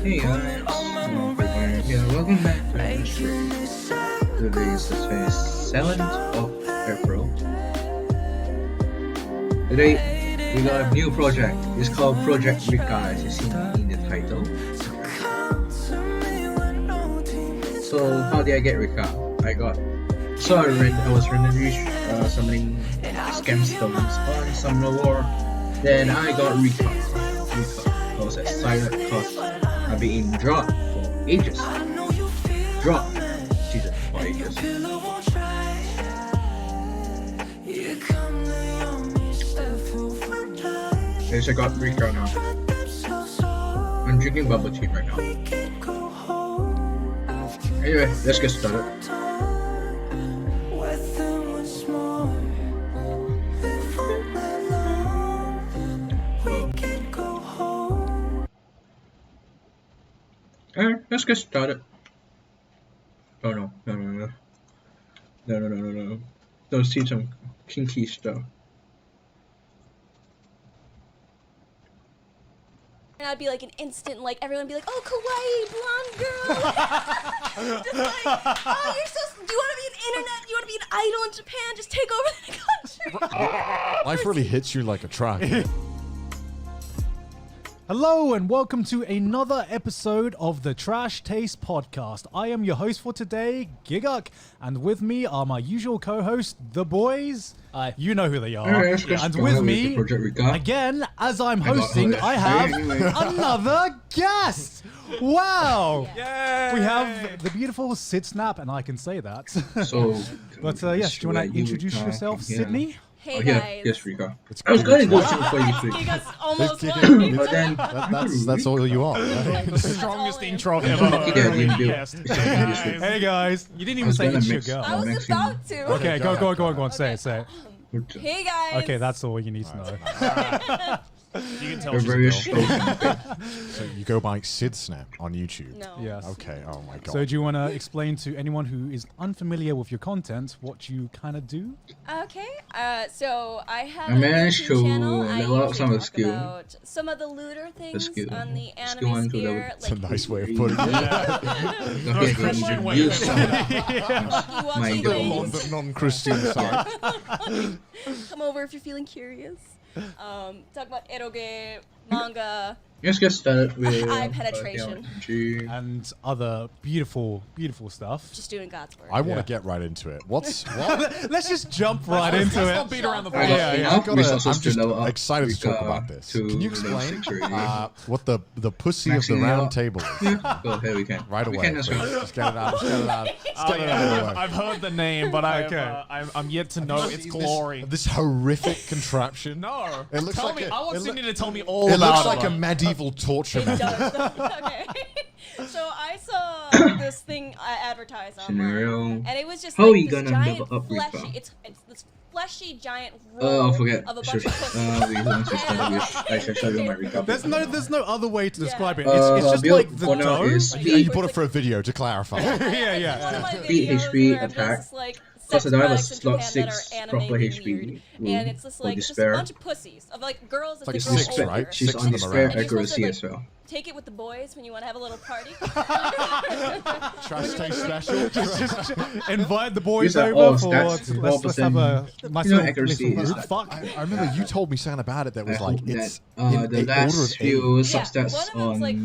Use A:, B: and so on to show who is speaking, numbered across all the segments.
A: Hey guys, yeah, welcome back to the stream. Today is the 27th of April. Today we got a new project. It's called Project Rica, as you see in the title. So how did I get Rica? I was randomly summoning scam stones on some war. Then I got Rica. I was excited because I've been dropped for ages. Jesus, for ages. Yes, I got Rica now. I'm drinking bubble tea right now. Anyway, let's get started. Alright, let's get started. Oh no. Don't see some kinky stuff.
B: And I'd be like an instant, like everyone would be like, "Oh, kawaii blonde girl." Just like, "Oh, you're so. Do you want to be an internet? You want to be an idol in Japan? Just take over the country."
C: Life really hits you like a truck.
D: Hello and welcome to another episode of the Trash Taste Podcast. I am your host for today, Giguk, and with me are my usual co-hosts, the boys. You know who they are. And with me, again, as I'm hosting, I have another guest. Wow!
E: Yay!
D: We have the beautiful Sid Snap, and I can say that.
A: So,
D: but yes, do you want to introduce yourself, Sydney?
B: Hey guys.
A: Yes, Rica. I was going to go for you too.
B: Giga's almost won.
A: But then
C: That's all you are. Right?
E: The strongest intro I've ever
A: lucky that I didn't do
E: Yes.
A: it.
D: Hey guys, you didn't even say it's your girl.
B: I was about to.
D: Okay, go on, say it.
B: Hey guys.
D: Okay, that's all you need to know.
E: You can tell
A: We're
E: she's a
A: very
E: girl.
A: strong.
C: So you go by Sid Snap on YouTube.
B: No.
D: Yes.
C: Okay. Oh my god.
D: So do you want to explain to anyone who is unfamiliar with your content what you kind of do?
B: Okay. So I have
A: I
B: a
A: managed
B: YouTube
A: to
B: channel. I
A: level up
B: usually
A: some of the
B: talk
A: skill.
B: about some of the looter things
A: skill.
B: on the
A: Skill
B: anime
A: one to
B: sphere.
A: level.
C: That's a nice way of putting it.
A: Okay,
E: Christian way.
A: use some of my
B: Lucky
A: goal.
B: ways.
C: The non-Christian side.
B: Come over if you're feeling curious. Talk about eroge, manga.
A: Let's get started with
B: Eye penetration.
D: And other beautiful stuff.
B: Just doing God's work.
C: I want
D: Yeah.
C: to get right into it. What?
D: Let's just jump right into
E: Let's
D: it.
E: not beat around the bush.
A: I got enough
C: I'm
A: resources
C: just
A: to level up
C: excited to talk
A: Rica
C: about this.
A: to
C: Can you
A: level
C: explain
A: 6 already.
C: what the pussy of the
A: Maxing
C: round
A: out.
C: table is?
A: Go ahead, we can.
C: Right
A: We
C: away.
A: can as
C: please.
A: well.
C: Let's get it out. Let's get it out. Let's
E: Oh,
C: get it out of the
E: yeah,
C: way.
E: I've heard the name, but
D: Okay.
E: I'm yet to know its glory.
C: This horrific contraption.
E: No.
C: It looks
E: tell
C: like
E: me.
C: a-
E: I want
C: it
E: Cindy
C: loo-
E: to tell me all
C: It
E: about
C: looks like a
E: it.
C: medieval torture
B: It
C: method.
B: does. Okay. So I saw this thing advertised online,
A: Scenario.
B: and it was just
A: How
B: like
A: we
B: this
A: gonna
B: giant
A: level up Rica?
B: fleshy. It's this fleshy giant roll
A: I forget.
B: of a bunch
A: Sure.
B: of pussies.
A: We want to start with. I should show you my Rica.
D: There's no other way to describe it.
B: Yeah.
D: It's just
A: build
D: like the
A: for now
D: dough.
A: is
C: And you put it for a video to clarify.
B: One
D: Yeah.
B: of my
A: Speed
B: videos
A: HP
B: where I'm
A: attack.
B: just, like,
A: Plus,
B: sex
A: I have a
B: products in
A: slot
B: Japan that
A: 6
B: are
A: proper
B: animated and
A: HP
B: weird.
A: rule
B: And it's just
A: for
B: like just a
A: despair.
B: bunch of pussies of like girls as
C: Like
B: they
C: a
B: grow
C: six,
B: older.
C: right?
A: She's
C: Six
A: on
C: of
A: the
C: them
A: spare
C: around.
B: And you're supposed
A: accuracy
B: to,
A: as well.
B: Take it with the boys when you want to have a little party.
C: Trash taste special.
D: Invite the boys
A: These are
D: over
A: all
D: for
A: stats,
D: let's have a nice
A: You know,
D: little
A: accuracy
D: little
A: is
D: group fuck.
C: I remember you told me something about it that was
A: I
C: like
A: hope
C: it's
A: that,
C: in
A: the
C: order of
A: last few
B: Yeah, one
A: substats
B: of them's like,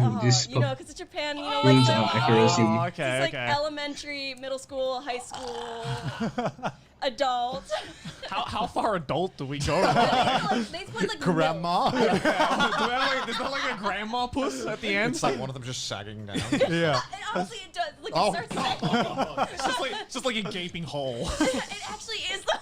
A: on this
B: you know, because it's Japan, you know,
A: Rules
B: like
A: of
B: the,
A: accuracy.
E: Oh,
B: it's
E: okay,
B: like
E: okay.
B: elementary, middle school, high school, adult.
E: How far adult do we go?
B: They put like
C: grandma.
E: Do we have is that like a grandma puss at the end?
C: It's like one of them just sagging down.
D: Yeah.
B: And honestly, it does. Like,
C: Oh,
B: it starts saying,
E: It's just like a gaping hole.
B: it actually is though.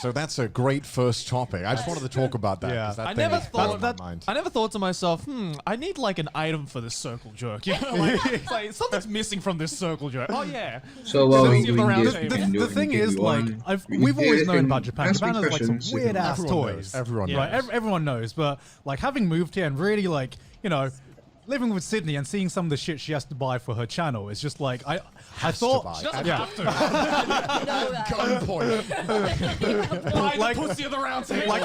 C: So that's a great first topic. I just wanted to talk about that.
D: Yeah.
C: 'cause that
E: I
C: thing
E: never
C: is blowing
E: thought
C: my
E: that.
C: mind.
E: I never thought to myself, I need like an item for this circle jerk. You know, like, it's like something's missing from this circle jerk. Oh yeah.
A: So while
E: Let's
A: we're
E: see the
A: doing
E: round
A: this,
E: table.
A: we can do
D: The thing
A: anything
D: is,
A: we
D: like,
A: want.
D: we've always known about Japan.
A: Ask me
D: Japan has like some
A: questions,
D: weird ass
C: Everyone
D: toys.
C: knows. Everyone
E: Yeah.
C: knows.
D: Right, everyone knows, but like having moved here and really like, you know, living with Sydney and seeing some of the shit she has to buy for her channel is just like I thought.
E: She doesn't
D: Yeah.
E: have to.
B: No, guys.
C: Gunpoint.
E: Buy
D: Like-
E: the pussy of the round table.
D: Like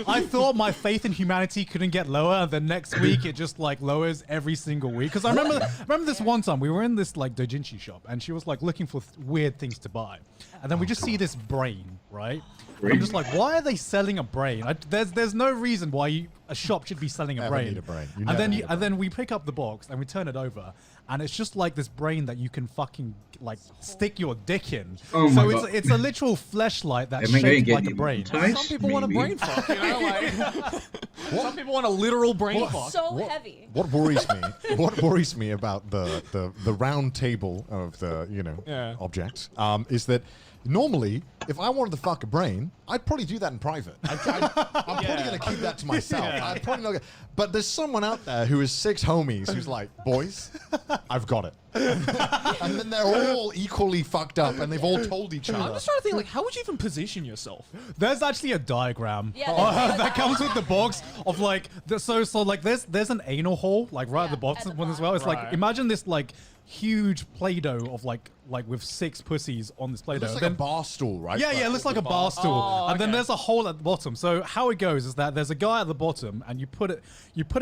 D: I thought my faith in humanity couldn't get lower, and then next week it just like lowers every single week. Because I remember this one time we were in this like doujinshi shop, and she was like looking for weird things to buy, and then we just see this brain, right? And I'm just like, why are they selling a brain? There's no reason why a shop should be selling a
C: Never
D: brain.
C: need a brain. You
D: And
C: never
D: then
C: need a
D: and then we pick up the box and we turn it over, and it's just like this brain that you can fucking like stick your dick in.
A: Oh
D: so
A: my God.
D: it's a literal fleshlight that's
A: Am I gonna
D: shaped
A: get
D: like a brain.
A: hypnotized?
E: Some people want a
A: Maybe.
E: brain fuck, you know? Like, some people want a literal brain fuck.
B: So heavy.
C: What worries me? What worries me about the round table of the
E: Yeah.
C: object is that normally if I wanted to fuck a brain, I'd probably do that in private. I'm probably gonna keep that to myself.
E: Yeah.
C: I'd probably not. But there's someone out there who is 6 homies who's like, boys, I've got it, and then they're all equally fucked up, and they've all told each
E: I'm
C: other.
E: just trying to think, like, how would you even position yourself?
D: There's actually a diagram
B: Yeah,
D: that comes with the box of like so like there's an anal hole like right at the
B: Yeah,
D: bottom
B: at the
D: one as well. It's
E: bottom.
D: like imagine this like huge Play-Doh of like with 6 pussies on this
C: It
D: Play-Doh.
C: looks like
D: Then-
C: a bar stool, right?
D: yeah, it looks like a bar stool,
E: Oh,
D: and then
E: okay.
D: there's a hole at the bottom. So how it goes is that there's a guy at the bottom, and you put it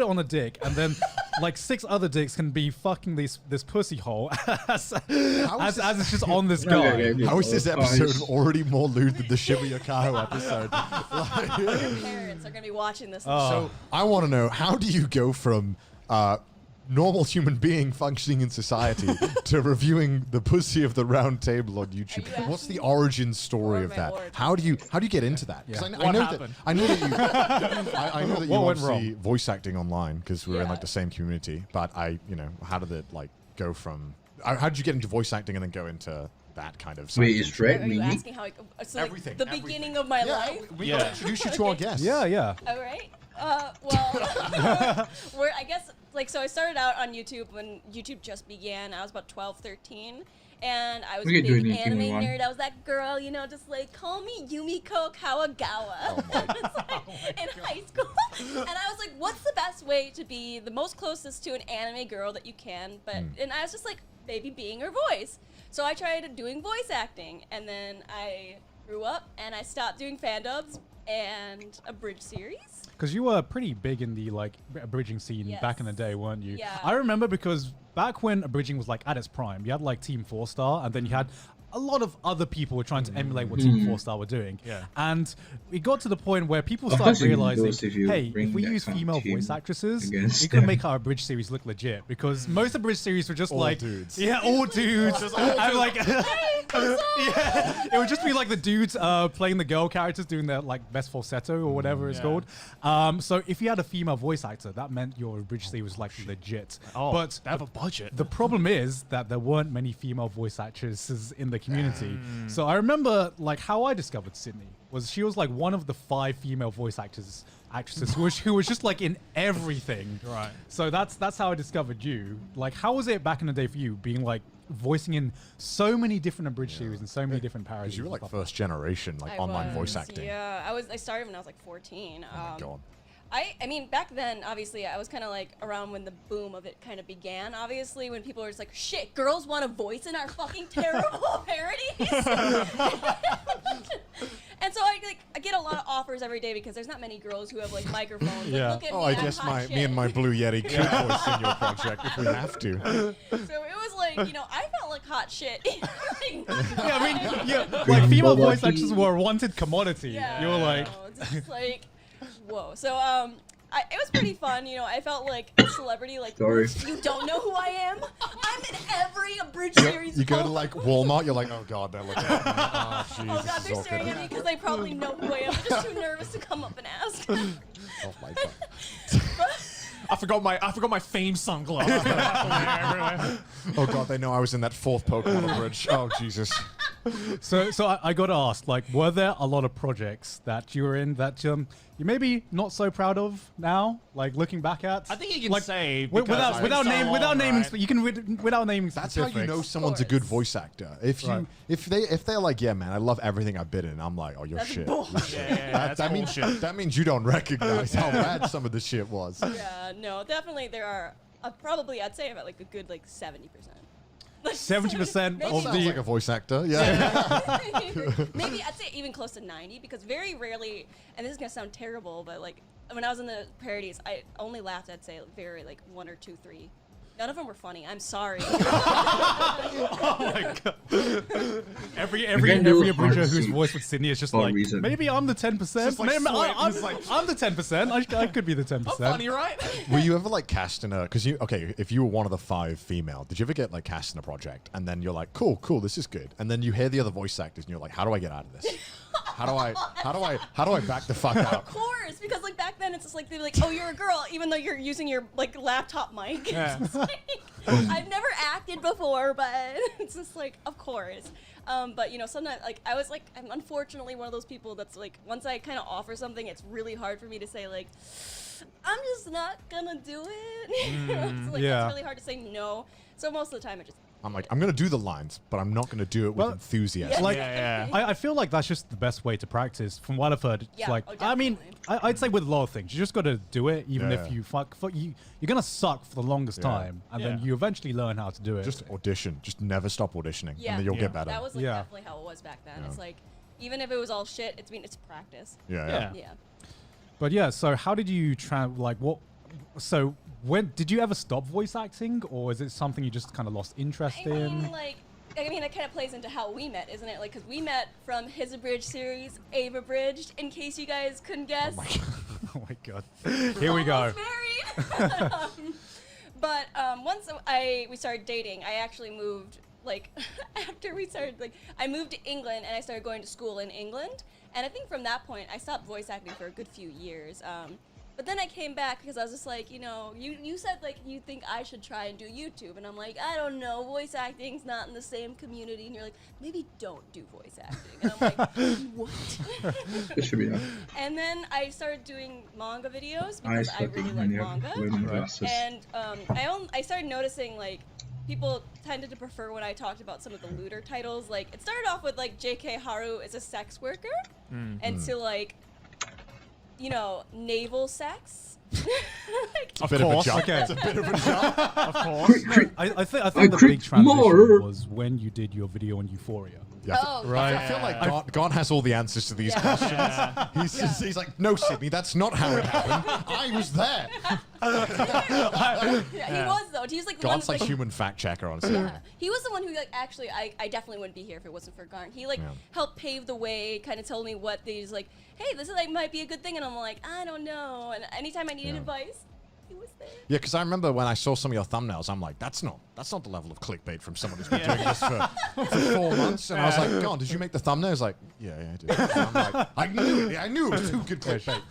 D: on a dick, and then like 6 other dicks can be fucking this pussy hole as it's just on this guy.
A: Okay.
C: How is this
A: Oh,
C: episode
A: it's-
C: already more lewd than the Shibuya Kaho episode?
B: Your parents are gonna be watching this.
C: So I want to know, how do you go from normal human being functioning in society to reviewing the pussy of the round table on YouTube?
B: Are you
C: What's the
B: asking-
C: origin story
B: Or
C: of
B: my
C: that?
B: origin
C: How do you get into that? 'Cause
D: Yeah.
C: I
E: What
C: know that
E: happened?
C: I know that you I know that you
D: What went
C: obviously voice acting online because we're in
B: Yeah.
C: like the same community. But how did it like go from? How did you get into voice acting and then go into that kind of?
A: Wait,
C: side?
A: is Red
B: Are you
A: me?
B: asking how? So like,
C: Everything,
B: the
C: everything.
B: beginning of my
C: Yeah,
B: life.
C: we
E: Yeah.
C: gotta introduce you to our guests.
D: Yeah.
B: All right. Where I guess like so I started out on YouTube when YouTube just began. I was about 12, 13. And I was
A: We
B: a
A: could do
B: big
A: anything we
B: anime
A: want.
B: nerd. I was that girl, just like, call me Yumiko Kawagawa. In high school. And I was like, what's the best way to be the most closest to an anime girl that you can? And I was just like, maybe being her voice. So I tried doing voice acting. And then I grew up and I stopped doing fan dubs and a bridge series.
D: Because you were pretty big in the like abridging scene
B: Yes.
D: back in the day, weren't you?
B: Yeah.
D: I remember because back when abridging was like at its prime, you had like Team 4-Star, and then you had a lot of other people were trying to emulate what Team 4-Star were doing.
E: Yeah.
D: And it got to the point where people
A: Of
D: started
A: course you can do
D: realizing,
A: this if you
D: hey,
A: bring
D: if we
A: that
D: use
A: kind of
D: female
A: team
D: voice actresses,
A: against
D: we can
A: them.
D: make our abridged series look legit. Because most abridged series were just
C: All
D: like
C: dudes.
D: Yeah, all dudes. And like yeah, it would just be like the dudes playing the girl characters doing their like best falsetto or whatever it's
E: Yeah.
D: called. So if you had a female voice actor, that meant your abridged series was like legit.
E: Oh,
D: but
E: they have a budget.
D: the problem is that there weren't many female voice actresses in the community. So I remember like how I discovered Sydney was she was like one of the 5 female voice actresses who was just like in everything.
E: Right.
D: So that's how I discovered you. Like how was it back in the day for you being like voicing in so many different abridged series and so many different parodies?
C: Because you were
D: and
C: like
D: stuff
C: first generation, like
B: I
C: online
B: was,
C: voice acting.
B: Yeah, I started when I was like 14.
C: Oh my god.
B: I mean, back then, obviously, I was kind of like around when the boom of it kind of began. Obviously, when people were just like, "Shit, girls want a voice in our fucking terrible parodies." And so I get a lot of offers every day because there's not many girls who have like microphones.
D: Yeah.
B: Like, look at
C: Oh,
B: me,
C: I
B: I'm
C: guess
B: hot
C: me and my
B: shit.
C: Blue Yeti could voice in your project if we have to.
B: So it was like, I felt like hot shit. Like,
D: Yeah, I mean, yeah, like female
A: Bubble
D: voice
A: tea.
D: actors were a wanted commodity.
B: Yeah,
D: You were like,
B: it's just like, whoa. So it was pretty fun. I felt like a celebrity. Like,
A: Sorry.
B: you don't know who I am. I'm in every abridged series.
C: You go to
B: Oh,
C: like Walmart, you're like, oh god, they're looking at me. Oh,
B: oh
C: Jesus,
B: god,
C: is
B: they're
C: all
B: staring
C: good.
B: at me because they probably know who I am. I'm just too nervous to come up and ask.
C: Oh my god.
E: I forgot my fame sunglasses.
C: Oh god, they know I was in that 4th Pokemon bridge. Oh Jesus.
D: So I got to ask, like, were there a lot of projects that you were in that you're maybe not so proud of now, like looking back at?
E: I think you can
D: like,
E: say
D: without naming, you can without naming.
C: That's how you know
D: specifics.
C: someone's a good voice actor. If you
D: Right.
C: if they're like, yeah, man, I love everything I've been in. I'm like, oh, you're
B: That's
C: shit.
B: bullshit.
E: that's
C: that means
E: bullshit.
C: that means you don't recognize how bad some of the shit was.
B: Yeah, no, definitely there are probably I'd say about like a good like 70%. Like
D: 70%
B: maybe
D: of
C: Sounds
D: the
C: like a voice actor. Yeah.
B: maybe I'd say even close to 90 because very rarely, and this is gonna sound terrible, but like when I was in the parodies, I only laughed. I'd say very like 1 or 2, 3. None of them were funny. I'm sorry.
D: oh my god! Every
A: can do
D: abridger
A: hard
D: who's
A: C
D: voiced with Sydney is just
A: for a
D: like,
A: reason.
D: maybe I'm the 10%.
E: like
D: Maybe
E: sweat,
D: I'm,
E: just like-
D: I'm the 10%. I could be the 10%.
E: Funny, right?
C: Were you ever like cast in a? Because if you were one of the 5 female, did you ever get like cast in a project and then you're like, cool, this is good, and then you hear the other voice actors and you're like, how do I get out of this? How do I back the fuck out?
B: Of course, because like back then it's just like they're like, oh, you're a girl, even though you're using your like laptop mic.
E: Yeah.
B: It's like, I've never acted before, but it's just like, of course. But you know, sometimes like I was like, I'm unfortunately one of those people that's like, once I kind of offer something, it's really hard for me to say like, I'm just not gonna do it. You know, it's like
D: yeah.
B: it's really hard to say no. So most of the time, it just
C: I'm like, I'm gonna do the lines, but I'm not gonna do it with
D: Well,
C: enthusiasm.
D: Like,
E: Yeah.
D: I feel like that's just the best way to practice. From what I've heard, it's
B: Yeah,
D: like,
B: oh,
D: I mean,
B: definitely.
D: I'd say with a lot of things, you just got to do it, even
C: Yeah.
D: if you you're gonna suck for the longest
C: Yeah.
D: time, and then
E: Yeah.
D: you eventually learn how to do it.
C: Just audition. Just never stop auditioning,
B: yeah,
C: and then you'll
E: Yeah.
C: get better.
B: That was like
D: Yeah.
B: definitely how it was back then.
C: Yeah.
B: It's like, even if it was all shit, it's practice.
C: yeah.
B: Yeah.
D: But yeah, so how did you So when did you ever stop voice acting, or is it something you just kind of lost interest
B: I
D: in?
B: mean, it kind of plays into how we met, isn't it? Like, because we met from his Abridged series, Ave Abridged, in case you guys couldn't guess.
D: Oh my god! Here we go.
B: Almost married. But once we started dating, I actually moved, like, after we started, like, I moved to England, and I started going to school in England. And I think from that point, I stopped voice acting for a good few years. But then I came back because I was just like, you know, you said, like, you think I should try and do YouTube. And I'm like, I don't know, voice acting's not in the same community. And you're like, maybe don't do voice acting. And I'm like, what?
A: It should be that.
B: And then I started doing manga videos
A: I
B: because I
A: stuck
B: really
A: in
B: like
A: many
B: manga.
A: women glasses.
B: And I started noticing, like, people tended to prefer when I talked about some of the looter titles. Like, it started off with, like, J.K. Haru is a sex worker. And to, like, you know, naval sex. Like,
C: A bit of a
E: course.
C: jump.
D: Okay.
C: It's a bit of a jump.
E: Of course.
D: I think the
A: I
D: big
A: creeped
D: transition
A: more.
D: was when you did your video on Euphoria.
C: Yeah,
B: Oh,
D: Right.
C: I feel like Gon has all the answers to these
B: Yeah.
C: questions. He's like, no, Sydney, that's not how it happened. I was there.
B: yeah, he was though. He was like the one
C: Gon's like
B: like,
C: human fact checker on set.
B: yeah. He was the one who like actually I definitely wouldn't be here if it wasn't for Garn. He like
C: Yeah.
B: helped pave the way, kind of told me what these like, hey, this is like might be a good thing, and I'm like, I don't know. And anytime I needed
C: Yeah.
B: advice, he was there.
C: Yeah, because I remember when I saw some of your thumbnails, I'm like, that's not the level of clickbait from someone who's been doing this for 4 months. And I was like, Gon, did you make the thumbnails? Like, yeah, I did. And I'm like, I knew it was too good clickbait.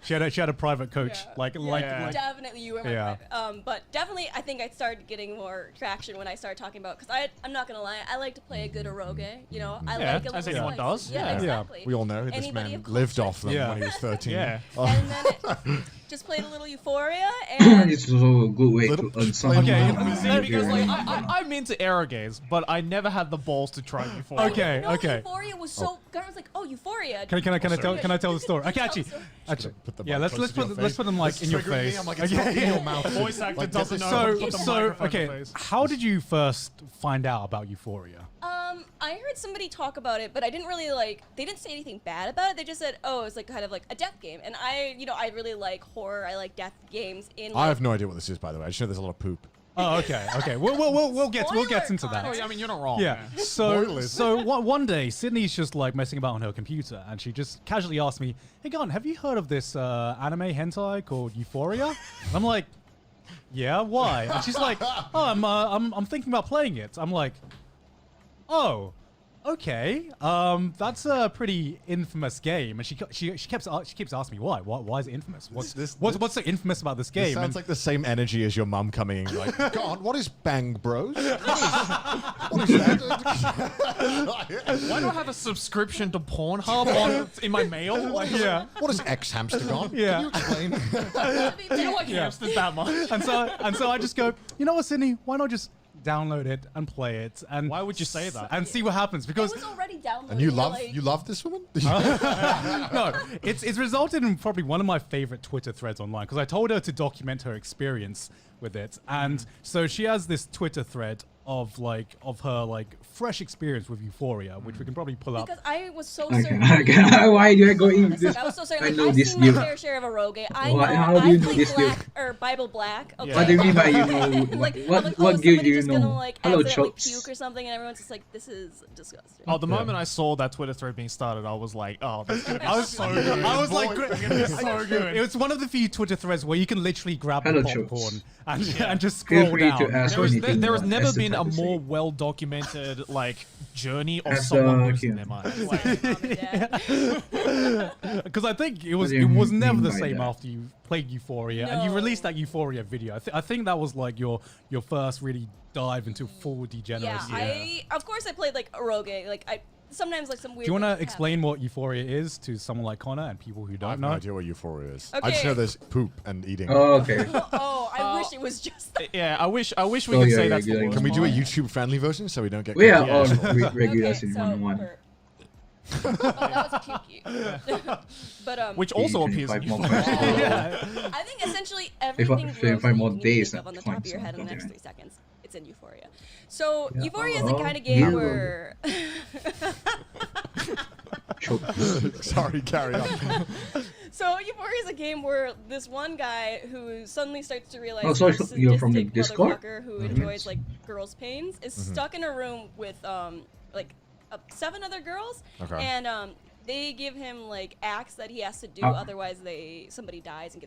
D: She had a private coach,
B: Yeah.
D: like
B: Definitely you were my
D: Yeah.
B: private. But definitely I think I started getting more traction when I started talking about, because I'm not gonna lie, I like to play a good eroge, you know. I
E: Yeah,
B: like a
E: as
B: little
E: anyone
B: spice.
E: does.
B: Yeah,
E: Yeah.
B: exactly.
C: We all know this
B: Anybody
C: man
B: of
C: lived
B: culture.
C: off them
D: Yeah.
C: when he was 13.
E: Yeah.
B: And then it just played a little Euphoria, and
A: It's also a good way
C: Little-
A: to earn some
D: Okay,
A: money.
E: See, because like I'm into erogaze, but I never had the balls to try before.
D: Okay.
B: no, Euphoria was so. Garn was like, oh, Euphoria.
D: Can I tell the story? Okay,
B: Tell
D: actually,
B: the story.
C: Put the
D: yeah,
C: mic
D: let's
C: closer to your
D: put
C: face.
D: them like
C: It's
D: in your
C: triggering me.
D: face.
C: I'm like, it's not in your mouth.
E: Voice actor
C: Like,
E: doesn't
C: this
E: know
C: is-
E: how to
B: So-
E: put the
D: So
E: microphone
D: okay,
E: in the face.
D: how did you first find out about Euphoria?
B: I heard somebody talk about it, but I didn't really like. They didn't say anything bad about it. They just said, "Oh, it's like kind of like a death game." And I really like horror. I like death games. In
C: I
B: like,
C: have no idea what this is, by the way. I just know there's a lot of poop.
D: Oh, okay. We'll get into that.
E: Oh, yeah, I mean, you're not wrong.
D: Yeah. So
C: Spoilers.
D: one day, Sydney's just like messing about on her computer, and she just casually asked me, "Hey, Gon, have you heard of this anime hentai called Euphoria?" And I'm like, "Yeah, why?" And she's like, "Oh, I'm thinking about playing it." I'm like, "Oh, Okay, that's a pretty infamous game, and she keeps asking me why is it infamous? What's so infamous about this game?
C: It sounds like the same energy as your mum coming in, like, God, what is Bang Bros? What is that?
E: Why do I have a subscription to Pornhub in my mail? Like,
D: yeah,
C: What is X Hamstergon?
D: Yeah.
C: Can you explain?
E: do you like hamsters that much?
D: and so I just go, you know what, Sydney? Why not just download it and play it? And
E: Why would you say that?
D: And see what happens,
B: It
D: because
B: was already downloaded.
C: And you
B: like,
C: love this woman?
D: no, it's resulted in probably one of my favorite Twitter threads online, because I told her to document her experience with it, and so she has this Twitter thread of her fresh experience with Euphoria, which we can probably pull up.
B: Because I was so
A: Okay,
B: certain.
A: why do I go in
B: It's
A: this?
B: like, I was so certain.
A: I
B: Like,
A: know
B: I've
A: this
B: seen my
A: deal.
B: fair share of Eroge. I know.
A: How do you
B: I
A: know
B: played
A: this deal?
B: Black or Bible Black. Okay.
A: What do you mean by you know?
B: Like,
A: What guild do you
B: just
A: know?
B: gonna like
A: Hello,
B: accidentally
A: Chokes.
B: puke or something, and everyone's just like, "This is disgusting."
E: Oh, the moment I saw that Twitter thread being started, I was like, oh, that's gonna be
D: I was
E: so good.
D: I was like,
E: It's gonna be so good.
D: it was one of the few Twitter threads where you can literally grab
A: Hello,
D: the
A: Chokes.
D: popcorn and just
A: Feel
D: scroll
A: free
D: down.
A: to ask
E: There
A: anything.
E: has
A: you
E: never
A: want.
E: been a
A: That's the
E: more
A: type
E: well documented like journey of
A: As,
E: someone losing
A: yeah.
E: their mind. Like,
B: Mom and Dad.
D: Because I think it was
A: do you
D: never
A: mean
D: the
A: by
D: same
A: that?
D: after you played Euphoria and you
B: No.
D: released that Euphoria video. I think that was like your first really dive into full
B: Yeah,
D: degeneracy.
B: of course I played like Eroge. Like I sometimes like some weird.
D: Do you want
B: things
D: to explain what Euphoria is to someone like Connor and people who
C: I
D: don't
C: have
D: know?
C: no idea what Euphoria is. I just
B: Okay.
C: know there's poop and eating.
A: Oh, okay.
B: happen. Oh, I wish it was just. That.
E: yeah, I wish we
A: Oh,
E: could
A: yeah,
E: say
A: yeah,
E: that's
A: yeah,
E: the
A: yeah.
E: worst
C: Can we do a
E: part.
C: YouTube-friendly version so we don't get
A: We are
C: copyright?
A: all regulars in
B: so
A: 1-1.
B: burp. Oh, that was cute. But
E: Which also appears in
A: 25 more
E: Euphoria.
A: questions.
D: Yeah.
B: I think essentially everything gross
A: 25
B: that you
A: more
B: can
A: days
B: think of
A: at
B: on the top of your
A: points,
B: head in the next
A: something
B: 3 seconds. It's in Euphoria. So
A: Yeah.
B: Euphoria is the
A: Oh,
B: kind of game
A: you.
B: where
C: Sorry, carry on.
B: so Euphoria is a game where this one guy who suddenly starts to realize
A: Oh, so
B: he's a
A: you're from the
B: sadistic
A: Discord?
B: motherfucker who enjoys like girls' pains is stuck in a room with like 7 other girls,
C: Okay.
B: and they give him like acts that he has to do,
A: Oh.
B: otherwise somebody dies and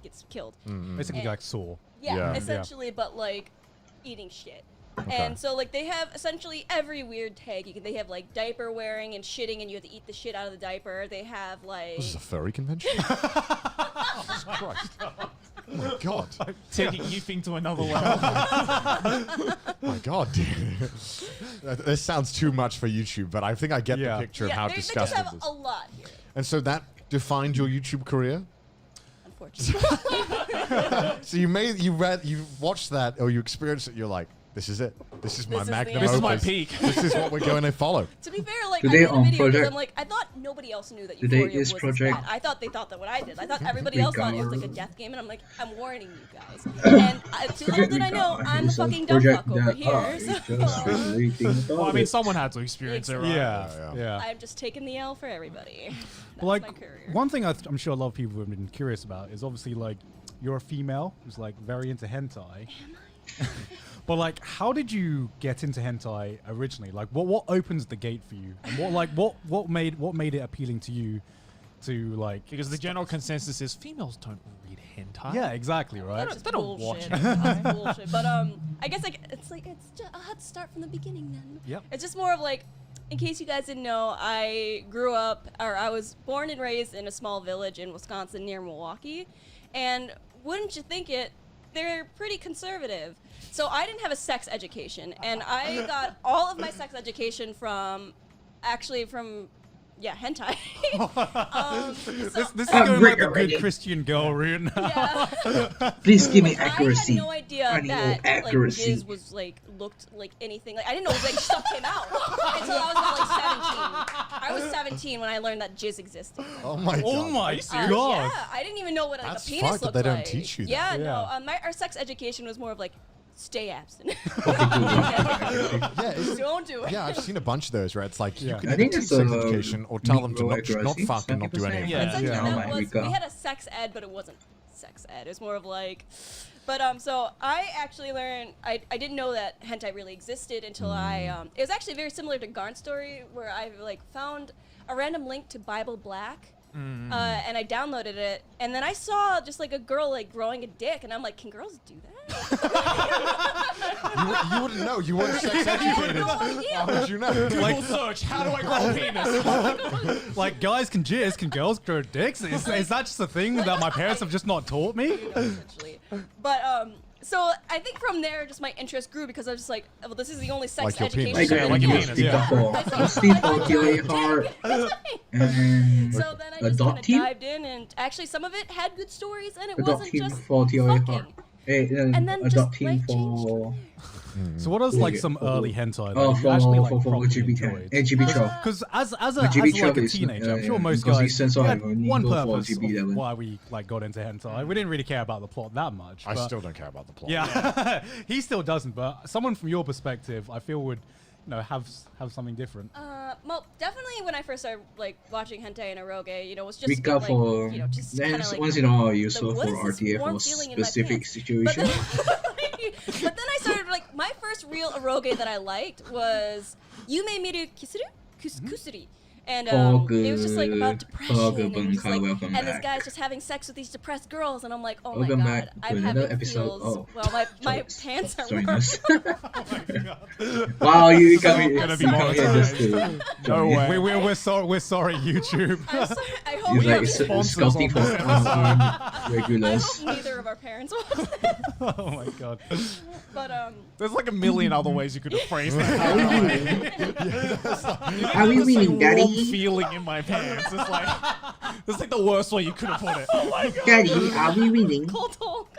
B: gets killed.
D: Basically
B: And-
D: like Saw.
B: Yeah,
C: Yeah.
B: essentially, but like eating shit.
C: Okay.
B: And so like they have essentially every weird tag. They have like diaper wearing and shitting, and you have to eat the shit out of the diaper. They have like
C: This is a furry convention? Jesus Christ. Oh my God.
E: Taking youthing to another level.
C: My God, dude. This sounds too much for YouTube, but I think I get
D: Yeah.
C: the picture of
B: yeah,
C: how
B: they just
C: disgusting
B: have
C: it is.
B: a lot here,
C: And so that defined your YouTube career?
B: unfortunately.
C: So you watched that or you experienced it, you're like, this is it. This is my
B: This is the
C: magnum
B: end.
E: This is my
C: opus.
E: peak.
C: This is what we're going to follow.
B: To be fair, like
A: Do
B: I
A: they
B: made a
A: on
B: video because
A: project-
B: I'm like I thought nobody else knew that
A: Do they
B: Euphoria was
A: is
B: this
A: project-
B: bad. I thought they thought that what I did. I thought everybody else thought it was like a
A: Rica-
B: death game, and I'm like I'm warning you guys. And too little did I know I'm the fucking dumb fuck over here. So
E: Well, I mean, someone had to experience it, right?
C: Yeah.
D: Yeah.
B: I'm just taking the L for everybody. That's
D: But like
B: my career.
D: one thing I'm sure a lot of people have been curious about is obviously like you're a female who's like very into hentai. But like, how did you get into hentai originally? Like, what opens the gate for you, and what made it appealing to you to like?
E: Because the general consensus is females don't read hentai.
D: Yeah, exactly, right?
B: That's
E: They don't watch
B: bullshit. That's bullshit. But I guess like it's just I'll have to start from the beginning then.
D: Yep.
B: It's just more of like, in case you guys didn't know, I was born and raised in a small village in Wisconsin near Milwaukee, and wouldn't you think it, they're pretty conservative. So I didn't have a sex education, and I got all of my sex education from hentai.
D: This is going like the
A: Rica,
D: good Christian girl route.
B: Yeah.
A: Please give me accuracy.
B: I had no idea
A: I need
B: that
A: more
B: like
A: accuracy.
B: jizz was like looked like anything. Like I didn't know like stuff came out until I was about, like 17. I was 17 when I learned that jizz existed.
C: Oh my God.
D: Oh my
B: Yeah,
D: god!
B: I didn't even know what like
C: That's
B: a penis
C: fucked that
B: looked
C: they don't
B: like.
C: teach you that.
B: Yeah,
D: Yeah.
B: no. Our sex education was more of like stay abstinent.
C: Yeah,
B: Don't do it.
C: yeah, I've seen a bunch of those where it's like
D: Yeah.
C: you can
A: I
C: either
A: think
C: teach
A: it's
C: sex
A: a
C: education or tell them to not
A: accuracy,
C: fuck and not do
A: 70%.
C: anything.
E: Yeah.
B: Essentially,
A: Yeah.
B: that
A: Like
B: was,
A: Rica.
B: we had a sex ed, but it wasn't sex ed. It was more of like, but so I actually learned. I didn't know that hentai really existed until it was actually very similar to Garn's story, where I like found a random link to Bible Black. And I downloaded it, and then I saw just like a girl like growing a dick, and I'm like, can girls do that?
C: You wouldn't know. You weren't sex educated.
B: no idea.
C: How would you know?
E: Google search. How do I grow a penis?
D: Like, guys can jizz, can girls grow dicks? Is that just a thing that my parents have just not taught me?
B: Essentially. But so I think from there, just my interest grew because I was just like, well, this is the only sex
C: Like your
B: education.
C: penis.
E: Yeah, like your penis,
A: Mostly for TOA Heart and
B: So then I just kind
A: Adopt
B: of
A: Team.
B: dived in, and actually some of it had good stories, and it wasn't
A: Adopt Team
B: just
A: for TOA Heart.
B: fucking.
A: And
B: then
A: Adopt
B: just
A: Team
B: life
A: for
D: So what is like some early hentai that you actually like properly enjoyed?
A: LGBT troll.
D: Because as
A: LGBT
D: like a
A: troll is,
D: teenager, I'm sure
A: yeah,
D: most
A: because
D: guys
A: we censor
D: had
A: everyone,
D: one
A: you go for
D: purpose
A: LGBT
D: of
A: level.
D: why we like got into hentai. We didn't really care about the plot that much.
C: I
D: but-
C: still don't care about the plot.
D: Yeah, he still doesn't. But someone from your perspective, I feel would, have something different.
B: Well, definitely when I first started like watching hentai and eroge, it was just
A: Rica
B: like,
A: for
B: just kind of
A: that's
B: like
A: once in a while you
B: the,
A: saw
B: what
A: for
B: is this
A: RTA
B: warm
A: for
B: feeling in my
A: specific
B: pants?
A: situation.
B: But then I started like my first real eroge that I liked was Yume Miru Kisuru Kusuri. And it was just like about depression, and, just, like,
A: welcome
B: and this
A: back.
B: guy's just having sex with these depressed girls, and I'm like, oh
A: Welcome
B: my
A: back
B: god,
A: to
B: I'm
A: another
B: having
A: episode.
B: feels. Well, my pants are
A: Sorry,
B: warm.
A: nice. Wow, you come here.
E: Gonna be
A: You come here just
E: monetized.
A: to
E: No way.
D: We're sorry, YouTube.
B: I'm sorry, I hope
A: He's
B: we
A: like
B: have
E: sponsors
A: scouting
E: on
A: for
E: this
B: I
A: regulars.
B: hope neither of our parents watch it.
D: Oh my god.
B: But
E: There's like a million other ways you could have phrased that.
A: Are we winning,
E: Warm
A: Daddy?
E: feeling in my pants. It's like that's like the worst way you could have put it. Oh my god.
A: Daddy, are we winning?
B: cold talk.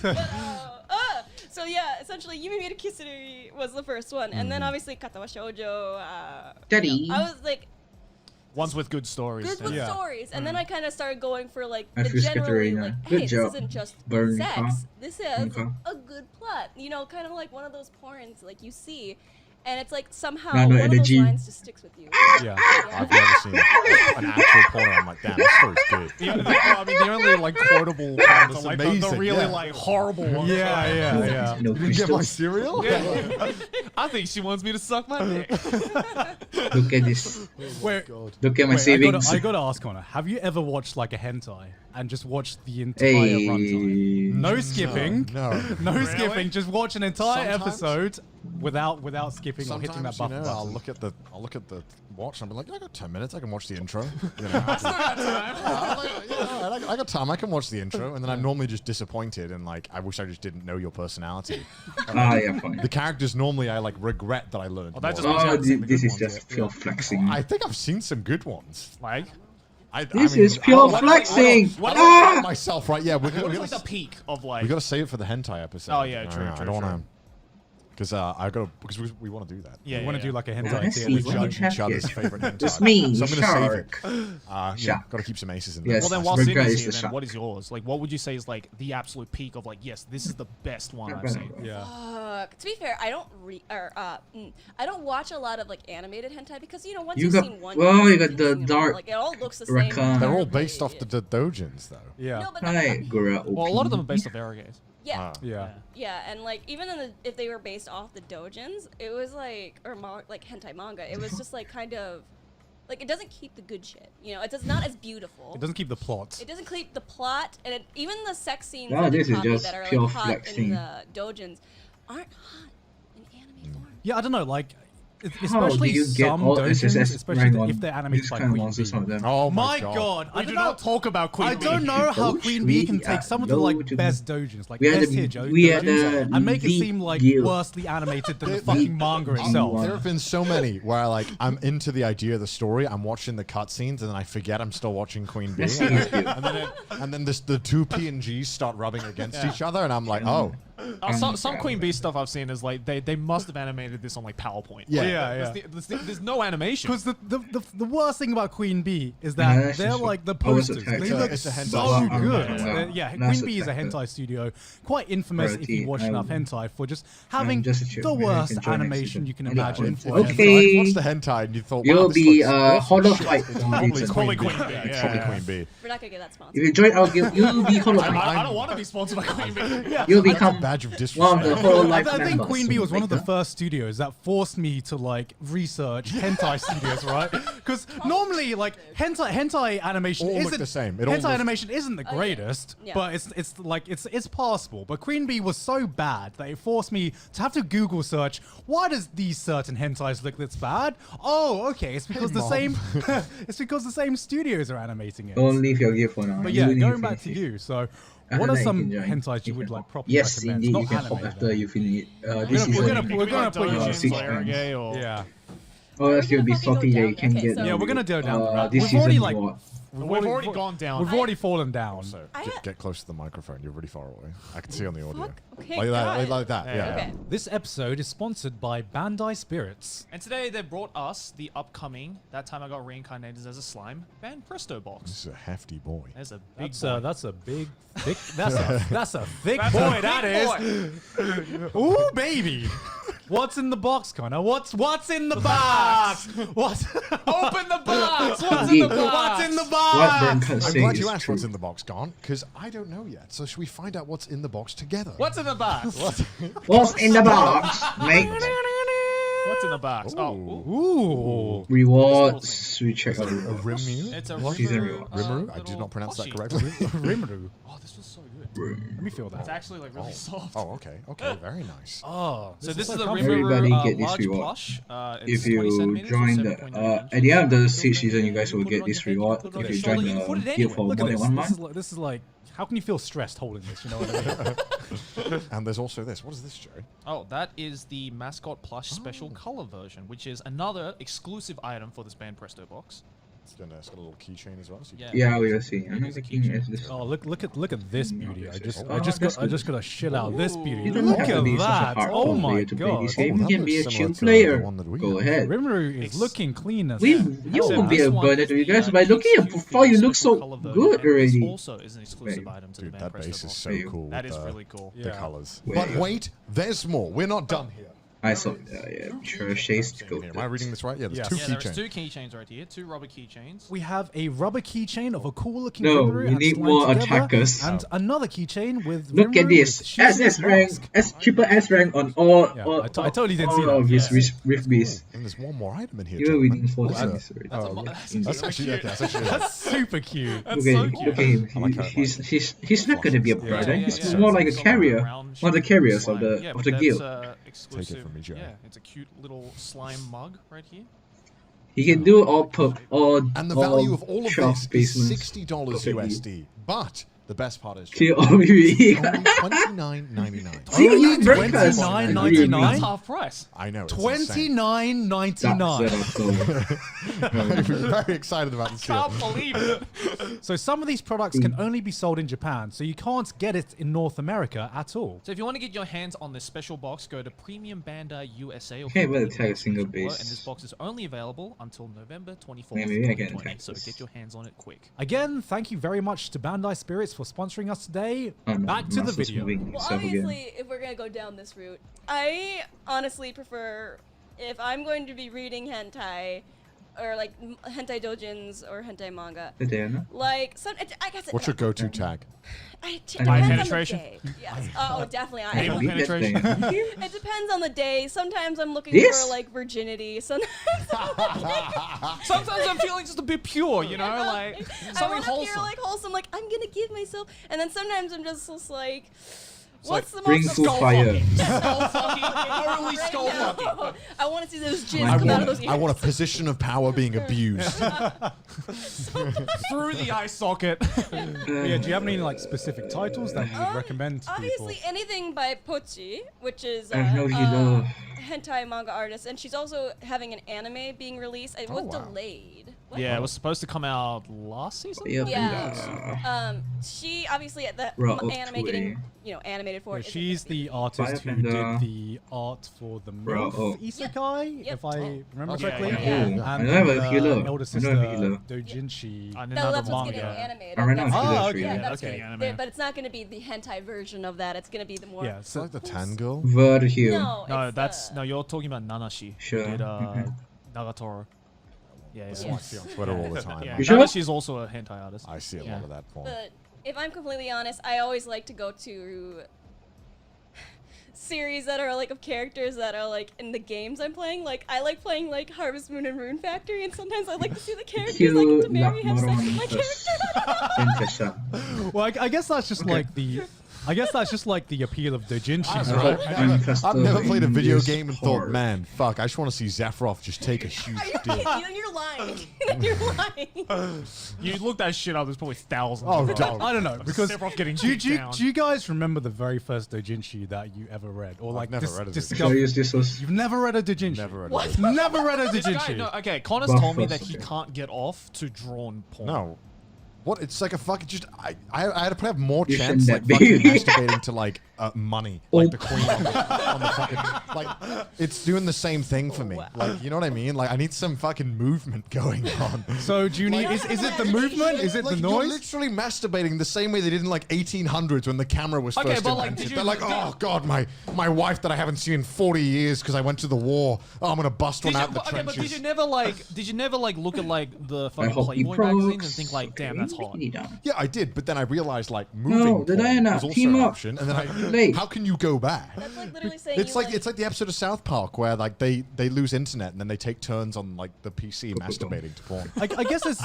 B: But, so yeah, essentially, Yume Miru Kisuri was the first one, and then obviously Katawa Shoujo.
A: Daddy.
B: I was like
E: Ones with good stories.
B: good with
D: Yeah.
B: stories, and then I kind of started going for like
A: I
B: the
A: feel
B: generally
A: Katarina.
B: like,
A: Good
B: hey,
A: job,
B: this isn't just
A: Burn
B: sex.
A: Car.
B: This is
A: Car.
B: a good plot. Kind of like one of those porns like you see, and it's like somehow
A: No, no,
B: one of those
A: energy.
B: lines just sticks with you.
D: Yeah.
C: I've never seen an actual porno. I'm like, damn, that story's good.
E: The only like quotable ones are
C: That's
E: like the
C: amazing,
E: really
C: yeah.
E: like horrible ones.
D: Yeah.
A: No
C: You get my
A: crystals.
C: cereal?
E: Yeah. I think she wants me to suck my dick.
A: Look at this.
D: Wait,
A: Look at my
D: wait,
A: savings.
D: I gotta ask Connor, have you ever watched like a hentai and just watched the entire
A: Hey.
D: runtime? No skipping.
C: No.
D: No skipping. Just watch an entire
C: Sometimes-
D: episode without skipping or hitting that
C: Sometimes,
D: button.
C: I'll look at the watch and I'll be like, yeah, I got 10 minutes. I can watch the intro. I got time. I can watch the intro, and then I'm normally just disappointed and like, I wish I just didn't know your personality.
A: Yeah, fine.
C: The characters normally I like regret that I learned.
E: that just
C: more.
E: means you
A: Oh,
E: haven't seen the
A: this
E: good
A: is
E: ones
A: just
E: yet.
A: pure flexing.
C: I think I've seen some good ones.
E: Like,
A: This is pure flexing.
E: what-
A: Ah!
C: myself, right? Yeah, we're
E: what's
C: gonna
E: like the peak of like?
C: we gotta save it for the hentai episode.
E: Oh, yeah, true,
C: I
E: true,
C: don't
E: true.
C: want to, because we want to do that.
E: Yeah,
D: You want to do like a hentai
A: Let's
D: tier
A: see
D: list.
A: what
C: Judge
A: you have
C: each other's
A: here.
C: favorite hentai.
A: It's me,
C: so I'm gonna
A: Shark.
C: save it. Yeah,
A: Shark.
C: gotta keep some aces in there.
A: Yes.
E: Well, then while
A: Rica
E: Sydney's
A: is
E: here,
A: the
E: then
A: shot.
E: what is yours? Like, what would you say is like the absolute peak of like, yes, this is the best one I've seen.
D: Yeah.
B: To be fair, I don't watch a lot of like animated hentai because once
A: You
B: you've
A: got-
B: seen one,
A: well, you got
B: you've
A: the
B: seen them all.
A: dark
B: Like it all looks the
A: Rakan.
B: same.
C: They're all based off the dojins, though.
D: Yeah.
B: No, but
A: Hi, Gura.
E: Well, a lot of them are based off erogates.
B: yeah.
D: Yeah.
B: Yeah, and like even if they were based off the dojins, it was like like hentai manga. It was just like kind of like it doesn't keep the good shit. It's not as beautiful.
D: It doesn't keep the plot.
B: It doesn't keep the plot, and even the sex scenes
A: No,
B: that,
A: this
B: they
A: is
B: copy
A: just
B: that are
A: pure
B: like hot
A: flexing.
B: in the dojins aren't hot in anime form.
D: Yeah, I don't know, like,
A: How do
D: especially
A: you get
D: some
A: all
D: dojins,
A: SSS
D: especially
A: rank on
D: if they're animated
A: this
D: by
A: kind of
D: Queen
A: monsters,
D: Bee.
A: some of them?
C: Oh
D: My
C: god.
D: God,
E: We do not talk about Queen
D: I
E: Bee.
D: don't know how
A: Don't
D: Queen
A: we?
D: Bee can take some of the
A: Yo,
D: like
A: to-
D: best dojins, like
A: we are
D: S tier
A: the- we are
D: dojins,
A: the
D: and make it
A: big
D: seem like
A: deal.
D: worsely animated than the
C: There-
D: fucking manga
A: there-
D: itself.
C: There have been so many where like I'm into the idea of the story, I'm watching the cutscenes, and then I forget I'm still watching Queen Bee,
A: Let's see his view.
C: and then the two PNGs start rubbing against each other, and I'm like, oh,
E: Some Queen Bee stuff I've seen is like they must have animated this on like PowerPoint.
C: Yeah.
E: Like,
D: Yeah,
E: there's no animation.
D: Because the worst thing about Queen Bee is
A: Yeah,
D: that
A: that's
D: they're
A: just
D: like the
A: true. I was
D: posters.
A: attacked.
D: They
C: It's a-
D: look
C: it's a hentai
D: so
C: studio.
D: good.
A: Yeah.
D: Yeah,
A: That's
D: Queen Bee is a
A: attacked.
D: hentai studio, quite infamous if you watch
A: Priority,
D: enough hentai for just having
A: I'm just a chill,
D: the
A: man. I
D: worst
A: can join next
D: animation
A: season.
D: you can
A: Anyway,
D: imagine.
C: if
D: For
C: you
D: a hentai.
A: Okay.
C: watched the hentai and you thought, wow,
A: You'll
C: this
A: be
C: looks awesome,
A: Hollow
C: shit,
A: Fight.
C: it's probably
E: Queen Bee.
C: Queen Bee.
E: Yeah,
C: It's
E: yeah,
C: probably
E: yeah.
C: Queen Bee.
B: We're not gonna get that sponsor.
A: If you join, you'll be Hollow
E: I
A: Fight.
E: don't want to be sponsored by Queen Bee.
A: You'll
C: That's a
A: become
C: bad badge of
A: One of
C: disrespect.
A: the HoloLive
D: I think
A: members,
D: Queen Bee was one of the
A: like
D: first studios that forced me to like research hentai studios, right? Because normally, like hentai animation
C: All look
D: isn't
C: the same. It all
D: hentai
C: looks-
D: animation isn't the greatest,
B: Yeah.
D: but it's like it's passable. But Queen Bee was so bad that it forced me to have to Google search why does these certain hentais look this bad? Oh, okay, it's because the
C: Mom.
D: same it's because the same studios are animating it.
A: Don't leave your gift for now.
D: But
A: You
D: yeah,
A: need
D: going
A: to
D: back
A: finish
D: to
A: it.
D: you. So,
A: After
D: what are
A: that, you
D: some
A: can join.
D: hentais you
A: You
D: would
A: can
D: like
A: hop.
D: properly
A: Yes,
D: recommend?
A: indeed.
D: Not
A: You can hop
D: anime,
A: after
D: though.
A: you finish. This
D: We're
A: is
D: gonna put you in.
A: Switch
E: Dojins,
A: fans.
E: Arage, or
D: Yeah.
A: Or else
B: We're
A: you'll be
B: gonna fucking
A: salty
B: go
A: that you
B: down.
A: can
B: Okay,
A: get.
B: so-
D: Yeah, we're gonna go down the route.
A: This
D: We've already
A: season
D: like
A: what?
E: We've already gone down.
D: We've already fallen down.
C: So
B: I
C: just
B: ha-
C: get close to the microphone. You're really far away. I can see on the audio.
B: Fuck. Okay,
C: Like that.
B: God.
C: Like that.
E: Yeah,
C: Yeah.
B: Okay.
D: This episode is sponsored by Bandai Spirits.
E: And today they brought us the upcoming, that time I got reincarnated as a slime, Band Presto box.
C: This is a hefty boy.
E: There's a big
D: That's a big, thick. That's a thick
E: That's
D: boy.
E: a
D: That
E: big
D: is. Ooh, baby. What's in the box, Connor? What's in the box? What?
E: Open the box! What's in the
A: Indeed.
E: box?
D: What's in the
A: What
D: box?
A: Ben can
C: I'm
A: say
C: glad
A: is
C: you asked
A: true.
C: what's in the box, Gone, because I don't know yet. So should we find out what's in the box together?
E: What's in the box?
A: What's in the box, mate?
E: What's in the box? Oh, ooh.
D: Ooh.
A: Rewards. We check out.
C: A Rimmu?
E: It's a
A: Season
E: Rimuru,
A: reward.
C: Rimuru? I did
E: little
C: not pronounce that
E: plushie.
C: correctly.
D: Rimuru.
E: Oh, this was so good.
D: Let me feel that.
E: It's actually like really soft.
C: Oh, okay. Okay, very nice.
D: Oh,
E: So this is
D: so
E: a
D: comfy.
A: Everybody
E: Rimuru
A: get this
E: large
A: reward.
E: plush.
A: If
E: It's 20
A: you
E: centimeters or
A: join
E: 7.9
A: the
E: inches.
A: at the end of the
E: Put it
A: sixth
E: on
A: season,
E: your
A: you guys
E: head,
A: will
E: put it
A: get
E: on
A: this
E: your head,
A: reward
E: put it on
A: if
E: your
A: you
E: shoulder,
A: join
E: you can put it
A: the guild for
E: anywhere.
D: Look
A: more
D: at
A: than
D: this.
A: 1 month.
D: This is like, how can you feel stressed holding this? You know what I mean?
C: And there's also this. What is this, Joe?
E: Oh, that is the mascot plush special color version, which is another exclusive item for this Band Presto box.
C: It's got a little keychain as well. So you
E: Yeah.
A: Yeah, we will see. I'm
E: It
A: not
E: is a
A: thinking
E: keychain.
A: it's this.
D: Oh, look at this beauty. I just
A: that's
D: got
A: good.
D: to shit out this beauty.
A: You don't
D: Look
A: have to
D: at
A: be such a
D: that.
A: hardcore
D: Oh my
A: player to play
D: god.
A: this game.
C: that
A: You can be a
C: looks
A: chill
C: similar to the
A: player.
C: one that we
A: Go
C: have.
A: ahead.
D: Rimuru is
E: Ex-
D: looking clean as
A: We,
D: hell.
A: you
E: So
A: will be
E: this
A: a
E: one
A: burden
E: is
A: to you
E: the,
A: guys by looking at
E: Cute
A: profile. You look
E: special
A: so
E: color version,
A: good
E: and this
A: already.
E: also is an exclusive
A: Wait.
E: item to the
C: Dude,
E: Band
C: that
E: Presto
C: base is
E: box.
C: so
A: Wait.
C: cool.
E: That
C: with
E: is
C: the-
E: really cool.
C: The
D: Yeah.
C: colors.
A: Wait.
C: But wait, there's more. We're not done here.
A: I saw. Yeah, sure. Chase to go.
C: Am I reading this right? Yeah, there's
D: Yes.
C: two
E: Yeah, there's
C: keychains.
E: two keychains right here, two rubber keychains.
D: We have a rubber keychain of a cool looking
A: No,
D: Rimuru
A: we
D: and
A: need
D: slime
A: more
D: together,
A: attackers.
D: and another keychain with
A: Look at
D: Rimuru
A: this.
D: with Shizu's
A: SS rank,
D: mask.
A: triple S rank on all.
D: Yeah,
A: all
D: I totally didn't see
A: all
D: that.
A: of his
E: Yeah.
A: Rift Beasts.
C: And there's one more item in here.
A: You were reading
C: gentlemen.
A: 4
C: What's
A: times
C: that?
A: already.
C: Oh,
E: That's
C: that's actually okay. That's actually
D: That's super cute.
E: That's
A: Okay,
E: so cute.
A: okay.
C: I like how it
A: He's not gonna be a
C: Yeah,
A: brother.
E: yeah,
A: He's
E: yeah.
A: more like a
E: It's all
A: carrier.
E: around
A: One of the carriers of
E: slime.
A: the
E: Yeah,
A: of
E: but
A: the
E: that's,
A: guild.
E: exclusive.
C: from me, Joe.
E: Yeah, it's a cute little slime mug right here.
A: He can do all
C: And the value of all of
A: shop
C: this is
A: basements
C: $60
A: perfectly.
C: USD. But the best part is
A: Kill OBE.
C: only $29.99.
A: See,
D: Only
A: you breakfast.
D: $29.99?
E: That's half price.
C: I know. It's insane.
D: $29.99.
C: I'm very excited about this deal.
E: Can't believe it.
D: So some of these products can only be sold in Japan, so you can't get it in North America at all.
E: So if you want to get your hands on this special box, go to Premium Bandai USA or
A: Can't really
E: click the
A: tag a
E: link
A: single
E: below,
A: base.
E: and this box is only available until November 24th,
A: Maybe I can
E: 2020.
A: tag
E: So
A: this.
E: get your hands on it quick.
D: Again, thank you very much to Bandai Spirits for sponsoring us today.
A: Oh, no,
D: Back to the
A: Master's
D: video.
A: moving
B: Well,
A: himself again.
B: obviously, if we're gonna go down this route, I honestly prefer if I'm going to be reading hentai or like hentai dojins or hentai manga.
A: But they are not.
B: Like I guess it
C: What's your go-to tag?
B: It
A: Eye
B: depends
E: penetration?
B: on the day. Yes. Oh, definitely. I
E: Anal
A: Beat that
E: penetration.
A: thing.
B: It depends on the day. Sometimes I'm looking
A: This?
B: for like virginity. Sometimes
E: Sometimes I'm feeling just a bit pure, you know, like
B: I
E: something
B: want to feel
E: wholesome.
B: like wholesome. Like I'm gonna give myself, and then sometimes I'm just like, what's the
A: Bring
B: most
A: full fire.
E: Skull fucking, only skull
B: Right
E: fucking.
B: now. I want to see those jizz
C: I
B: come out of those ears.
C: want a position of power being abused.
E: Through the eye socket.
D: Yeah, do you have any like specific titles that you would recommend to
B: Obviously,
D: people?
B: anything by Pochi, which is
A: I know you love.
B: hentai manga artist, and she's also having an anime being released. It was
C: wow.
B: delayed. What?
E: Yeah, it was supposed to come out last season.
B: Yeah. She obviously at the
A: Route
B: anime getting animated for
D: Yeah,
B: it. isn't
D: she's
B: gonna be-
D: the artist who
A: Firebender.
D: did the art for the
A: Bro,
D: MILF
A: oh.
D: Isekai,
B: Yep.
D: if I remember
E: Okay,
D: correctly.
E: yeah.
A: Ooh, I
D: And
A: know I have a
D: the
A: healer.
D: elder
A: I
D: sister,
A: know I have a healer.
D: Dojinshi.
E: And
B: No,
E: another
B: that's what's getting
E: manga.
B: animated.
A: I ran out
B: That's-
A: of
D: Oh,
A: healers
D: okay.
A: for you.
B: yeah,
E: Yeah,
B: that's
E: that's getting
B: good.
E: animated.
B: But it's not going to be the hentai version of that. It's going to be the more.
D: Yeah,
C: It's
D: so
C: like the tan girl.
A: Word here.
B: No,
E: No,
B: it's,
E: that's no. You're talking about Nanashi.
A: Sure.
E: Who did
A: Mhm.
E: Nagatoro. Yeah,
C: That's
E: yeah.
C: what I see on Twitter all the time.
E: Yeah,
A: You sure?
E: Nanashi's also a hentai artist.
C: I see a
E: Yeah.
C: lot of that porn.
B: But if I'm completely honest, I always like to go to series that are like of characters that are like in the games I'm playing. Like I like playing like Harvest Moon and Rune Factory, and sometimes I like to see the characters I get to marry have sex with my character.
D: Well, I guess that's just like the. I guess that's just like the appeal of doujinshi, right?
C: I've never played a video game and thought, man, fuck, I just want to see Sephiroth just take a huge
B: Are you
C: dick.
B: kidding? You're lying. You're lying.
E: You look that shit up. There's probably thousands.
C: Oh,
E: of them.
C: don't.
D: I don't know, because
E: Sephiroth getting
D: do
E: kicked down.
D: you guys remember the very first doujinshi that you ever read? Or like
C: never read a doujinshi.
D: discovered?
A: This was
D: You've never read a doujinshi?
C: Never read
B: What?
C: it.
D: Never read a
E: This guy,
D: doujinshi?
E: no, okay, Connor's told me that he can't get off to drawn porn.
C: No. What? It's like a fucking just. I had to have more
A: You
C: chance like
A: shouldn't
C: fucking
A: be.
C: masturbating to like money, like the queen on the fucking. Like it's doing the same thing for me. Like you know what I mean? Like I need some fucking movement going on.
D: So do you need? Is it the movement? Is it
C: Like,
D: the
C: you're
D: noise?
C: literally masturbating the same way they did in like 1800s when the camera was
E: Okay,
C: first
E: but, like,
C: invented.
E: did you-
C: They're like, oh god, my wife that I haven't seen in 40 years because I went to the war. Oh, I'm gonna bust one out in the
E: Okay,
C: trenches.
E: but did you never like look at like the fucking
A: hope he
E: Playboy magazine and
A: procs.
E: think like, damn, that's hot.
C: Yeah, I did, but then I realized like moving
A: did I
C: porn
A: not
C: was also
A: team
C: an
A: up?
C: option, and then
A: Wait.
C: how can you go back?
B: That's like literally saying
C: It's
B: you
C: like it's like the episode of South Park where like they lose internet and then they take turns on like the PC masturbating to porn.
D: I guess it's.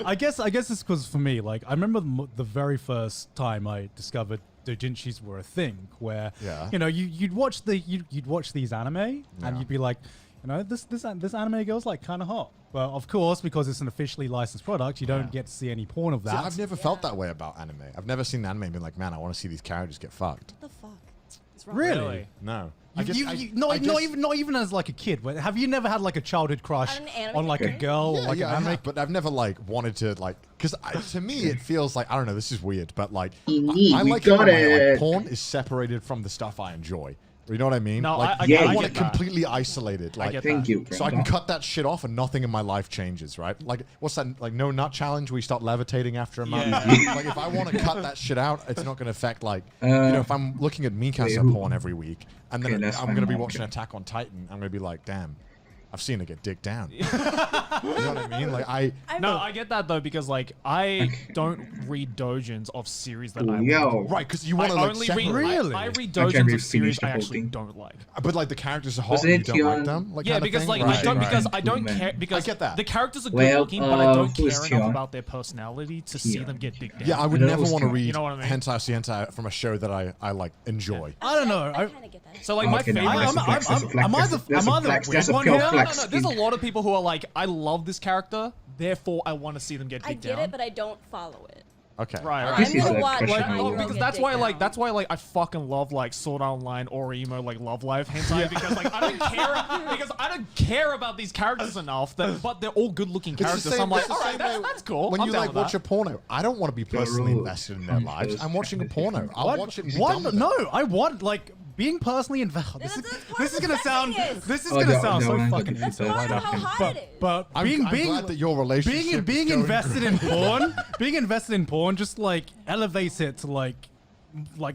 D: I guess it's because for me, like I remember the very first time I discovered doujinshis were a thing, where
C: Yeah.
D: you know you'd watch these anime and you'd be like, you know, this anime girl's like kind of hot, but of course because it's an officially licensed product, you don't get to see any porn of
C: See,
D: that.
C: I've never felt that way about anime. I've never seen anime and been like, man, I want to see these characters get fucked.
B: What the fuck? What's wrong?
D: Really?
C: No.
D: Not even as like a kid. But have you never had like a childhood crush
B: On an anime
D: on like a
B: character?
D: girl or like
C: yeah,
D: an
C: I
D: anime?
C: have, but I've never like wanted to like because to me it feels like I don't know. This is weird, but like
A: Indeed,
C: I
A: we
C: like
A: got
C: it. Like,
A: it.
C: porn is separated from the stuff I enjoy. You know what I mean?
E: No,
C: like,
E: I
A: Yeah,
C: I
A: yeah.
C: want
E: get
C: it
E: that.
C: completely isolated. Like,
E: get
A: Thank
E: that.
A: you.
C: so I can cut that shit off and nothing in my life changes, right? Like, what's that? Like, no nut challenge where you start levitating after a month.
E: Yeah.
C: Like, if I want to cut that shit out, it's not going to affect like, you
A: Uh,
C: know, if I'm looking at Mikasa
A: who-
C: porn every week, and then
A: Okay, that's
C: I'm
A: fine,
C: going to be
A: okay.
C: watching Attack on Titan, I'm going to be like, damn, I've seen her get dick down. You know what I mean? Like,
E: No, I get that though because like I don't read doujins of series that I like.
A: Yo.
C: right, because you
E: I
C: want to like
E: only
C: separate.
E: read.
D: Really?
E: I read
A: I can't
E: doujins
A: read
E: of series
A: finish the
E: I
A: whole
E: actually
A: thing.
E: don't like.
C: But like the characters are hot,
A: Wasn't
C: and you
A: it
C: don't like
A: Tion-
C: them. Like,
E: Yeah,
C: kind of
E: because
C: thing?
E: like
C: Right,
E: I don't
C: right.
E: because I don't
A: Right.
E: care because
C: I get that.
E: the characters are good
A: Well,
E: looking, but I don't
A: who is
E: care enough
A: Tion?
E: about their personality to see
A: Tion.
E: them get dick down.
C: Yeah, I would
A: I know
C: never
A: it's
C: want to
A: Tion.
C: read
E: You know what I mean?
C: hentai from a show that I like enjoy.
D: I don't know.
B: I kind of get that.
E: So like my
A: Okay,
E: favorite.
A: no, that's a flex, that's a flex,
D: am I
A: that's
D: the-
A: a- that's
D: am
A: a
D: I the
A: flex,
D: weird
A: that's a
D: one
A: pure
D: here?
E: No,
A: flex.
E: There's a lot of people who are like, I love this character, therefore I want to see them get
B: I
E: dick
B: get
E: down.
B: it, but I don't follow it.
C: Okay.
E: Right,
B: I'm
E: right.
A: This is
B: gonna
A: a
B: watch
A: question
B: my
A: I
E: Oh,
A: will-
B: girl
E: because
B: get
E: that's
B: dick
E: why
B: down.
E: that's why I fucking love like Sword Art Online or emo like Love Live hentai because like I don't care because I don't care about these characters enough that but they're all good looking
C: It's the
E: characters.
C: same-
E: So I'm like,
C: it's the
E: all right,
C: same
E: that's,
C: way
E: that's cool.
C: When
E: I'm
C: you
E: down
C: like
E: with
C: watch
E: that.
C: a porno, I don't want to be personally
A: Bro,
C: invested in their lives. I'm watching a porno. I'll
D: What?
C: watch it and be
D: What?
C: done with it.
D: No, I want like being personally invested.
B: That's part
D: This
B: of
D: is
B: the
D: gonna sound.
B: sexiness.
D: This is
A: Oh,
D: gonna
A: no,
D: sound
A: no,
D: so
A: I'm
D: fucking
A: gonna-
D: insane
A: That's
D: right
B: Part of
D: now.
B: how hot
D: But
B: it is.
D: but
C: I'm glad that your relationship
D: being
C: is going
D: invested in porn, being invested in porn just like elevates it to like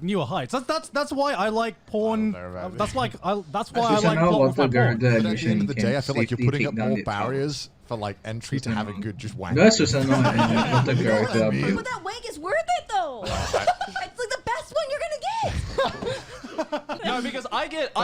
D: newer heights. That's why I like porn.
C: I don't know about
D: That's
C: it.
D: like that's why I
A: Just
D: like
A: know
D: plot
A: what
D: with my
A: the girl
D: porn.
A: the
C: But at the
A: mission
C: end of the
A: can
C: day, I feel like you're
A: safely
C: putting
A: take
C: up
A: down
C: more
A: the tower.
C: barriers for like entry to have a good just wank.
A: No, Susanna, and what the girl
C: what I mean?
B: But that wank is worth it though. It's like the best one you're gonna get.
E: No, because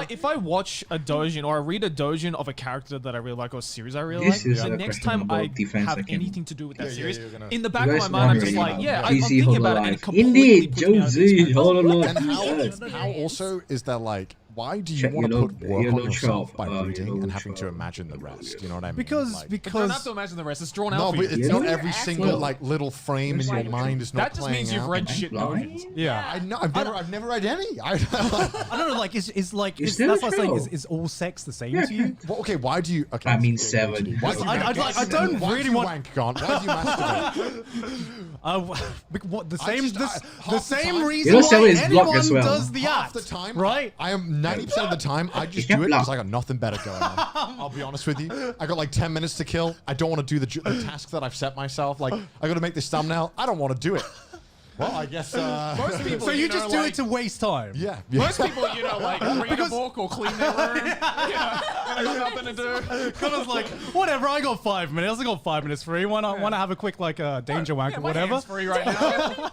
E: if I watch a doujin or I read a doujin of a character that I really like or a series I really
A: This
E: like,
A: is
E: the
A: a
E: next
A: question
E: time I
A: about defense
E: have
A: again.
E: anything to do with that
C: Yeah,
E: series,
C: you're gonna-
E: in the back
A: You
E: of my
A: guys
E: mind I'm just
A: wondering
E: like, yeah,
A: about
E: I'm
A: DC
E: thinking about it and
A: HoloLive.
E: it completely
A: Indeed,
E: puts me out of the
A: Josie,
E: experience.
A: HoloLive.
C: And how
B: Yes.
C: also is there like why do you
A: Check
C: want to
A: your
C: put
A: low-
C: work
A: your
C: on
A: low
C: yourself
A: chop,
C: by
A: your
C: reading
A: low
C: and having to
A: chop.
C: imagine the rest? You know what I mean?
D: Because
C: Like,
E: But you don't have
D: because
E: to imagine the rest. It's drawn out
C: no,
E: for
C: but
E: you.
C: it's
A: Yeah.
C: not
A: You're
C: every
B: asking-
C: single like little frame in your
A: Why-
C: mind is not
E: That just
C: playing
E: means you've
C: out.
E: read
A: I'm
E: shit
A: blind.
E: doujins.
D: yeah.
C: I know. I've never read any.
D: I don't know. Like is like
A: It's
D: is,
A: still
D: that's what I'm saying.
A: true.
D: Is all sex the same
A: Yeah.
D: to you?
C: Well, okay, why do you? Okay,
A: I mean,
C: okay,
A: 7.
C: Why do you
D: I-
C: wank?
D: I don't
C: Why
D: really
C: do you
D: want-
C: wank, Gaunt? Why do you masturbate?
D: What the
C: I
D: same
C: just-
D: the
C: half the
D: same
C: time-
D: reason
A: You know, Sarah
D: why
A: is blocked
D: anyone
A: as well.
D: does the
C: Half
D: act
C: the time,
D: right?
C: I am 90% of the time. I just do it because I got nothing better going on. I'll be honest with you. I got like 10 minutes to kill. I don't want to do the task that I've set myself. Like I got to make this thumbnail. I don't want to do it. Well, I guess.
E: Most people,
D: So you
E: know,
D: just do
E: like,
D: it to waste time.
C: Yeah.
E: Most people, like read a book or clean their room. They got nothing to do.
D: Connor's like, whatever. I got 5 minutes. I got 5 minutes free. Why not? Want to have a quick like danger wank or
E: My
D: whatever?
E: hand's free right now.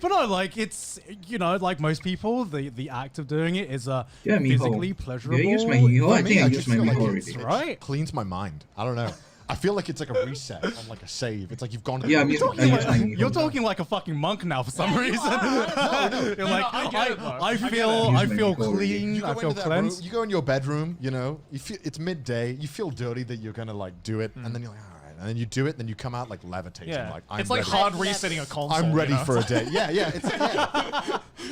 D: But no, like it's like most people, the act of doing it is
A: Yeah, Miho.
D: physically
A: Did
D: pleasurable.
A: I use my Miho? I
C: For me,
A: think I
C: I
A: used
C: just
A: my
C: feel like
A: Miho
C: it's
A: already.
D: right?
C: Cleans my mind. I don't know. I feel like it's like a reset on like a save. It's like you've gone.
A: Yeah, I used my Miho.
D: You're talking like a fucking monk now for some reason. You're like,
E: I get it, though.
D: I
A: Use
D: feel
A: my
D: clean.
C: You
D: I
C: go
D: feel
C: into that room,
D: cleansed.
C: you go in your bedroom, you know, you feel it's midday, you feel dirty that you're gonna like do it, and then you're like, all right, and then you do it, and then you come out like levitating,
E: Yeah,
C: like I'm
E: it's like
C: ready.
E: hard resetting a console.
C: I'm ready
E: you know?
C: for a day. Yeah, yeah, it's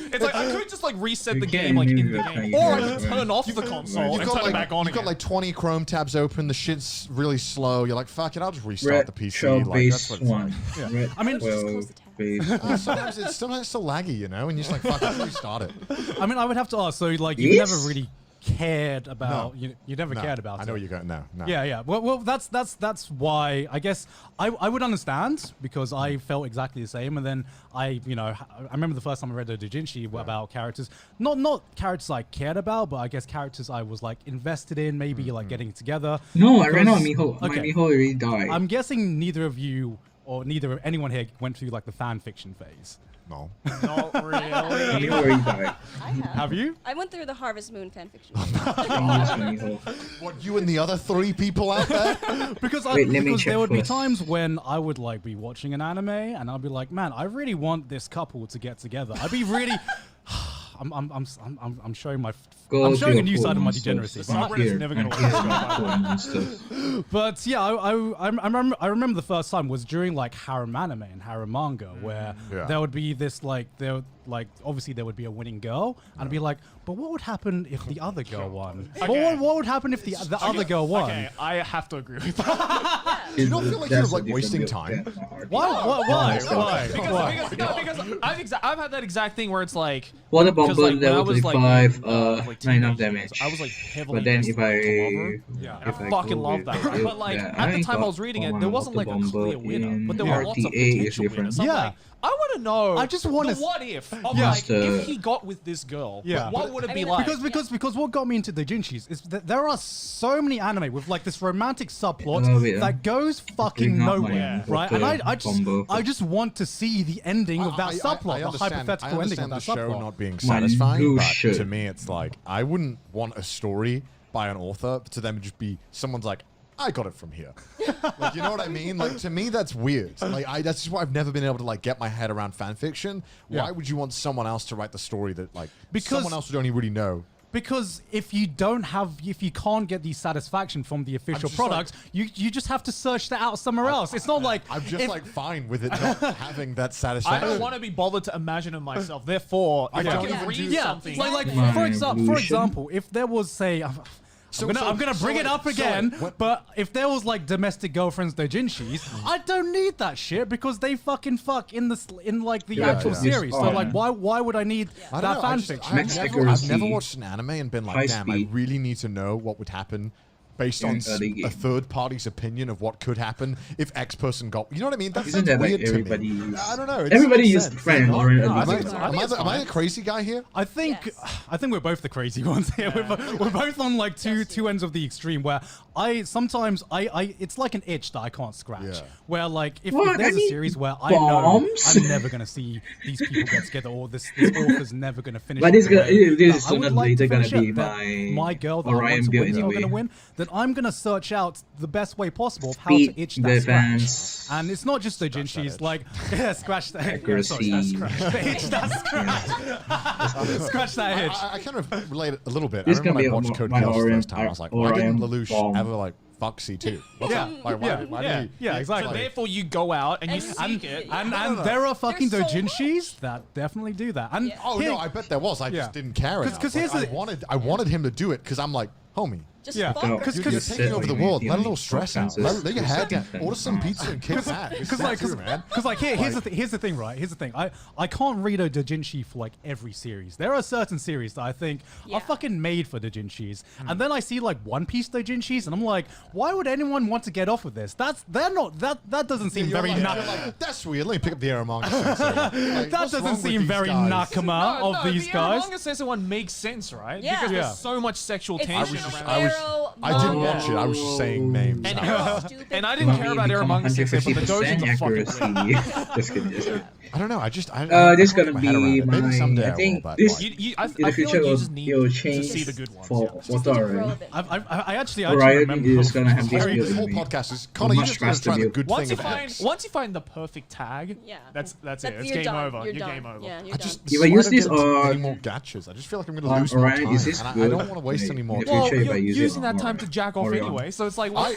E: It's like I could just like reset
A: You
E: the
A: can't
E: game like in
A: move
E: the
A: it,
E: game,
A: you
E: or I
A: can't
E: could turn off the
A: You've
E: console
C: You've
E: and
C: got
E: turn
C: like
E: it back on
C: you've got
E: again.
C: like 20 Chrome tabs open. The shit's really slow. You're like, fuck it, I'll just restart the PC.
A: Retro
C: Like
A: base
C: that's what it's like.
A: 1.
D: I mean,
B: just close the tab.
A: Base
C: Sometimes it's still laggy, you know, and you're just like, fuck, I'll restart it.
D: I mean, I would have to ask. So, like, you
A: Yes?
D: never really cared about.
C: No.
D: You never
C: No,
D: cared about.
C: I know
D: it.
C: what you're going. No.
D: Yeah, yeah. Well, that's why I guess I would understand because I felt exactly the same. And then I remember the first time I read the doujinshi about characters, not characters I cared about, but I guess characters I was like invested in, maybe like getting together.
A: No, I ran out of
D: Because-
A: Miho. My
D: okay.
A: Miho already died.
D: I'm guessing neither of you or neither of anyone here went through like the fan fiction phase.
C: No.
E: Not
A: My
E: really.
A: Miho already died.
B: I have.
D: Have you?
B: I went through the Harvest Moon fanfiction.
A: I used my Miho.
C: What, you and the other 3 people out there?
D: Because
A: Wait, let me
D: because
A: check
D: there would be
A: first.
D: times when I would like be watching an anime and I'd be like, man, I really want this couple to get together. I'd be really. I'm showing my.
A: Go
D: I'm
A: to
D: showing a
A: your
D: new side of my
A: phone
D: degeneracy.
A: stuff.
E: Subreddit's
A: Here,
E: never gonna
A: and
E: work.
A: here's my phone and stuff.
D: But yeah, I remember the first time was during like harem anime and harem manga where
C: Yeah.
D: there would be this obviously there would be a winning girl and I'd be like, but what would happen if the other girl won?
E: Okay.
D: What would happen if the other girl won?
E: Okay, I have to agree with that.
C: Do you not feel like
A: That's
C: you're
A: a
C: like wasting
A: different
C: time?
A: build. Yeah, not
D: Why?
A: hard.
D: Why?
A: Oh,
D: Why?
A: okay.
D: Why?
E: Because I've had that exact thing where it's like.
A: What about
E: 'cause, like,
A: Bud
E: when I
A: level
E: was, like,
A: 35,
E: like
A: 9 of
E: teenage
A: damage?
E: years, I was like heavily
A: But then
E: invested
A: if
E: in,
A: I,
E: like, Clover.
D: Yeah.
E: And I fucking
A: go
E: love
A: with
E: that.
A: the
E: But like
A: yeah,
E: at the time I
A: got
E: was reading it,
A: one
E: there wasn't like a
A: Autobomber
E: clear winner,
A: in
E: but there were lots of
A: RTA is
E: potential
A: different.
E: winners. I'm
D: Yeah.
E: like, I want to know.
D: I just wanna
E: the what if of
D: Yeah.
E: like
A: Just,
E: if he got with this girl.
D: Yeah.
E: What would it
B: I
E: be
B: mean,
E: like?
D: Because what got me into the Jinshis is that there are so many anime with like this romantic subplot
A: yeah.
D: that goes fucking
A: Bring up
D: nowhere,
A: my
D: right? And I
A: combo.
D: just want to see the ending of that subplot, the hypothetical ending of
C: the
D: that
C: show
D: subplot.
C: not being
A: My
C: satisfying,
A: new
C: but
A: shit.
C: to me, it's like I wouldn't want a story by an author to them just be someone's like, I got it from here. Like, you know what I mean? Like, to me, that's weird. Like, that's just why I've never been able to like get my head around fan fiction. Why
D: Yeah.
C: would you want someone else to write the story that like
D: Because-
C: someone else would only really know?
D: Because if you can't get the satisfaction from the official
C: just
D: product, you just have to search that out somewhere else. It's not like
C: I'm just
D: if-
C: like fine with it not having that
E: I
C: satisfaction.
E: don't want to be bothered to imagine it myself. Therefore, if I
C: don't
E: can
C: even
E: read
C: do-
D: yeah,
E: something.
D: like
A: My
D: for
A: evolution.
D: example, if there was say. I'm gonna bring it up again, but if there was like domestic girlfriends doujinshis, I don't need that shit because they fucking fuck in like the
A: Yeah,
D: actual
A: yeah.
D: series. So
A: Oh,
D: like,
A: yeah.
D: why would I need
C: I don't
D: that
C: know,
D: fan
C: I've
D: fiction?
C: never
A: Accuracy,
C: watched an anime and been like,
A: high
C: damn,
A: speed.
C: I really need to know what would happen based on
A: early game.
C: a third party's opinion of what could happen if X person got. You know what I mean? That
A: Isn't
C: sounds
A: that like
C: weird to
A: everybody
C: me.
A: used-
C: I don't know. It
A: Everybody
C: makes
A: used
C: sense.
A: friend
C: No,
A: or an
C: no,
A: early
C: am
A: game.
C: am I the crazy guy here?
D: I think
B: Yes.
D: I think we're both the crazy ones here. We're both on like two ends of the extreme where sometimes it's like an itch that I can't scratch.
C: Yeah.
D: Where like if
A: What?
D: there's
A: I
D: a
A: need
D: series where I know
A: bombs?
D: I'm never gonna see these people get together or this author's never gonna finish.
A: But
D: it
A: this
D: the way
A: this
D: that
A: is
D: I
A: sooner
D: would
A: or
D: like to
A: later gonna
D: finish
A: be
D: it, that
A: my
D: my girl that I
A: Orion
D: want to
A: build
D: win is not
A: anyway.
D: gonna win. Then I'm gonna search out the best way possible of how to
A: Speed
D: itch that scratch.
A: defense.
D: And it's not just the
C: Scratch that
D: Jinshis,
C: itch.
D: like scratch that
A: Accuracy.
D: the itch that scratch. Scratch that itch.
C: I kind of relate it a little bit.
A: This
C: I remember
A: can
C: when I
A: be
C: watched Code
A: my
C: Geass the
A: Orion-
C: first time. I was like, why
A: Orion
C: didn't Lelouch
A: bomb.
C: ever like fuck C2? What's
D: Yeah.
C: up? Like,
D: Yeah.
C: why
D: Yeah.
C: did he?
D: Yeah,
E: So
D: exactly.
E: therefore, you go out and you
B: And-
E: seek it.
D: And
C: no.
D: there are fucking
B: There's so
D: doujinshis that definitely do that. And
B: Yeah.
C: Oh
D: here-
C: no, I bet there was. I
D: Yeah.
C: just didn't care enough.
D: Because
C: Like,
D: here's the-
C: I wanted him to do it because I'm like, homie,
B: Just
D: Yeah.
B: fuck
A: No,
B: her.
D: Because-
A: you
D: because
C: You're
A: just
C: taking
A: said,
C: over the
A: like,
C: world.
A: the
C: Let a
A: only
C: little stress out.
A: offenses
C: Lay your
A: is
C: head down.
A: setting
C: Order some
A: things
C: pizza and kick back.
D: Because like,
C: man.
D: here's the thing, right? I can't read a doujinshi for like every series. There are certain series that I think
B: Yeah.
D: are fucking made for doujinshis, and then I see like One Piece doujinshis, and I'm like, why would anyone want to get off with this? That doesn't seem very
C: You're
D: na-
C: like, that's weird. Let me pick up the Aramanga sensei. Like,
D: that
C: what's wrong
D: doesn't
C: with
D: seem
C: these
D: very
C: guys?
D: nakama of these guys.
E: The Manga one makes sense, right?
B: Yeah.
E: Because
B: Yeah.
E: there's so much sexual
B: It's
E: tension
B: just
E: around.
C: I didn't watch it. I was just saying names.
E: And-
B: Stupid.
E: And I didn't care about
A: become
E: Aramanga Sensei, but the
A: 150%
E: dojins are fucking weird.
A: accuracy. Just kidding, just kidding.
C: I don't know. I
A: This
C: can't
A: gonna
C: wrap my head around
A: be
C: it. Maybe
A: my.
C: someday
A: I
C: will,
A: think
C: but,
A: this
C: like,
E: I
A: in the
E: feel
A: future
E: like you
A: will
E: just need
A: it'll
E: to
A: change
E: see the good ones.
A: for
E: yeah.
B: Just need to grow a
A: Wataru.
B: bit.
D: I actually
A: Orion
D: remember.
A: is gonna have this
C: This
A: build
C: whole
A: in me.
C: podcast is Connor. You
A: much
C: just gotta
A: faster
C: try the
A: build.
C: good
E: Once
C: thing
E: you
C: of
E: find
C: X.
E: once you find the perfect tag,
B: Yeah.
E: that's it. It's
B: You're
E: game
B: done.
E: over.
B: You're
E: You're
B: done.
E: game over.
B: Yeah, you're
C: I
B: done.
C: just
A: If I use this
C: any
A: on-
C: more gachas, I just feel like I'm gonna
A: on
C: lose more
A: Orion,
C: time,
A: is this
C: and I
A: good?
C: don't want to waste
A: Like,
C: any more
A: in the
C: time.
E: Well,
A: future if I
E: you're
A: use it
E: using
A: on
E: that time to jack off
A: Orion.
E: anyway, so it's like, what?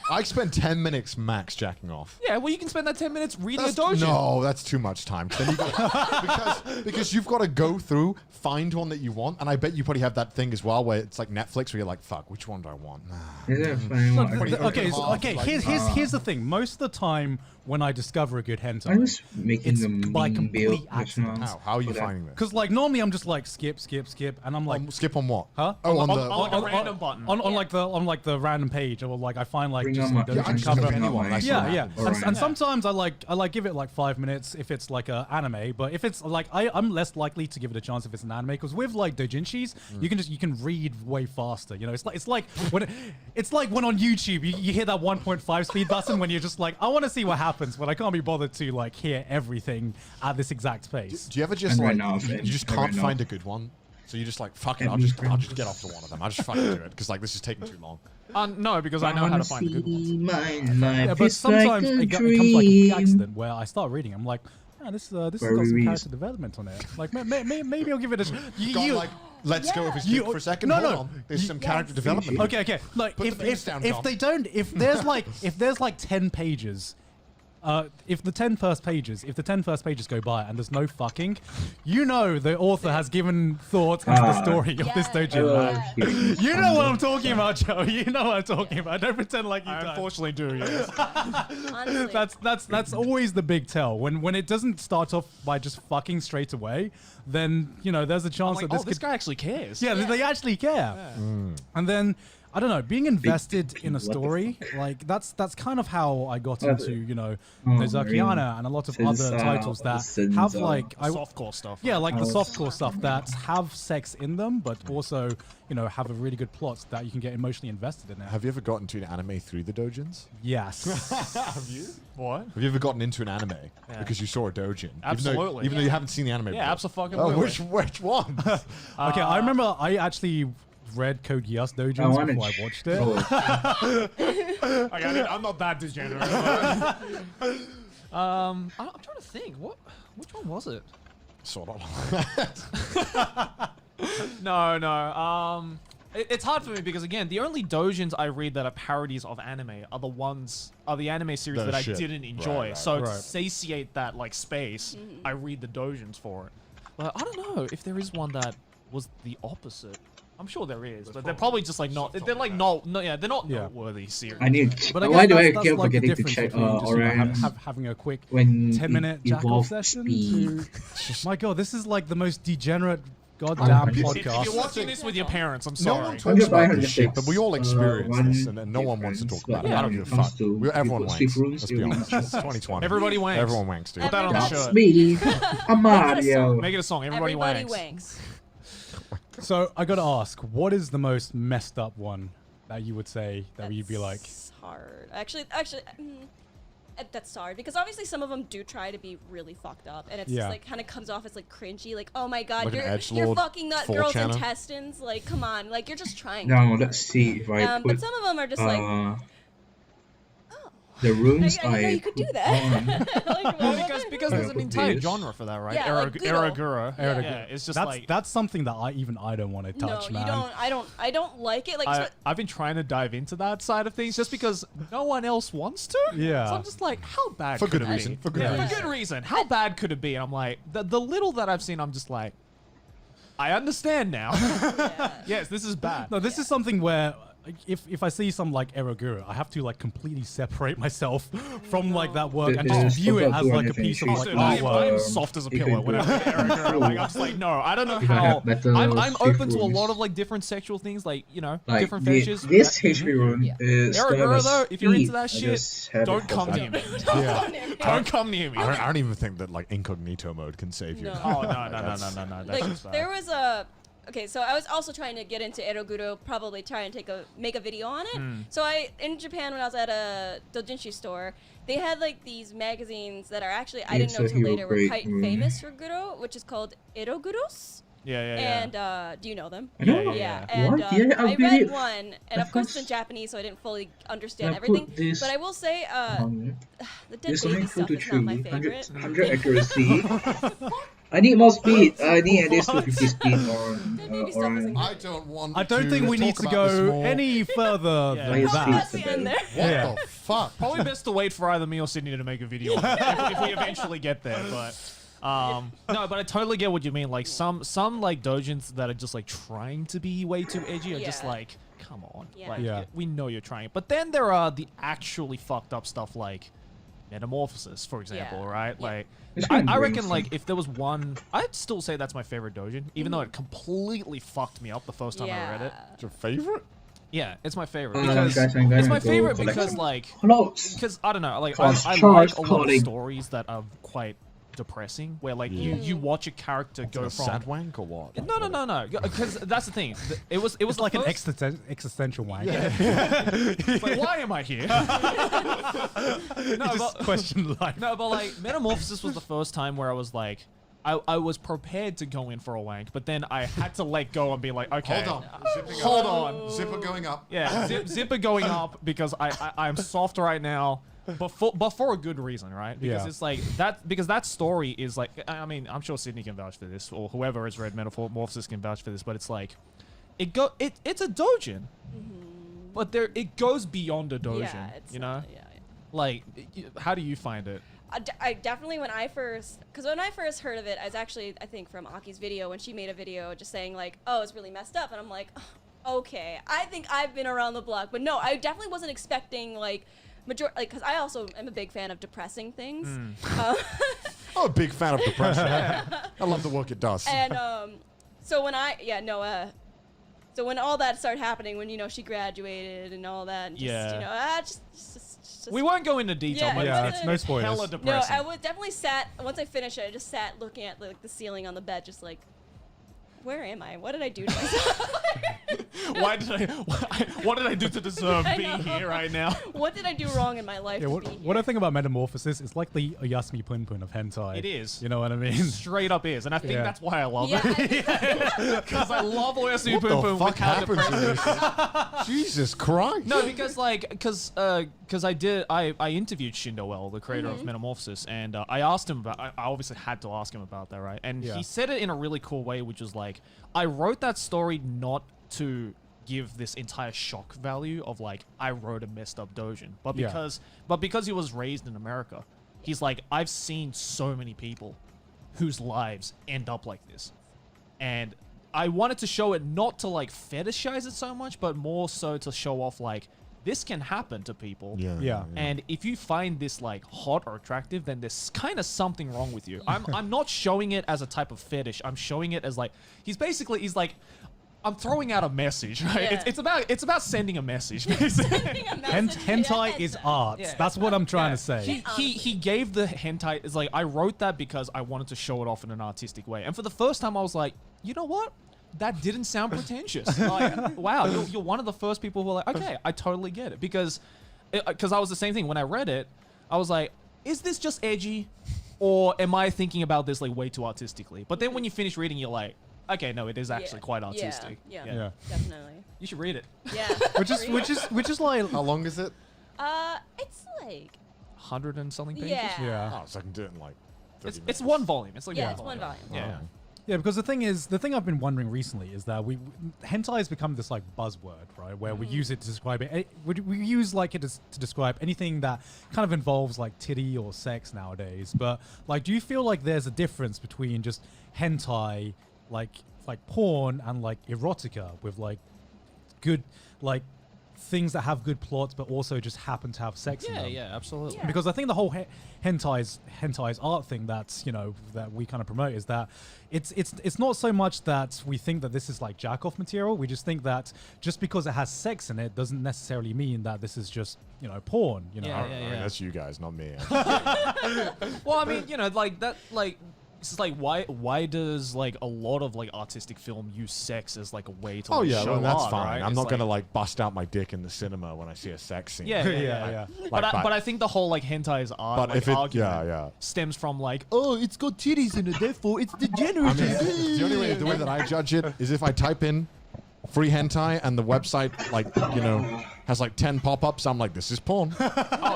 C: I spend 10 minutes max jacking off.
E: Yeah, well, you can spend that 10 minutes reading
C: That's,
E: a dojo.
C: no, that's too much time. Then you because you've got to go through, find one that you want, and I bet you probably have that thing as well where it's like Netflix where you're like, fuck, which one do I want? Nah.
A: Is it a funny one?
D: Here's the thing. Most of the time when I discover a good
A: I'm
D: hentai,
A: just making
D: it's
A: them
D: by
A: build
D: complete
A: just
D: accident.
A: now.
C: How are you
A: For that.
C: finding this?
D: because like normally I'm just like skip, and I'm like,
C: Skip on what?
D: huh?
C: Oh, on the.
E: on a random button.
D: on like the random page, or like I find like
A: Bring
D: just
A: on my-
D: the
A: Yeah, I
D: doujin
A: just
D: cover.
A: bring on
C: anyone, and I see
D: Yeah,
C: what
D: yeah.
C: happens.
A: Alright.
D: And sometimes I like give it like 5 minutes if it's like a anime, but if it's like I'm less likely to give it a chance if it's an anime, because with like doujinshis, you can read way faster. You know, it's like when on YouTube you hear that 1.5 speed button when you're just like, I want to see what happens, but I can't be bothered to like hear everything at this exact pace.
C: Do you ever just
A: And right
C: like
A: now,
C: you just
A: and
C: can't
A: right now.
C: find a good one? So you're just like, fuck it,
A: And
C: I'll
A: me
C: just
A: friends.
C: get off to one of them. I'll just fucking do it because like this is taking too long.
E: No, because I know how to find the good ones.
D: Yeah, but sometimes it comes like a accident where I start reading. I'm like, man, this has got
A: Very
D: some
A: real.
D: character development on it. Like maybe I'll give it a.
C: Gone like, let's go with his for a second.
D: No,
C: Hold
D: no.
C: on. There's some character development.
D: Okay. Like
C: Put the penis down,
D: if
C: Dom.
D: they don't, if there's like 10 pages. If the 10 first pages go by and there's no fucking, you know the author has given thought into the story of this dojo. Man. You know what I'm talking about, Joe. You know what I'm talking about. Don't pretend like you
E: I
D: don't.
E: unfortunately do, yes.
B: Honestly.
D: That's always the big tell. When it doesn't start off by just fucking straight away, then you know there's a
E: I'm
D: chance
E: like,
D: that
E: oh,
D: this
E: this
D: could.
E: guy actually cares.
D: Yeah, they actually care. And then I don't know, being invested in a
A: what the
D: story, like that's kind of how I got into, you know,
A: Oh,
D: Nozakiana and a lot of other
A: Senza,
D: titles that
A: Senza.
D: have like
E: Softcore stuff.
D: yeah, like the
A: Oh.
D: softcore stuff that have sex in them, but also, you know, have a really good plot that you can get emotionally invested in it.
C: Have you ever gotten to an anime through the dojins?
D: Yes.
C: Have you?
E: What?
C: Have you ever gotten into an anime because you saw a dojin?
E: Absolutely.
C: Even though you haven't seen the anime.
E: Yeah,
C: before.
E: absolutely.
C: Oh, which one?
D: Okay, I remember I actually read Code Geass
A: I
D: Dojins
A: wanna
D: before I watched it.
E: I'm not that degenerate. I'm trying to think. Which one was it?
C: Sort of.
E: No. It's hard for me because again, the only doujins I read that are parodies of anime are the anime series
C: That
E: that I
C: shit.
E: didn't enjoy.
C: Right.
E: So to
D: Right.
E: satiate that like space, I read the doujins for it. But I don't know if there is one that was the opposite. I'm sure there is, but they're probably just like not. They're like no, yeah, they're not
D: Yeah.
E: noteworthy series.
A: I need.
D: But I
A: Why
D: guess
A: do I
D: that's
A: keep
D: like the
A: forgetting to
D: difference
A: check
D: between just, you know,
A: Orion
D: having a quick
A: when
D: 10-minute
A: it
D: jack-off
A: evolves
D: session
A: speed?
D: to... My god, this is like the most degenerate goddamn
A: If-
E: If
D: podcast.
E: you're watching this with your parents, I'm
C: No
E: sorry.
C: one talks about this
A: 100
C: shit, but we all experience
A: one
C: this, and no one wants to talk about it.
A: difference
C: I don't give a
A: when it
C: fuck.
A: comes to
C: Everyone
A: people
C: wanks.
A: sleep rooms,
C: Let's be
A: you
C: honest.
A: know.
C: It's 2020.
E: Everybody wanks.
C: Everyone wanks, dude.
E: Put that on the
B: Everybody-
E: shirt.
A: Me, I'm Mario.
E: Make it a song. Everybody, wanks.
B: wanks.
D: So I gotta ask, what is the most messed up one that you would say that you'd be like?
B: That's hard. Actually, that's hard because obviously some of them do try to be really fucked up, and it's
D: Yeah.
B: just like kind of comes off as like cringy, like oh my god,
C: Like an
B: you're
C: edgelord
B: fucking that girl's
C: 4channer.
B: intestines, like come on, like you're just trying.
A: Now
B: too hard.
A: let's see if I
B: But
A: put
B: some of them are just like, oh,
A: the rooms
B: I didn't know you could do that. Like,
E: Well,
B: what?
E: because there's an entire
A: This.
E: genre for that, right?
B: Yeah, like Guro.
E: Eragura.
B: Yeah.
E: Yeah, it's just
D: That's
E: like
D: that's something that I don't want to
B: No,
D: touch,
B: you
D: man.
B: don't. I don't like it. Like,
E: I've been trying to dive into that side of things just because no one else wants to.
D: Yeah.
E: So I'm just like, how bad
C: For
E: could
C: good
E: it
C: reason.
E: be?
C: For good
E: Yeah,
C: reason.
E: for good reason. How bad could it be? And I'm like, the little that I've seen, I'm just like, I understand now.
B: yeah.
E: Yes, this is bad.
D: No, this is something where if I see some like Eroguro, I have to like completely separate myself from like that work and
A: There's
D: just view it as like a
A: 222
D: piece of like
E: Dude, I'm
D: artwork.
E: soft as a
A: You
E: pillow
A: can
E: when I
A: do-
E: look at Eric. Like, I'm just like, no, I don't know
A: You can
E: how.
A: have better
E: I'm open to a
A: rooms.
E: lot of like different sexual things, like
A: Like
E: different fetishes.
A: this HP room
B: Yeah.
A: is
E: Eric
A: still have a
E: though, if you're into
A: speed.
E: that
A: I
E: shit,
A: just have
E: don't
A: it
E: come
A: for
E: near me.
D: Yeah.
E: Don't come near me.
C: I don't even think that like incognito mode can save you.
B: No.
E: Oh no. That's
B: Like
E: just bad.
B: there was a. Okay, so I was also trying to get into Eroguro, probably try and make a video on it. So in Japan when I was at a doujinshi store, they had like these magazines that are actually I didn't
A: It's
B: know
A: a
B: till later
A: hero
B: were
A: grade
B: quite
A: room.
B: famous for Guro, which is called Eroguros.
E: Yeah.
B: And do you know them?
A: I know.
E: Yeah.
B: And
A: What? Yeah,
B: I
A: I
B: read
A: really-
B: one, and of course it's in Japanese, so I didn't fully understand
A: I
B: everything.
A: put this
B: But I will say, the dead
A: There's
B: baby
A: something
B: stuff is not my favorite.
A: 100 accuracy. I need more speed. I need at least 250 speed on.
B: That baby stuff isn't
C: I don't want.
D: I don't think we need to go any further
E: Yeah.
D: than
A: Yes,
D: that.
B: That's the end there.
C: What
D: Yeah.
C: the fuck?
E: Probably best to wait for either me or Sydney to make a video on it if we eventually get there. But no, but I totally get what you mean. Like some like doujins that are just like trying to be way too edgy are just
B: Yeah.
E: like, come on.
B: Yeah.
E: Like
D: Yeah.
E: we know you're trying. But then there are the actually fucked up stuff like Metamorphosis, for example,
B: Yeah.
E: right?
B: Yeah.
E: Like
A: It's
E: I
A: kinda
E: reckon
A: crazy.
E: like if there was one, I'd still say that's my favorite doujin, even though it completely fucked me up the first time I read it.
C: It's your favorite?
E: Yeah, it's my favorite
A: Guys,
E: because
A: I'm gonna
E: it's my
A: go
E: favorite
A: collect
E: because
A: some
E: like
A: clothes.
E: because I don't know, like
A: Cause
E: I like
A: Charles
E: a lot of
A: Colling.
E: stories that are quite depressing, where like you watch a character go
C: Go
E: from
C: sad wank or what?
E: no, because that's the thing. It was
D: It's like
E: the
D: an
E: first-
D: existential wank.
E: like, why am I here? no,
D: Just
E: but,
D: question life.
E: no, but like Metamorphosis was the first time where I was like. I was prepared to go in for a wank, but then I had to let go and be like, okay,
C: Hold on. Zipping
E: hold
C: up.
E: on.
C: Zipper going up.
E: Yeah, zipper going up because I'm soft right now, but for a good reason, right? Because
D: Yeah.
E: it's like that because that story is like I mean I'm sure Sydney can vouch for this or whoever has read Metamorphosis can vouch for this, but it's like it's a doujin, but it goes beyond a doujin,
B: Yeah, it's
E: you know?
B: yeah.
E: Like how do you find it?
B: I definitely when I first heard of it, I was actually I think from Aki's video when she made a video just saying like, oh, it's really messed up, and I'm like, oh, okay, I think I've been around the block, but no, I definitely wasn't expecting like because I also am a big fan of depressing things,
C: I'm a big fan of depression. I love the work it does.
B: and so when so when all that started happening, when she graduated and all that, and just
E: Yeah.
B: just
E: We won't go into detail,
B: Yeah,
E: but
D: Yeah,
B: it's
D: it's no spoilers.
E: hella
B: No,
E: depressing.
B: I was definitely sat. Once I finished it, I just sat looking at like the ceiling on the bed, just like, where am I? What did I do to myself?
E: What did I do to deserve
B: I
E: being
B: know.
E: here right now?
B: What did I do wrong in my life
D: Yeah,
B: to
D: what,
B: be here?
D: what I think about Metamorphosis is like the Oyasumi Pun Pun of hentai.
E: It is.
D: You know what I mean?
E: Straight up is, and I think
D: Yeah.
E: that's why I love
B: Yeah,
E: it.
B: I-
E: Because I love Oyasumi
C: What
E: Pum
C: the
E: Pum
C: fuck
E: with how
C: happened to
E: depressing-
C: this? Jesus Christ.
E: No, because I interviewed Shindowell, the creator of Metamorphosis, and I asked him about. I obviously had to ask him about that, right? And
D: Yeah.
E: he said it in a really cool way, which was like, I wrote that story not to give this entire shock value of like I wrote a messed up doujin, but
D: Yeah.
E: because he was raised in America, he's like I've seen so many people whose lives end up like this, and I wanted to show it not to like fetishize it so much, but more so to show off like this can happen to people.
D: Yeah.
E: And if you find this like hot or attractive, then there's kind of something wrong with you. I'm not showing it as a type of fetish. I'm showing it as like he's like I'm throwing out a message, right?
B: Yeah.
E: It's about sending a message. basically.
B: Sending a message to
D: Hentai
B: your
D: is
B: head.
D: art.
E: Yeah.
D: That's what I'm trying to say.
E: He gave the hentai. It's like I wrote that because I wanted to show it off in an artistic way. And for the first time, I was like, you know what? That didn't sound pretentious. Like, wow, you're one of the first people who are like, okay, I totally get it. Because I was the same thing. When I read it, I was like, is this just edgy? Or am I thinking about this like way too artistically? But then when you finish reading, you're like, okay, no, it is actually quite artistic.
B: Yeah,
D: Yeah.
B: definitely.
E: You should read it.
B: Yeah.
D: Which is like
C: How long is it?
B: It's like
E: 100 and something pages.
B: yeah.
D: yeah.
C: Oh, so I can do it in like 30
E: It's
C: minutes.
E: one volume. It's like
B: Yeah, it's one volume.
E: Yeah.
D: Yeah, because the thing I've been wondering recently is that hentai has become this like buzzword, right? Where we use it to describe it. We use like it to describe anything that kind of involves like titty or sex nowadays. But like, do you feel like there's a difference between just hentai, like porn, and like erotica with like good like things that have good plots, but also just happen to have sex in
E: Yeah,
D: them.
E: yeah, absolutely.
B: Yeah.
D: Because I think the whole hentai's art thing that's that we kind of promote is that it's not so much that we think that this is like jack off material. We just think that just because it has sex in it doesn't necessarily mean that this is just porn.
E: Yeah,
C: I mean, that's you guys, not me.
E: Well, I mean, like that, like it's just like why does like a lot of like artistic film use sex as like a way to
C: Oh
E: like,
C: yeah,
E: show
C: well, that's
E: art,
C: fine.
E: right?
C: I'm
E: It's
C: not gonna like bust out my dick in the cinema when I see a sex scene.
E: Yeah, yeah,
D: Yeah,
E: yeah.
D: yeah.
E: But,
C: Like,
E: but I think the whole like hentai's art
C: But
E: like,
C: if it,
E: argument
C: yeah.
E: stems from like, oh, it's got titties in it, therefore it's
C: I
E: degenerate.
C: mean, the way that I judge it is if I type in free hentai and the website has like 10 pop-ups, I'm like, this is porn.
E: Oh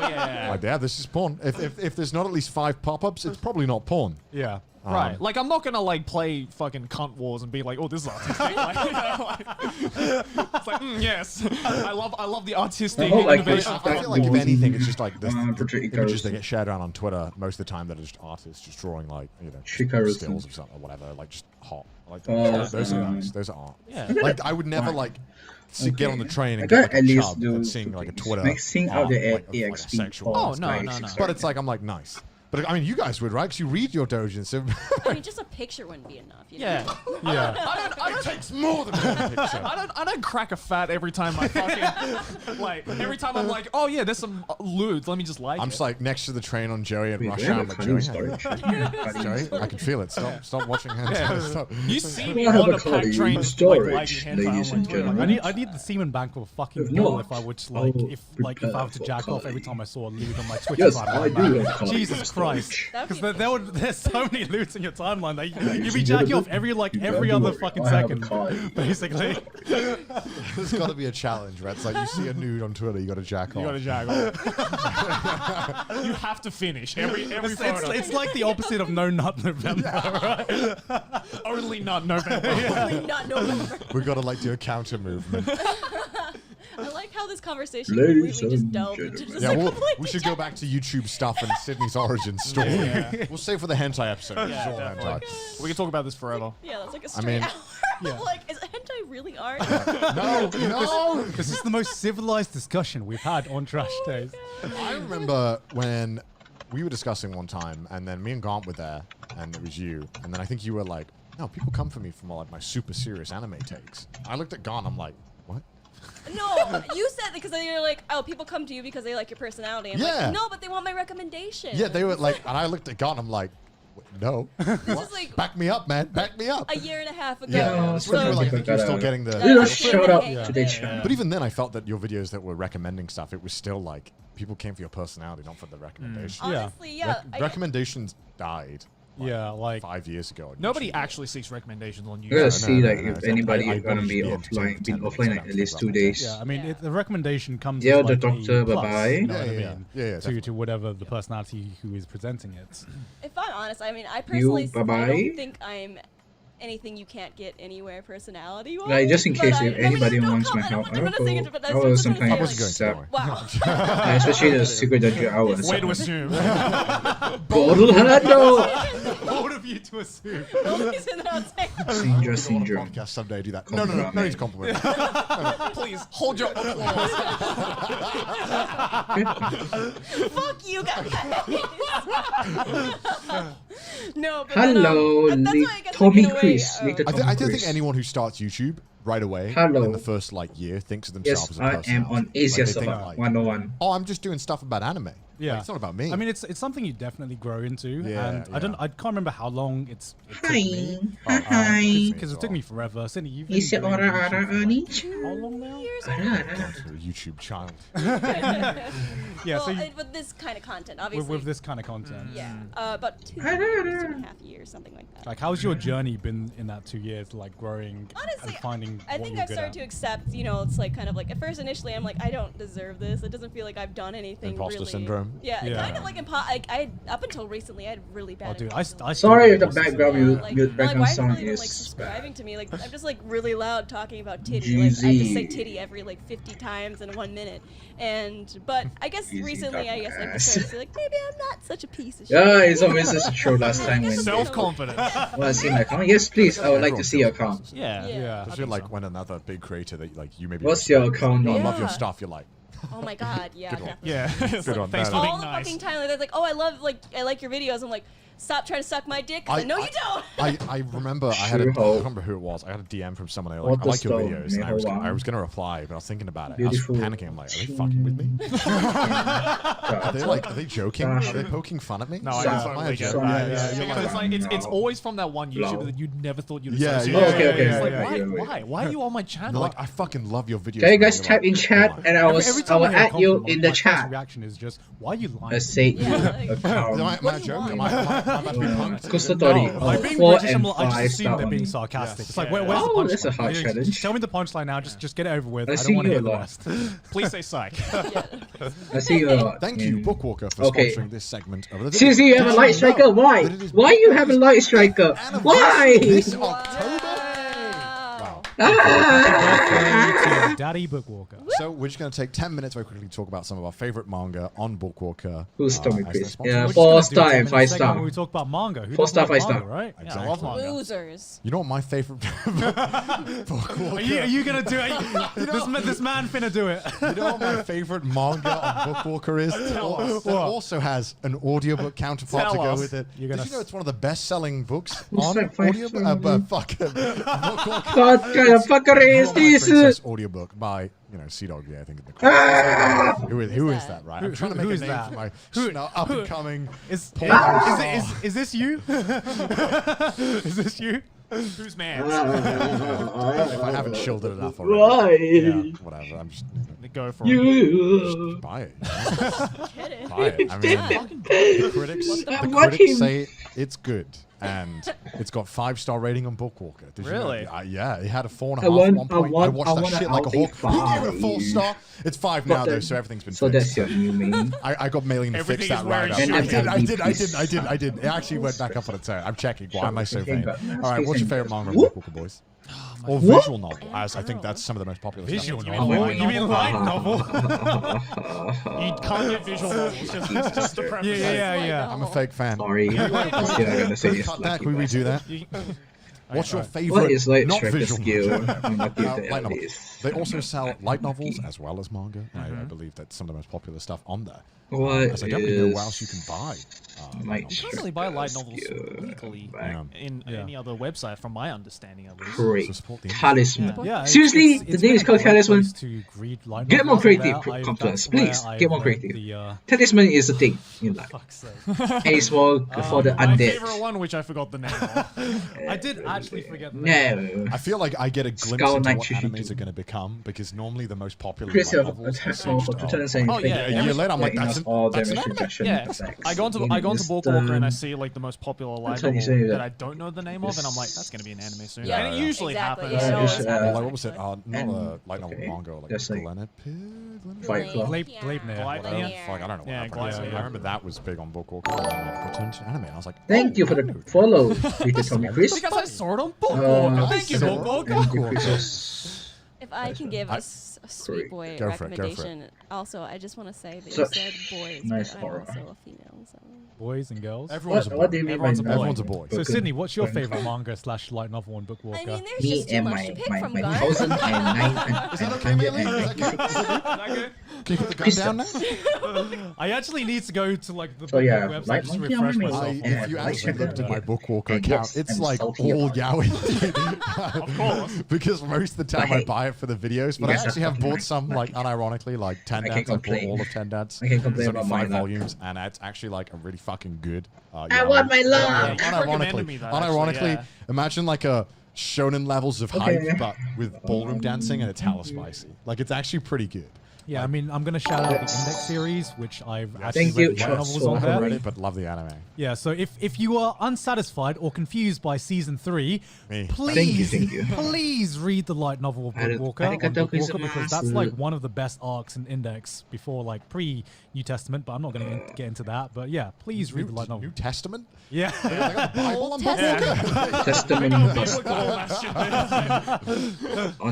E: yeah.
C: Like, yeah, this is porn. If there's not at least 5 pop-ups, it's probably not porn.
D: Yeah.
E: Right, like I'm not gonna like play fucking cunt wars and be like, oh, this is artistic. It's like, yes, I love the artistic
A: Oh, like
E: innovation.
A: this-
C: I feel like if anything, it's just like the
A: Project
C: images
A: Icarus.
C: that get shared around on Twitter most of the time that are just artists just drawing like
A: Icarus.
C: stills of something or whatever, like just hot. Like
A: Oh,
C: those are
A: um,
C: nice. Those are art.
E: Yeah.
C: Like I would never like get on the train
A: I
C: and
A: gotta
C: get like
A: at
C: a
A: least
C: chub
A: do
C: and seeing like a Twitter
A: mixing out
C: art,
A: the
C: like, of, like, a
A: EXP.
C: sexual.
E: Oh,
A: pause
E: no,
A: by
E: no, no.
A: 6
C: But it's like I'm like nice. But I mean, you guys would, right? Because you read your doujin. So
B: I mean, just a picture wouldn't be enough.
E: Yeah.
D: Yeah.
E: I don't
C: takes more than one picture.
E: I don't crack a fat every time I fucking like every time I'm like, oh yeah, there's some lewds. Let me just like
C: I'm
E: it.
C: just like next to the train on Joey at
A: Wait,
C: rush
A: we have
C: hour.
A: a
C: I'm like,
A: Kali
C: Joey,
A: storage.
C: Joey, I can feel it. Stop watching hentai. Stop.
E: You see me
A: I have
E: on
A: a
E: a pack
A: Kali
E: train like
A: storage,
E: liking hentai.
A: ladies
E: I'm
A: and
E: like, wait,
A: gentlemen.
D: I need the semen bank of a fucking
A: If
D: bill
A: not,
D: if I would
A: I'll
D: if I were to
A: prepare
D: jack
A: for
D: off every
A: Kali.
D: time I saw a lewd on my Twitter
A: Yes, I
D: timeline.
A: do
D: man.
A: have Kali
D: Jesus
A: storage.
D: Christ.
B: That'd be
D: Because there's so many lewds in your timeline that you'd be
A: You
D: jacking
A: gotta
D: off
A: do-
D: every
A: you
D: every
A: gotta do
D: other
A: it.
D: fucking
A: I have a
D: second,
A: Kali.
D: basically.
C: There's got to be a challenge, right? It's like you see a nude on Twitter, you got to jack off.
E: you gotta jack off. You have to finish every photo.
D: It's like the opposite of No Nut November, right?
E: Only not November.
B: Probably not November.
C: We've got to like do a counter movement.
B: I like how this conversation
A: Ladies
B: completely just
A: and
B: delved into
A: gentlemen.
B: just
C: Yeah,
B: a
C: we
B: completely
C: should go back to YouTube stuff and Sydney's origin story.
E: Yeah.
C: We'll save for the hentai episode.
E: Yeah,
C: It's all
E: definitely.
C: hentai.
E: We can talk about this forever.
B: Yeah, that's like a
C: I
B: straight
C: mean,
B: hour.
D: yeah.
B: Like, is hentai really art?
C: No.
D: This is the most civilized discussion we've had on Trash Days.
C: I remember when we were discussing one time, and then me and Gaunt were there, and it was you, and then I think you were like, "No, people come for me for like my super serious anime takes." I looked at Gaunt, I'm like, "What?"
B: No, you said because you're like, oh, people come to you because they like your personality. I'm
C: Yeah.
B: like, no, but they want my recommendation.
C: Yeah, they were like, and I looked at Gaunt, I'm like, "No,
B: This is like
C: back me up, man, back me up."
B: a year and a half ago.
C: Yeah, that's when you were like, I think you're still getting the.
A: You know,
B: Yeah.
A: shout out
B: Yeah.
A: to the
B: Yeah.
A: channel.
C: But even then, I felt that your videos that were recommending stuff, it was still like people came for your personality, not for the recommendation.
D: Yeah.
B: Honestly, yeah.
C: Recommendations died.
D: Yeah, like
C: 5 years ago. on
E: Nobody
C: YouTube.
E: actually seeks recommendations on
A: You gotta
E: YouTube.
A: see like
C: no,
A: if
C: it's
A: anybody
C: I
A: is gonna be
C: wanted to be
A: offline, been
C: entertained,
A: offline like
C: so
A: at least
C: I'm
A: 2 days.
D: yeah, I mean,
B: Yeah.
D: the recommendation comes
A: Yeah,
D: as
A: the
D: like
A: doctor,
D: a plus,
A: bye-bye.
D: you know
C: Yeah,
D: what I
C: yeah,
D: mean?
C: yeah, yeah,
D: to
C: definitely.
D: whatever the personality who is presenting it.
B: If I'm honest, I mean, I personally I
A: bye-bye.
B: don't think I'm anything you can't get anywhere personality wise.
A: Like just in case if anybody wants my help,
B: I'm
A: I'll
B: gonna say
A: go.
B: it, but that's
A: I will
B: just gonna say
A: sometimes
B: it,
C: I wasn't going to,
A: accept.
C: don't worry.
B: Wow.
A: Especially the secret dungeon hours.
E: Way to assume.
A: Bottle handle.
D: Bold of you to assume.
B: Nobody's in there saying,
A: Syndrome,
C: Go on a
A: syndrome.
C: podcast someday, do that. No, no need to compliment.
E: Please hold your applause.
B: fuck you guys. No, but
A: Hello,
B: then, that's why I guess,
A: Tommy
B: like, in a way,
A: Chris. Little
C: I
A: Tommy
C: don't think
A: Chris.
C: anyone who starts YouTube right away
A: Hello.
C: in the first like year thinks of themselves
A: Yes,
C: as a
A: I am
C: personality.
A: on Asia
C: Like, they think,
A: Summer
C: like,
A: 101.
C: oh, I'm just doing stuff about anime.
D: Yeah,
C: Like, it's not about me.
D: I mean, it's something you definitely grow into,
C: Yeah,
D: and
C: yeah.
D: I can't remember how long it took
A: Hi.
D: me.
A: Hi.
D: Because it took me forever. Cindy, you've
A: Is it
D: been doing
A: Ora
D: YouTube
A: Ora
D: for,
A: Oni?
D: how long now?
B: years
C: God, you're a YouTube child.
D: Yeah,
B: well,
D: so you,
B: with this kind of content, obviously.
D: with this kind of content.
B: Yeah, about 2.5 years, something like that.
D: Like, how's your journey been in that 2 years, like growing
B: Honestly,
D: and finding
B: I
D: what
B: think
D: you're
B: I've
D: good
B: started
D: at?
B: to accept, you know, it's like kind of like at first initially I'm like, I don't deserve this. It doesn't feel like I've done anything
C: Imposter
B: really.
C: syndrome.
E: time.
B: Yeah,
D: Yeah.
B: kind of like I up until recently I had really bad.
D: Oh, dude,
B: imposter
D: I
A: Sorry if the
D: still-
A: background
B: like,
A: background
B: why are
A: sound
B: people even like
A: is
B: subscribing to me? Like I'm just like really loud talking about titty. Like I just say titty every like 50 times in 1 minute. But I guess
A: Easy
B: recently I guess I've
A: dumbass.
B: decided to say like maybe I'm not such a piece of shit.
A: Yeah, it's always just a show last time when
E: Self-confidence.
A: want to see my account. Yes, please. I would like to see your account.
E: Yeah.
B: Yeah.
C: Especially like when another big creator that like you maybe.
A: What's your
C: respect,
A: account
C: I
A: name?
C: love your
B: Yeah.
C: stuff. You're like,
B: Oh my god, yeah.
C: Good one.
B: definitely.
E: Yeah. It's
C: Good
E: like,
C: one.
E: thanks
C: No,
E: for
B: All
E: being
B: the
E: nice.
B: fucking time, like, they're like, oh, I like your videos. I'm like, stop trying to suck my dick.
C: I-
B: No,
C: I-
B: you don't.
C: I remember I had a, I can't remember who it was. I had a DM from someone. They were like,
A: What
C: I like your
A: the
C: videos. And
A: stone,
C: I was gonna reply, but I was thinking about it.
A: Beautiful.
C: I was panicking. I'm like, are they fucking with me? Are they joking? Are they poking fun at me?
E: No, I
A: Stop.
E: totally get
A: Stop.
E: that.
A: Yeah,
E: Because
A: yeah,
E: it's like it's
A: no.
E: always from that one YouTuber
A: No.
E: that you'd never thought you'd
C: Yeah,
E: associate.
C: yeah,
E: with.
A: okay, okay,
E: It's
A: yeah,
E: like,
A: yeah,
E: why are you on my
C: They're
E: channel?
C: like, I fucking love your videos.
A: Can you
C: man."
A: guys
C: You're
A: type
C: like,
A: in chat
C: "Why?"
A: and I
D: Every
A: will
D: time I hear a
A: add you
D: compliment,
A: in the
D: my first
A: chat.
D: reaction is just, why are you lying?
A: I say
B: Yeah, like-
C: Am I
B: What do you
C: joking?
B: want?
C: Am I about to be punked?
A: Costa
D: No,
A: Tori.
D: like being
A: 4
D: British,
A: and
D: I just
A: 5
D: assume
A: star
D: they're being
A: only.
D: sarcastic.
E: Yes.
D: It's like,
E: Yeah.
D: where's the
A: Oh,
D: punchline?
A: that's a hard
D: Just
A: challenge.
D: tell me the punchline now. Just get it over with.
A: I
D: I
A: see
D: don't want to
A: you
D: hear
A: a
D: the
A: lot.
D: rest.
E: Please say psych.
B: Yeah.
A: I see you.
C: Thank you, Bookwalker, for
A: Okay.
C: sponsoring this segment of the video.
A: Seriously, you have a light striker? Why?
C: that it is
A: Why you have a light striker? Why?
C: This October.
B: Wow.
D: To Daddy Bookwalker.
C: So we're just going to take 10 minutes very quickly to talk about some of our favorite manga on Bookwalker.
A: Who's Tommy
C: as their
A: Chris?
C: sponsor.
A: Yeah,
D: We're just
A: 4
D: gonna do a
A: star
D: 10-minute
A: and 5
D: segment
A: star.
D: When we talk about manga, who
A: 4
D: doesn't
A: star,
D: like
A: 5 star.
D: manga, right?
E: Yeah, I love manga.
B: Losers.
C: You know what my favorite Bookwalker?
D: Are you gonna do it? This man finna do it.
C: You know what my favorite manga on Bookwalker is?
E: Tell us.
C: That also has an audiobook counterpart
E: Tell
C: to go
E: us.
C: with it.
D: You're
C: Did
D: gonna
C: you know it's one of the best-selling books
A: Who's
C: on
A: that five
C: audiobook?
A: star?
C: Bookwalker.
A: What kind of fuckery is
C: Little My
A: this?
C: Princess audiobook by, Sea Dog, I think. In the who is that, right? I'm trying to make
D: who
C: a
D: is
C: name
D: that?
C: for my up-and-coming
D: Is
C: porn star.
D: this you? Is this you?
E: Who's man?
C: If I haven't shielded enough already.
A: Why?
C: Whatever, I'm just
E: Go for it.
A: You.
C: buy it.
B: Kidding.
C: Buy it. I mean, the
A: I'm
C: critics
A: watching.
C: say it's good, and it's got 5-star rating on Bookwalker. Did you know?
E: Really?
C: Yeah, it had a 4.5
A: I
C: at
A: want-
C: one point.
A: I
C: I
A: want-
C: watched
A: I
C: that
A: want
C: shit
A: an
C: like a hawk.
A: outtake
C: Who gave it a 4-star? It's 5 now though, so everything's been
A: So
C: fixed.
A: that's your new mean.
C: I got mailing to
E: Everything
C: fix
E: is
C: that
E: where
C: right
E: it
C: up.
E: should
A: be.
C: I did. It actually went back up on its own. I'm checking. Why am I so
A: Thinking
C: vain?
A: about that.
C: All right, what's your
A: Thinking
C: favorite manga on
A: What?
C: Bookwalker, boys? Or
A: What?
C: visual novel, as I think that's some of the most popular
D: Visual
C: stuff.
D: novel.
E: You mean
D: light novel?
E: You can't get visual novels. Just the preface.
D: Yeah.
C: I'm a fake fan.
A: Sorry. I'm still gonna say it's
C: Cut back,
A: lucky
C: will we do
A: bastard.
C: that?
E: You-
C: What's your
A: What
C: favorite
A: is light
C: not
A: striker
C: visual
A: skill?
C: novel?
A: I'm not good
C: Light
A: at
C: novel.
A: this.
C: They also sell light novels as well as manga. I believe that's some of the most popular stuff on there.
A: What
C: As I don't really know
A: is
C: what else you can buy.
A: light
E: You can't really buy light novels
A: skill?
E: legally
C: Yeah.
E: in
D: Yeah.
E: any other website, from my understanding at least.
A: Great.
C: So support the industry.
A: Talisman.
D: Yeah,
A: Seriously,
D: it's
A: the name
D: been
A: is
D: a
A: called
D: great
A: Talisman.
D: place to read light
A: Get more
D: novels
A: creative,
D: there.
A: come to
D: That's
A: us, please.
D: where
A: Get more
D: I've read
A: creative.
D: the,
A: Talisman is a thing in life.
D: fuck's sake.
A: And it's more for the
E: My
A: undead.
E: favorite one, which I forgot the name of.
D: I did actually forget the name.
A: No.
C: I feel like I get a glimpse
A: Skull
C: into
A: Knight
C: what
A: Shishito.
C: animes are going to become, because normally the most popular
A: Chris,
C: light
A: you have
C: novels are
A: attack
C: such,
A: for Twitter and saying
E: Oh, yeah,
C: a year later I'm like, that's
A: all
C: an
A: damage
C: anime.
A: reduction
E: Yeah,
A: effects.
E: I go into Bookwalker and I see like the most popular light
A: That's how you
E: novel
A: say that.
E: that I don't know the name of, and I'm like, that's gonna be an anime soon.
B: Yeah,
E: and it usually
B: exactly.
E: happens.
B: Yeah, it always
A: It's,
B: happens,
C: Like, what was it?
B: actually.
C: Not a light novel
A: Okay.
C: manga, like
A: That's like
C: Glenad
A: Fight Club.
B: Yeah.
D: Gleipnir.
E: Glide-
C: Whatever.
E: Yeah.
C: Fuck, I don't know what
E: Yeah,
C: that part is.
E: Glide-
C: I remember that was big on Bookwalker, and then it returned to anime, and I was like,
A: Thank you for the follow, Rica Tommy Chris.
E: Because I saw it on Bookwalker. Thank you,
A: so-
E: Bookwalker.
A: and Chris.
B: If I can give us a sweet boy
C: Go for it, go for it.
B: recommendation, also I just want to say that
A: So-
B: you said boys,
A: Nice
B: but I'm
A: horror.
B: also a female. So.
D: Boys and girls.
C: everyone's a boy.
A: What do you mean by
E: Everyone's a boy.
C: Everyone's a boy.
D: So
A: Broken
D: Sydney, what's your
A: friend.
D: favorite manga / light novel on Bookwalker?
B: I mean, there's
A: Me
B: just too
A: and
B: much to pick from,
A: my
B: guys.
A: 1,009
C: Can you put the gun down now?
D: I actually need to go to like the
A: So, yeah,
D: website
A: Light
D: just to
A: Monkey
D: refresh
A: Army.
D: myself.
C: If you actually looked at my Bookwalker
A: And
C: account,
A: yes,
C: it's
A: I'm
C: like
A: salty
C: all
A: about it.
C: yaoi.
E: Of course.
C: Because most of the time I
A: Hey.
C: buy it for the videos, but
A: You
C: I
A: guys
C: actually
A: are
C: have
A: fucking
C: bought
A: right.
C: some, like, unironically, like
A: can't
C: Tendads. I bought
A: complain.
C: all of Tendads.
A: I can't complain
C: There's only
A: about
C: 5
A: my luck.
C: volumes, and it's actually like a really fucking good.
A: I
C: yaoi.
A: want my love.
E: Yeah, you recommended me that, actually,
C: unironically,
E: yeah.
C: imagine like a shonen levels of
A: Okay.
C: hype, but with ballroom dancing, and it's hella spicy. Like, it's actually pretty good.
D: Yeah, I mean, I'm gonna shout out the Index series, which I've actually
A: Thank you,
D: read the light
A: Trust,
D: novels
A: for
D: on there.
A: covering.
C: Read it, but love the anime.
D: Yeah, so if you are unsatisfied or confused by season 3,
C: Me.
D: please,
A: Thank you.
D: please read the light novel of Bookwalker on
A: Arigatou
D: Bookwalker, because that's like
A: gozaimasu.
D: one of the best arcs in Index before like pre-New Testament, but I'm not gonna get into that. But yeah, please read the light novel.
C: New Testament?
D: Yeah.
C: They got the Bible on
B: Testament.
A: Testament on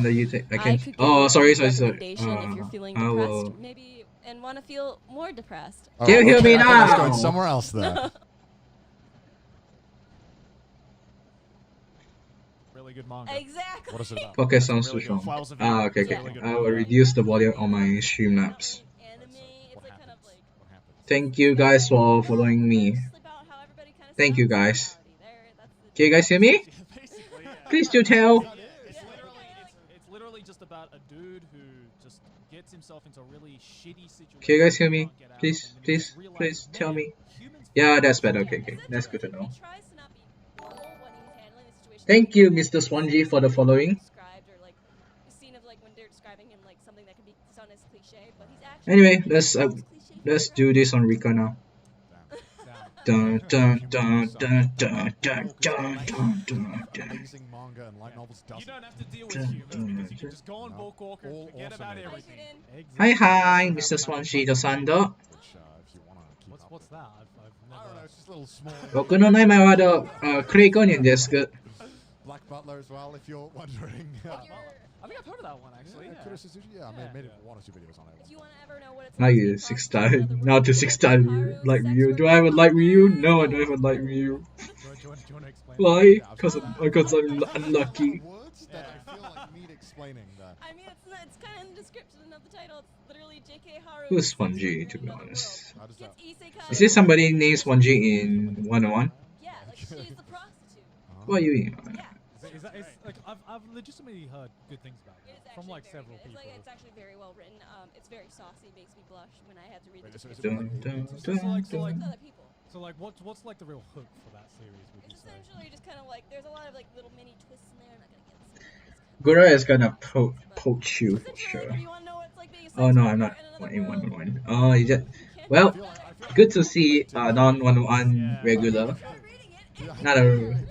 A: the YouTube. I
B: I
A: can.
B: could give
A: Oh,
B: you
A: sorry,
B: a
A: sorry, sorry.
B: recommendation if you're feeling
A: I
B: depressed,
A: will.
B: maybe, and want to feel more depressed.
C: Oh,
A: Can you hear me
C: I thought I was
A: now?
C: going somewhere else there.
E: Really good manga.
B: Exactly.
C: What is it about?
A: Podcast sounds too
E: Really good.
A: strong.
E: Flowers of
A: Ah,
E: Evil.
A: okay,
E: It's a
A: okay.
E: really good
A: I will
E: manga.
A: reduce the volume on my Streamlabs.
B: Anime, it's
C: What
B: like kind of
C: happens?
B: like.
C: What happens?
A: Thank you guys for following me.
B: It's about how everybody kind of
A: Thank you,
B: surrounds
A: guys.
B: personality. That's the
A: Can you guys hear me?
E: Basically, yeah.
A: Please do tell.
E: It's literally just about a dude who just gets himself into a really shitty situation.
A: Can you guys hear
E: he
A: me?
E: can't get out of,
A: Please,
E: and then he
A: please,
E: just realizes,
A: please tell
E: man,
A: me.
E: humans
A: Yeah,
E: can
A: that's
E: be
A: better.
E: shitty.
A: Okay, okay. That's good to know.
B: He tries to not be normal when he's handling the situation.
A: Thank you, Mr. Swanji, for the following.
B: Described or like the scene of like when they're describing him like something that can be sound as cliche, but he's actually
A: Anyway,
B: cliche
A: let's
B: for
A: do
B: him.
A: this on Rica now.
C: Damn.
A: Dun dun dun dun dun dun dun dun dun dun.
C: Amazing manga and light novels
E: You
C: doesn't.
E: don't have to deal with humans because you can just go on Bookwalker and
C: All
E: forget
C: awesome
E: about
C: names.
E: everything.
A: Hi, hi, Mr. Swanji Dosando.
C: Which, if you want to keep up
D: What's
C: with.
D: that? I've
C: I don't know,
D: never.
C: it's just a little small.
A: 僕の名前はクレイコニンですが、
C: Black Butler as well, if you're wondering.
E: I think I've heard of that one actually.
C: Yeah,
E: Yeah.
C: Kuro Suzuki, yeah, I made it one or two videos on it.
B: If you want to ever know what it's
A: now
B: like to
A: you
B: be
A: six
B: prostitute in
A: star,
B: other
A: now
B: words,
A: to six star
B: Haru,
A: like
B: sex
A: review. Do
B: worker,
A: I have a light review?
B: let's
A: No, I
B: go.
A: don't have a light review.
D: Do you want to explain?
A: Why? Because I'm unlucky.
C: Words that I feel like need explaining that.
B: I mean, it's not. It's kind of in the description of the title. It's literally J.K. Haru.
A: Who's
B: sex
A: Spongy,
B: worker
A: to
B: in
A: be
B: another
A: honest?
C: How does that?
B: world. Gets isekai.
A: Is there somebody named Spongy in 101?
B: Yeah, like she's the prostitute.
A: What are you eating?
B: Yeah.
D: Is that, it's, like I've legitimately heard good things about
B: It is
D: it from
B: actually
D: like
B: very
D: several
B: good.
D: people.
B: It's actually very well written. It's very saucy. Makes me blush when I had to read
C: Wait,
B: the
C: so is it
B: description.
A: Dun,
C: like-
A: dun,
D: So like
B: With other people.
D: so like what's like the real hook for that series? Would you
B: It's
D: say?
B: essentially just kind of like there's a lot of like little mini twists in there. I'm not gonna get into it.
A: Gura is gonna poach you for
B: Essentially,
A: sure.
B: if you want to know what it's like being a sex
A: Oh no, I'm
B: worker
A: not
B: in another
A: in
B: world,
A: 101. Oh, you just.
B: you can't
A: Well,
B: do better.
A: good to see non-101
E: Yeah.
A: regular.
B: Try reading it.
C: Yeah,
A: Not
C: maybe
A: a
C: I could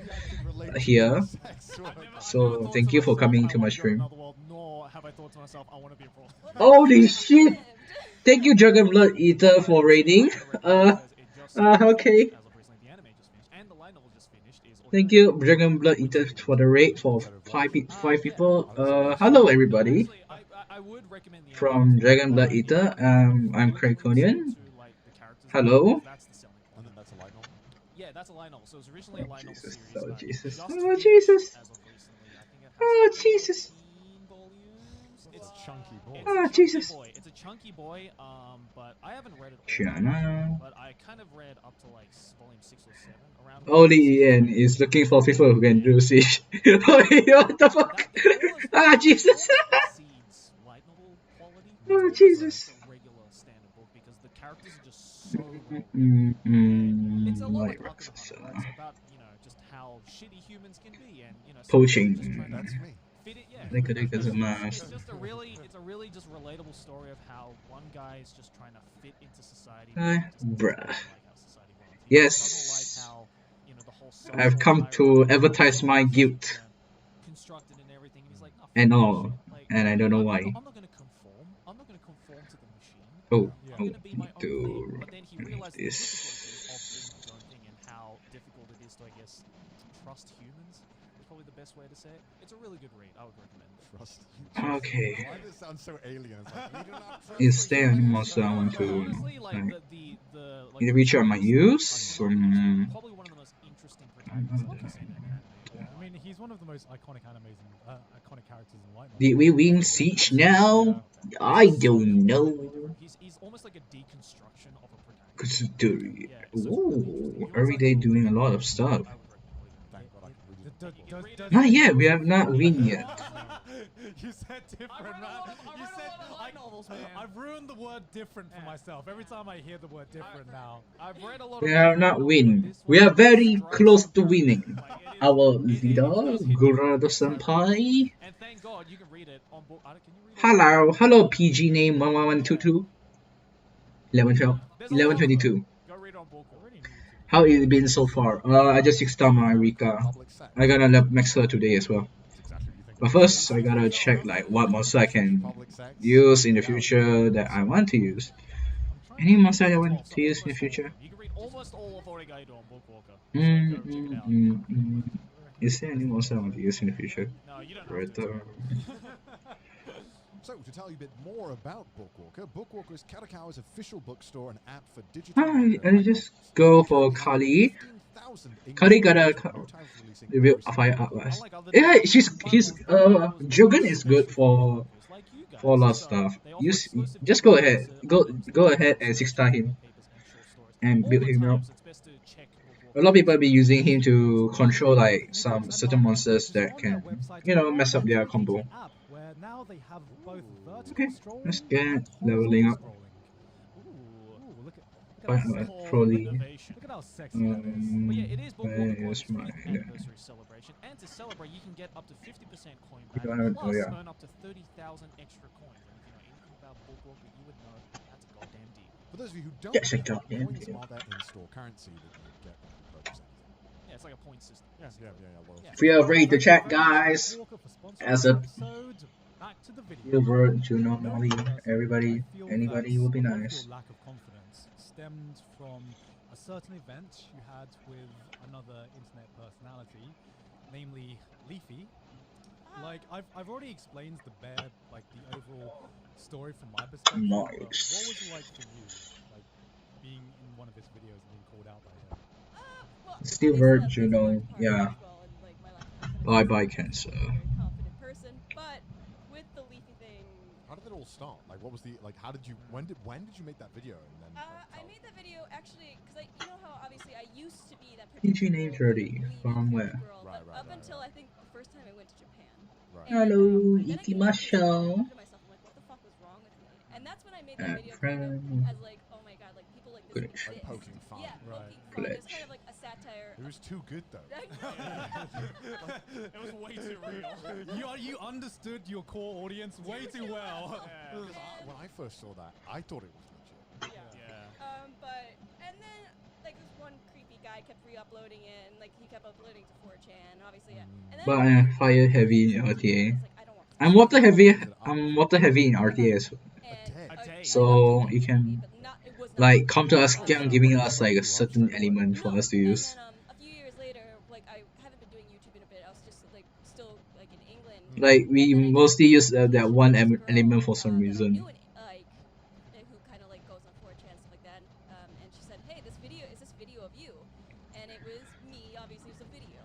C: relate to
A: here.
C: sex work.
A: So thank you for coming to my stream.
E: Nor have I thought to myself, I want to be a pro.
A: Holy shit! Thank you, Dragon Blood Eater, for raiding. Okay. Thank you, Dragon Blood Eater, for the raid for five people. Hello everybody.
E: I would recommend the
A: From Dragon Blood Eater, I'm Craconian. Hello.
C: And then that's a light novel.
E: Yeah, that's a light novel. So it was originally a light novel
A: Jesus,
E: series.
A: oh
E: but
A: Jesus,
E: just
A: oh
E: finished
A: Jesus,
E: as of recently. I think it has
A: oh
E: 14
A: Jesus,
E: volumes.
C: It's a chunky boy.
E: It's a
A: oh
E: chunky
A: Jesus.
E: boy. It's a chunky boy. But I haven't read it all.
A: Chana.
E: But I kind of read up to like volume 6 or 7 around.
A: Holy EN is looking for people who can do siege. What the fuck? Ah, Jesus.
E: Exceeds light novel quality.
A: Oh, Jesus.
E: It's a regular standard book because the characters are just so well. It's a lot like Ark of the Hunter. It's about, just how shitty humans can be and,
A: Poaching.
E: just trying to
C: That's me.
E: fit it, yeah.
A: Thank you,
E: It's
A: Gazamasu.
E: just it's a really just relatable story of how one guy is just trying to fit into society.
A: Bruh.
E: Like how society works. He
A: Yes.
E: doesn't like how, the whole
A: I've
E: social
A: come to
E: hierarchy
A: advertise my
E: is,
A: guilt
E: constructed and everything. And he's like, "No,
A: and
E: fuck
A: all,
E: that shit. Like,
A: and I don't know why.
E: I'm not gonna conform. I'm not gonna conform to the machine.
A: Oh,
E: I'm gonna be my own
A: to
E: thing." But then he realized the
A: this.
E: difficulties of being his own thing and how difficult it is to, I guess, trust humans. Is probably the best way to say it. It's a really good read. I would recommend it.
C: Trust you.
A: Okay.
C: Why does it sound so alien? It's like, we do not trust
A: Is there any
C: you.
A: more I want to
E: Honestly, like like
A: in the future I might use?
E: probably one of the most interesting protagonists I've seen in anime.
D: Yeah, I mean, he's one of the most iconic animes and iconic characters in light novel.
A: Did we win siege now? I don't know.
E: He's almost like a deconstruction of a protagonist.
A: Kusuduri.
E: Yeah, so it's really interesting.
A: Ooh, every day doing a lot of stuff.
E: I would recommend it.
C: Thank God I can read it.
D: Does
A: Not yet, we have not win yet.
D: You said different,
E: I read a
D: man.
E: lot of- I
D: You
E: read a
D: said
E: lot of light novels, man.
D: I've ruined the word different for
E: Yeah.
D: myself. Every time I hear the word different now.
E: I've read a lot
A: We
E: of
A: are
E: light
A: not
E: novels, but
A: winning.
E: this
A: We
E: one
A: are very
E: strikes
A: close
E: on
A: to
E: purpose.
A: winning.
E: Like, it is-
A: Our
E: it
A: leader,
E: does hit
A: Gurado
E: different.
A: Senpai.
E: And thank God you can read it on book. Can you read it?
A: Hello, PG name 11122. 11,
E: There's a lot of them.
A: 1122.
E: Go read it on book.
A: How it been so far? I just 6-star my Rica. I gonna max her today as well.
C: That's exactly what you think.
A: But first, I gotta check like what monster I can use in the future that I want to use. Any monster I want to use in the future?
E: You can read almost all of Origaido on Bookwalker. So
A: Mm,
E: go check it out.
A: Is there any monster I want to use in the future?
E: No, you don't have
A: Right
E: to.
A: there.
C: So, to tell you a bit more about Bookwalker, Bookwalker is Kadokawa's official bookstore and app for digital manga.
A: I just go for Kali. Kali got a review fire art last. Yeah, he's Jogan is good for a lot of stuff. Just go ahead, go ahead and 6-star him and build him up. A lot of people be using him to control like some certain monsters that can, mess up their combo.
D: App where now they have both vertical
A: Okay,
D: scrolling
A: let's get
D: and
A: leveling up.
D: horizontal scrolling. Ooh, look at
A: Fire
D: how
A: art
D: sexy.
A: trolley.
D: Look at how sexy that is.
E: But yeah, it is Bookwalker
A: Where's
E: Coin's
A: my
E: 5th anniversary celebration, and to celebrate, you can get up to 50% coin back,
A: Oh,
E: plus
A: yeah.
E: earn up to 30,000 extra coins. And if you know anything about Bookwalker, you would know that's a goddamn deal.
C: For those of you who don't
A: Yes, I
C: know,
A: got it.
C: coins are their in-store currency that you get when you purchase anything.
E: Yeah, it's like a point system.
C: Yeah, loyalty.
E: Yeah.
A: Feel free to
D: Thank you
A: chat,
D: very much,
A: guys.
D: Walker, for sponsoring
A: As
D: this
A: a
D: episode. Back to the video.
A: Silver, Juno, Molly,
D: Personally,
A: everybody,
D: I feel
A: anybody
D: that
A: will be
D: a lot of
A: nice.
D: your lack of confidence stemmed from a certain event you had with another internet personality, namely Leafy. Like I've already explained the overall story from my perspective. But what
A: Nice.
D: was it like for you, like being in one of his videos and being called out by him?
B: Well,
A: Silver,
B: obviously that's a
A: Juno,
B: large part
A: yeah.
B: as well, and like my lack of confidence.
A: Bye
B: is
A: bye,
B: I'm
A: Cancer.
B: a very confident person, but with the Leafy thing,
C: How did it all start? Like, what was the how did you when did you make that video and then?
B: I made that video actually because you know how obviously I used to be that
A: PG name
B: prototypical
A: 30.
B: Leafy
A: From
B: kind
A: where?
B: of girl,
C: Right,
B: but
C: right,
B: up
C: right,
B: until
C: right.
B: I think the first time I went to Japan.
C: Right.
B: And,
A: Hello,
B: then I came back from Japan and I
A: Itimasho.
B: looked at myself, I'm like, what the fuck was wrong with me? And that's when I made that video kind of
A: friend.
B: as like, oh my god, like people like this
A: Glitch.
B: exist.
C: Like poking fun.
B: Yeah,
D: Right.
B: poking fun. It's
A: Glitch.
B: kind of like a satire.
C: It was too good though.
E: It was way too real.
D: You understood your core audience way too well.
C: When I first saw that, I thought it was legit.
B: Yeah. But and then like this one creepy guy kept re-uploading it, and like he kept uploading to 4chan, obviously. Yeah. And then
A: But
B: I
A: I'm fire heavy in RTA.
B: was like, I don't want to
A: I'm water heavy. I'm water heavy in RTA as well.
B: and,
E: A day.
A: So
B: I
A: you
B: updated
A: can
B: maybe, but not, it was not
A: like come to us, giving us like a certain element for us to use.
B: And then a few years later, like I haven't been doing YouTube in a bit. I was just like still like in England.
A: Like we
B: And then I
A: mostly
B: met
A: use
B: this
A: that one
B: girl,
A: element for some
B: that I
A: reason.
B: knew who kind of like goes on 4chan and stuff like that. And she said, "Hey, this video of you?" And it was me. Obviously, it was a video.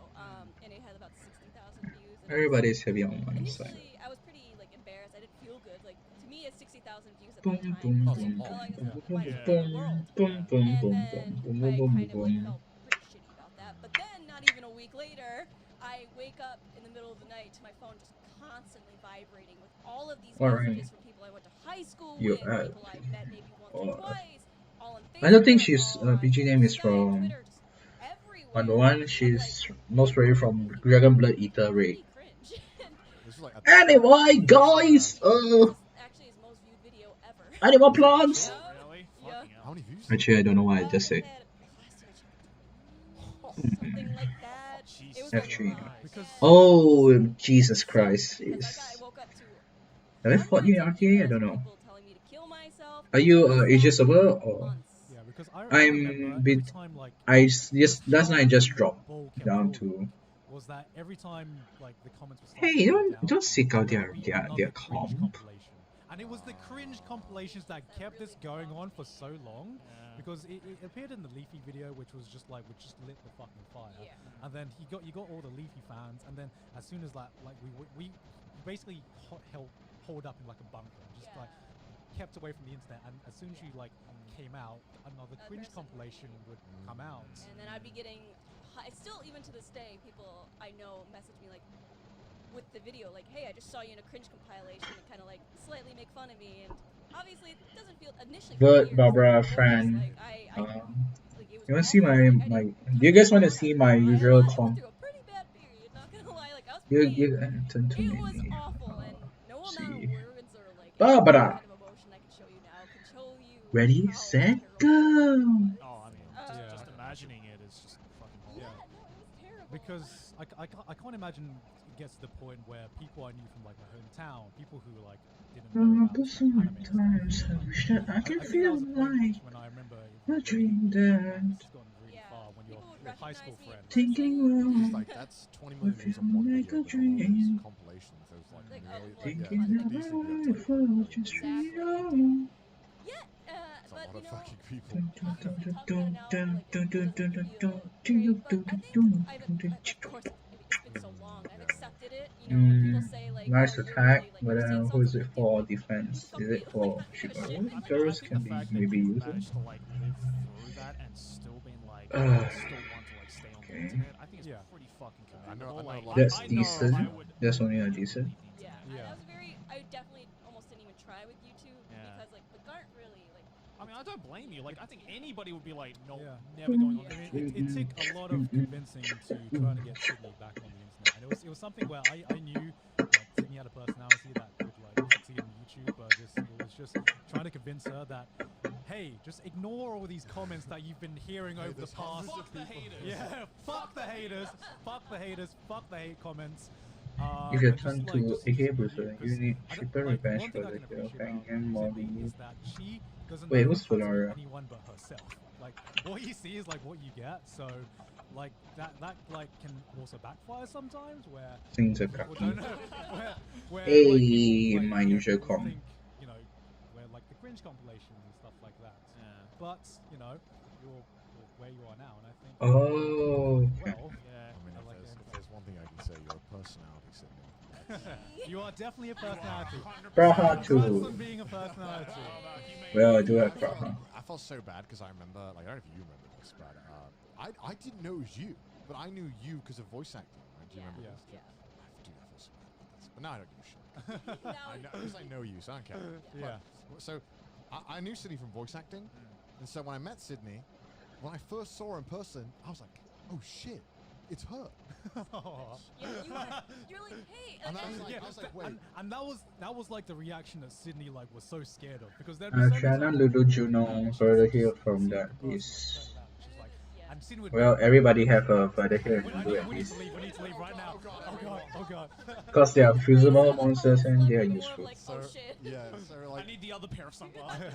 B: And it had about 60,000 views. And
A: Everybody's heavy on one side.
B: initially, I was pretty like embarrassed. I didn't feel good. Like to me, it's 60,000 views at
A: Boom,
B: that time.
A: boom,
B: Like,
A: boom,
B: I like
A: boom,
B: this,
A: boom,
B: my
A: boom,
B: world.
A: boom, boom,
B: And
A: boom,
B: then
A: boom,
B: I
A: boom,
B: kind of like
A: boom.
B: felt pretty shitty about that. But then, not even a week later, I wake up in the middle of the night to my phone just constantly vibrating with all of these
A: Alright.
B: messages from people I went to high school
A: You
B: with,
A: are-
B: people I met maybe once or twice, all on Facebook.
A: I don't think she's
B: all on
A: PG name is
B: Skype,
A: from
B: Twitter, just everywhere.
A: on the one.
B: And,
A: She's
B: like,
A: most probably from Dragon Blood Eater Raid.
B: pretty cringe.
C: This was like
A: Anyway, guys,
B: This is actually his most viewed video ever.
A: animal plants.
B: Yup.
E: Really?
B: Yeah.
E: Fucking hell.
C: how many views?
A: Actually, I don't know why I just said.
B: It had, something like that. It was
A: Actually,
B: a lot.
D: because-
A: Oh, Jesus Christ!
B: Because I woke up to
A: Have I fought you in RTA? I don't know.
B: people telling me to kill myself.
A: Are you
B: It was
A: Eaj of Day6
B: for
A: or?
B: months.
D: Yeah, because I
A: I'm
D: remember
A: bit-
D: every time like
A: Just last night I just dropped
D: ball kept
A: down
D: rolling,
A: to.
D: was that every time like the comments were
A: Hey,
D: starting to go
A: don't
D: down,
A: seek out
D: there would be
A: their
D: another cringe
A: comp.
D: compilation. And it was the cringe compilations that kept this going on for so long because it appeared in the Leafy video, which was just like, which just lit the fucking fire.
B: Yeah.
D: And then you got all the Leafy fans, and then as soon as like we basically holed up in like a bunker, and just like kept away from the internet. And as soon as you like came out, another cringe
B: person.
D: compilation would come out.
B: And then I'd be getting, still even to this day, people I know message me like, with the video, like, hey, I just saw you in a cringe compilation, and kind of like slightly make fun of me, and obviously it doesn't feel initially.
A: But
B: weird,
A: Barbara,
B: it's
A: friend,
B: like, like, it was
A: you want to see
B: awful.
A: my
B: Like, I
A: my?
B: didn't
A: Do you guys want to see my
B: cry a
A: usual
B: lot. I went
A: com?
B: through a pretty bad period, not gonna lie. Like, I was
A: You
B: pretty.
A: you turn to
B: It was
A: me.
B: awful, and no amount of
A: See,
B: words or like any
A: Barbara.
B: kind of emotion I can show you now can show you
A: Ready,
B: how
A: set,
B: terrible
A: go.
B: it was.
E: Oh, I mean,
D: Yeah.
E: just imagining it is just fucking
B: Yeah,
E: horrible.
B: no, it was terrible.
D: Because I can't imagine it gets to the point where people I knew from like my hometown, people who like didn't know about
A: But
D: like, anime and
A: sometimes
D: stuff.
A: I wish that I
D: I
A: could
D: think that
A: feel
D: was a point
A: like
D: when I remember
A: a dream
D: and
A: that
D: it's gotten really
B: Yeah,
D: far when
B: people
D: your
B: would
D: high school
B: recognize me in
D: friends.
A: thinking
B: person.
C: It's
A: wrong.
C: like that's 20 million views on
A: feel
C: one
A: like
C: video,
A: a
C: but on all those
A: dream.
C: compilations, there's like
B: Like,
C: million,
B: like,
C: yeah,
A: Thinking
B: like,
A: that my
C: decent, yeah,
A: life
C: it's like
A: was
C: million
A: just
C: views.
A: real.
B: Yeah,
C: It's a
B: but
C: lot
B: you
C: of
B: know,
C: fucking people.
B: obviously talking about it now, like it doesn't feel great. But I think of course, it's been so long. I've accepted it. You know, when people say like,
A: Nice
B: "Oh, you're
A: attack,
B: really like
A: but
B: you're saying
A: who is
B: something
A: it
B: like
A: for?
B: like,
A: Defense?
B: fuck
A: Is
B: you."
A: it
B: Like,
A: for
B: I don't give a
A: Shiba?
B: shit.
E: I mean, I
A: Girls
E: think
A: can
E: the
A: be
E: fact that
A: maybe
E: you've
A: useful.
E: managed to like live through that and still been like
A: Ugh.
E: still want to like stay on the
A: Okay.
E: internet, I think it's
D: Yeah.
E: pretty fucking
C: I know-
E: commendable.
C: I know a
E: Like,
C: lot
A: That's
C: of
E: I know
A: decent.
E: I would.
A: That's only a
E: never
A: decent.
E: leave the
B: Yeah,
E: internet.
D: Yeah.
B: that was very. I definitely almost didn't even try with YouTube
E: Yeah.
B: because like aren't really like.
E: I mean, I don't blame you. Like, I think anybody would be like, no,
D: Yeah.
E: never going on
D: I
E: the
D: mean,
E: internet.
D: it took a lot of convincing to trying to get Sydney back on the internet, and it was something where I knew that Sydney had a personality that could like succeed on YouTube, but it was just trying to convince her that, hey, just ignore all these comments that you've been hearing over the
C: there's
D: past.
C: hundreds of
E: Fuck the haters.
D: Yeah, fuck the haters, fuck the haters, fuck the hate comments.
A: If you
D: And just,
A: turn
D: like,
A: to
D: just
A: a
D: be
A: Habusa, you
D: 'cause
A: need
D: I don't-
A: cheaper
D: like,
A: revenge
D: one
A: for
D: thing I
A: the
D: can
A: kill
D: appreciate about
A: and
D: Sydney
A: Mori.
D: is that she doesn't
A: Wait,
D: know
A: who's
D: how to be
A: Fulara?
D: anyone but herself. Like, what you see is like what you get. So, like that like can also backfire sometimes, where
A: Things are
D: people
A: cocky.
D: don't know where
A: Hey,
D: like, people, like,
A: my
D: you know,
A: usual
D: people
A: com.
D: think, you know, where like the cringe compilations and stuff like that.
E: Yeah.
D: But you know, you're where you are now, and I think
A: Oh, okay.
D: well,
E: Yeah.
C: I mean,
D: I like
C: if
D: it.
C: there's one thing I can say, you're a personality, Sydney.
D: you are definitely a personality.
A: Praha
D: Congrats
A: too.
D: on being a personality.
A: Well, I do have
C: I
A: Praha.
C: felt so bad because I remember, like, I don't know if you remember this, but I didn't know it was you, but I knew you because of voice acting. Right? Do you remember
D: Yeah.
C: this?
B: Yeah.
C: Dude, I feel so bad about this. But now I don't give a shit.
B: Now
C: I know because I know you, so I don't care.
D: Yeah.
C: But, so I knew Sydney from voice acting, and so when I met Sydney, when I first saw her in person, I was like, oh shit, it's her.
D: Aw.
B: Yeah, you're like, hey,
C: And
B: like,
C: I was like,
D: Yeah,
C: I was like, wait.
D: and that was like the reaction that Sydney like was so scared of, because there'd
A: I
D: be so many
A: cannot
D: times
A: little Juno
D: she'd
A: further
D: see
A: heal
D: the
A: from that
D: person and
A: is.
D: turn around, she's like,
B: Yeah.
D: and Sydney would
A: Well,
D: be,
A: everybody have a further heal
D: we
A: to do at
D: need
A: least.
D: to leave, we need to leave right now. Oh god, oh god.
A: Because they are fusible monsters and they are
B: more of
A: useful.
B: like, oh shit.
C: Yeah, so
E: I
C: like,
E: need the other pair of sunglasses.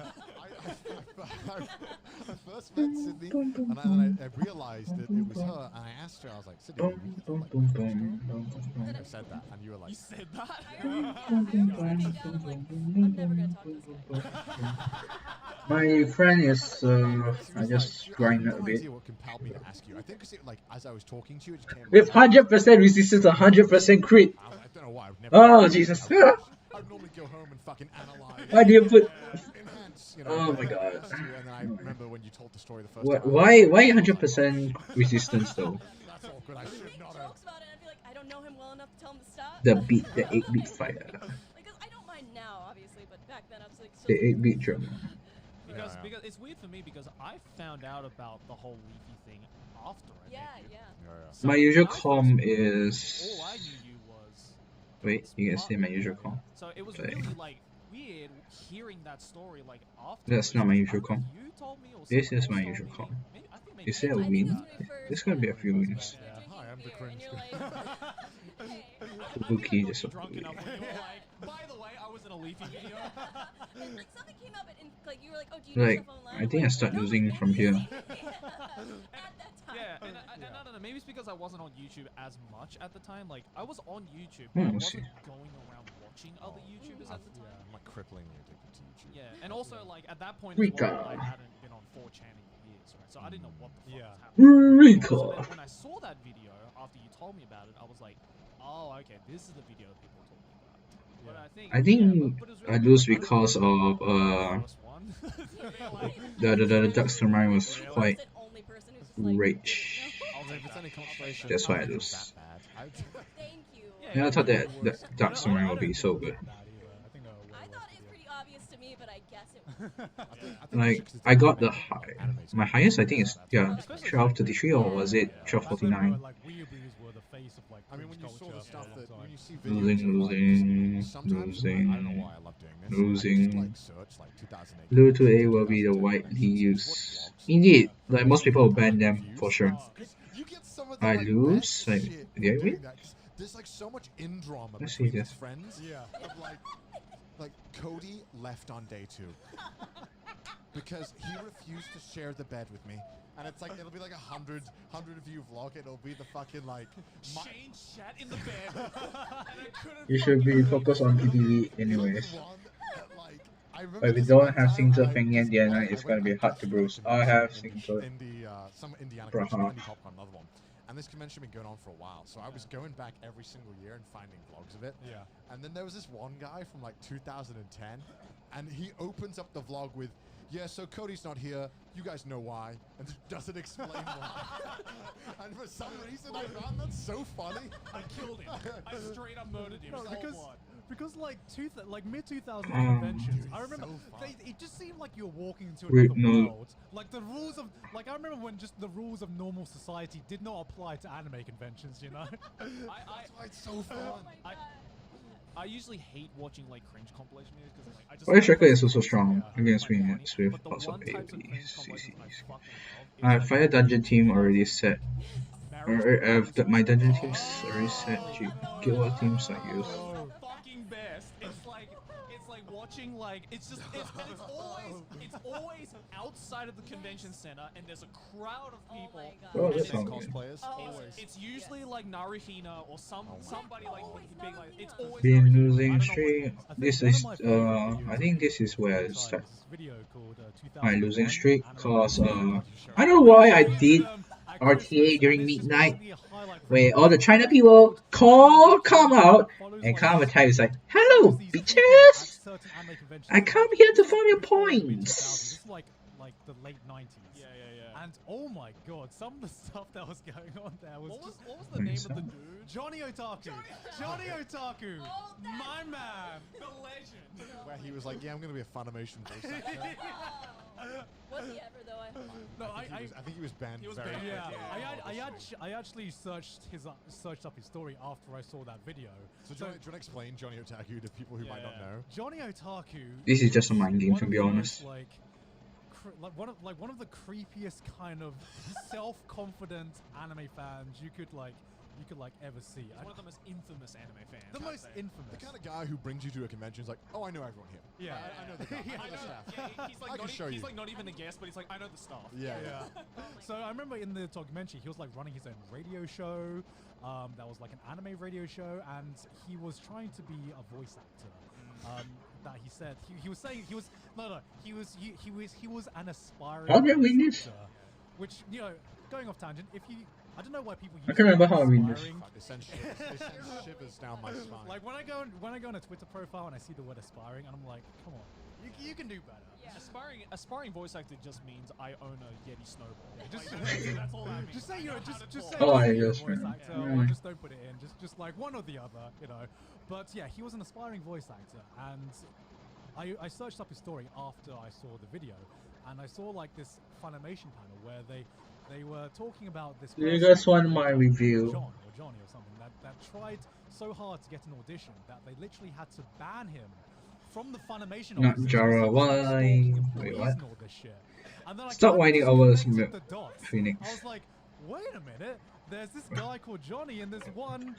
C: I first met Sydney, and then I realized that it was her, and I asked her, I was like, Sydney,
A: Boom,
C: we could
A: boom,
C: like
A: boom,
C: cringe
A: boom,
C: girl?
A: boom, boom, boom.
C: I said that, and you were like,
E: You said that?
B: I remember sitting down, I'm like, I'm never gonna talk to this guy.
A: My friend is, I
C: was
A: just
C: like,
A: grind
C: I
A: a
C: have no
A: bit.
C: idea what compelled me to ask you. I think because like as I was talking to you, it just came.
A: With 100% resistance, 100% crit.
C: I don't know why I would never.
A: Oh, Jesus.
C: I'd normally go home and fucking analyze.
A: Why do you put?
C: Enhance, you know.
A: Oh
C: but
A: my God.
C: And then I remember when you told the story the first
A: Why?
C: time. I was
A: Why
C: like,
A: 100% resistance though?
C: That's all good. I
B: He
C: should
B: makes
C: not have.
B: jokes about it, and I'd be like, I don't know him well enough to tell him to stop.
A: The 8-bit fighter,
B: Like, 'cause I don't mind now, obviously, but back then I was like, so
A: the 8-bit drummer.
E: Because
C: Yeah.
E: because it's weird for me because I found out about the whole leafy thing after I
B: yeah,
E: met you.
B: yeah.
E: So
A: My usual
E: when I first-
A: com
E: All
A: is.
E: I knew you was.
A: Wait, you can see my usual
E: Yeah.
A: com.
E: So it was
A: Okay.
E: really like weird hearing that story like after.
A: That's not my usual com.
E: You told me or
A: This
E: someone
A: is my
E: else told
A: usual
E: me.
A: com.
E: Maybe- I think maybe
A: Is there a
E: you
B: I
E: told me
B: think
A: win?
B: that's when we first
A: There's gonna be a
B: met.
A: few
B: You're
A: wins.
B: drinking
C: Hi, I'm the
B: beer,
C: cringe
B: and you're
C: guy.
B: like, hey.
A: Kabuki
E: I
A: just
E: got you drunk enough when you were like, by the way, I was in a leafy video.
B: And, like something came up and like you were like, oh, do you do
A: Like,
B: stuff online?
A: I think I
B: I'm
A: start
B: like,
A: using from here.
B: At that time.
E: Yeah, and I don't know. Maybe it's because I wasn't on YouTube as much at the time. Like I was on YouTube,
A: Hmm,
E: but I
A: let's
E: wasn't going around watching other YouTubers at the time.
C: I'm like cripplingly addicted to YouTube.
E: Yeah, and also like at that point
A: Rica.
E: as well, I hadn't been on 4chan in years, right? So I didn't know what the fuck was happening. So
A: Rica.
E: then when I saw that video after you told me about it, I was like, oh, okay, this is the video that people are talking about. But I think
A: I think
E: but it was
A: I
E: really
A: lose
E: weird.
A: because
E: I don't
A: of
E: know the first one.
A: the Duckster Mine was
E: Really?
A: quite
B: The only person who's just like,
A: rich.
B: no.
C: Although if it's any consolation,
A: That's why I
C: don't think it
A: lose.
C: was that bad.
B: Thank you.
E: Yeah,
A: Yeah, I thought that Dark
D: I
A: Summoner would
D: don't
A: be
D: think
A: so
D: it was
A: good.
D: that either. I think they were way
B: I
D: less
B: thought it was
D: video.
B: pretty obvious to me, but I guess it was.
C: I think
A: Like
C: it's just
A: I got the
C: anime-
A: high.
C: anime's
A: My
C: good.
A: highest I think is
E: Especially
A: 1233 or was it
D: Back when
A: 1249?
D: like weeaboos were the face of like
C: I mean,
D: cringe
C: when you saw
D: culture
C: the stuff
D: for a
C: that
D: long
C: when
D: time.
C: you see
A: Losing,
C: videos of like
A: losing,
C: sometimes I don't know why I love doing this. I
A: losing.
C: just like search like 2008.
A: Blue to
C: conventions
A: A
C: or
A: will be the
C: 2010
A: widely
C: conventions, just watch
A: used.
C: vlogs.
A: Indeed, like most
C: See
A: people will
C: the
A: ban them
C: reviews.
A: for sure.
C: 'Cause you get some of the
A: I
C: like
A: lose?
C: best
A: Like,
C: shit
A: did I
C: from doing
A: win?
C: that. 'Cause there's like so much in drama
A: Let's see
C: between
A: this.
C: these friends.
D: Yeah.
C: Of like Cody left on day 2 because he refused to share the bed with me. And it's like it'll be like 100 view vlog. It'll be the fucking like
E: Shane shat in the bed. And I couldn't
A: You should be
E: fucking
A: focused on PPV
C: It'll be
A: anyways.
C: one that, like, I remember
A: But if you
C: this
A: don't
C: one
A: have
C: time
A: Sing to
C: I-
A: Feng Yan
C: I-
A: Diana,
C: I
A: it's
C: went
A: gonna be
C: at
A: hard
C: this,
A: to bruise. I
C: convention
A: have
C: in
A: Sing
C: the-
A: to.
C: in the some Indiana
A: For
C: convention,
A: half.
C: Indie Popcorn, another one. And this convention had been going on for a while, so I was going back every single year and finding vlogs of it.
D: Yeah.
C: And then there was this one guy from like 2010, and he opens up the vlog with, "Yeah, so Cody's not here. You guys know why," and doesn't explain why. And for some reason, I found that so funny.
E: I killed him. I straight up murdered him.
D: No,
E: Cold
D: because
E: blood.
D: like like mid 2000s
A: Oh,
D: conventions,
C: dude,
D: I remember
C: so fun.
D: it just seemed like you were walking into
A: Wait,
D: another
A: no.
D: world. Like the rules of like I remember when just the rules of normal society did not apply to anime conventions. You know.
C: That's why it's so fun.
B: Oh my
E: I-
B: god.
E: I usually hate watching like cringe compilation videos because like I just.
A: Why Striker is also strong
E: Yeah,
A: against
E: like,
A: me
E: funny,
A: Swift
E: but the
A: also
E: one types of
A: baby
E: cringe compilations I
A: CCs.
E: fucking love is,
A: My
E: like,
A: Fire Dungeon team already set.
E: marriage
A: My
E: proposals.
A: dungeon team's already set. Guild teams I use.
E: It's the fucking best. It's like watching like it's always outside of the convention center and there's a crowd of people.
B: my God.
A: Oh,
E: and
A: that
E: it's-
A: sounds good.
C: Cosplayers.
B: Always.
E: It's usually like Naruhina or somebody like
B: Always
E: big like it's
B: Naruhina.
E: always
A: Been
E: Naruhina. I
A: losing
E: don't know
A: streak.
E: what-
D: I think
A: This
D: one of
A: is
D: my favorite videos
A: I think this is
D: of
A: where
D: all
A: I
D: time
A: start
D: is this video called
A: my losing
D: 2001
A: streak
D: Anime
A: cause
D: Convention.
A: I don't know why I
D: It's,
A: did
D: at
A: RTA
D: Christmas,
A: during
D: and it's just
A: midnight
D: basically a highlight
A: where
D: reel
A: all the
D: of
A: China
D: like
A: people
D: follows,
A: come out
D: follows,
A: and
D: like,
A: come attack is like,
D: follows
A: hello
D: these people at
A: bitches!
D: certain anime conventions.
A: I come here to farm your
D: Before the mid-2000s.
A: points.
D: This is like the late 90s.
E: Yeah, yeah, yeah.
D: And oh my god, some of the stuff that was going on there was
E: What was
D: just
E: what was the name of the
A: Nice.
E: dude?
D: Johnny Otaku. Johnny Otaku.
B: Oh, that-
D: My man.
E: The legend.
C: Where he was like, "Yeah, I'm gonna be a Funimation voice actor."
B: Was he ever though? I hope.
D: No,
C: I think he was banned.
E: He was
C: very
E: banned,
C: quickly.
D: yeah. I actually searched up his story after I saw that video.
C: So do you want to explain Johnny Otaku to people who might not
E: Yeah.
C: know?
D: Johnny Otaku.
A: This is just a mind game,
D: one
A: to
D: of
A: be
D: the
A: honest.
D: most, one of the creepiest kind of self-confident anime fans you could ever see.
E: He's one of the most infamous anime fans.
D: The
E: out
D: most
E: there.
D: infamous.
C: The kind of guy who brings you to a convention is like, "Oh, I know everyone here.
D: Yeah.
C: I know the guy.
D: Yeah.
C: I know the staff.
E: Yeah, he's
C: I
E: like
C: can
E: not,
C: show
E: he's
C: you."
E: like not even a guest, but he's like, I know the staff.
C: Yeah,
D: Yeah. So I remember in the documentary, he was like running his own radio show. That was like an anime radio show, and he was trying to be a voice actor. That he said he was saying he was an aspiring.
A: How did I win
D: voice
A: this?
D: actor, which going off tangent, I don't know why people.
A: I
D: use
A: can't remember
D: the
A: how I
D: word
A: win this.
D: aspiring.
C: Fuck, it sends shivers down my spine.
D: Like when I go on a Twitter profile and I see the word aspiring, and I'm like, come on, you can do better.
B: Yeah.
E: Aspiring voice actor just means I own a Yeti snowball.
D: Just-
E: That's all that means.
D: Just say
E: I
D: you're
E: know how to
D: just say
E: talk.
A: Oh, I
D: you're a
A: guess,
D: voice
A: yeah.
D: actor,
A: Yeah.
D: or just don't put it in. Just like one or the other, But yeah, he was an aspiring voice actor, and I searched up his story after I saw the video, and I saw like this Funimation panel where they were talking about this.
A: Do you
D: person,
A: guys want my review?
D: John or Johnny or something that tried so hard to get an audition that they literally had to ban him from the Funimation
A: Not
D: offices
A: Jara,
D: because he was, like,
A: why?
D: stalking
A: Wait,
D: employees
A: what?
D: and all this shit. And then I
A: Stop
D: kind of
A: whining
D: just
A: over
D: connected the dots.
A: Phoenix.
D: I was like, wait a minute. There's this guy called Johnny in this one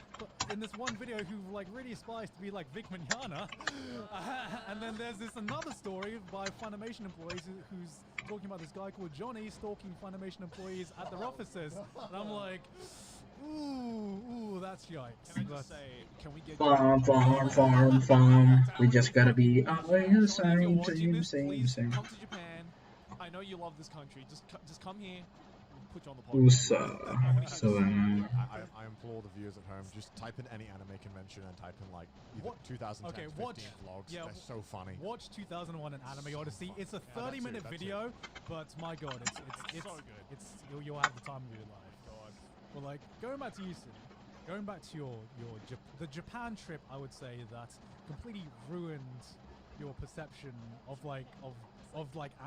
D: video who like really aspires to be like Vic Mignogna, and then there's this another story by Funimation employees who's talking about this guy called Johnny stalking Funimation employees at their offices, and I'm like, ooh, that's yikes.
E: Can I
D: But-
E: just say, can we get
A: Farm. We just gotta be
E: Johnny,
A: always
E: if you're
A: same,
E: watching this,
A: same,
E: please
A: same.
E: come to Japan. I know you love this country. Just come here. We'll put you on the
A: Who's
E: podcast.
A: so
C: I implore the viewers at home, just type in any anime convention and type in like either
D: What-
C: 2010,
D: okay,
C: 15
D: watch-
C: vlogs.
D: yeah,
C: They're so funny.
D: Watch 2001 and Anime Odyssey. It's a 30-minute
C: that's it.
D: video, but my god, it's
E: so good.
D: You'll have the time of your life. God. But like going back to you, Sid, going back to the Japan trip, I would say that completely ruined your perception of like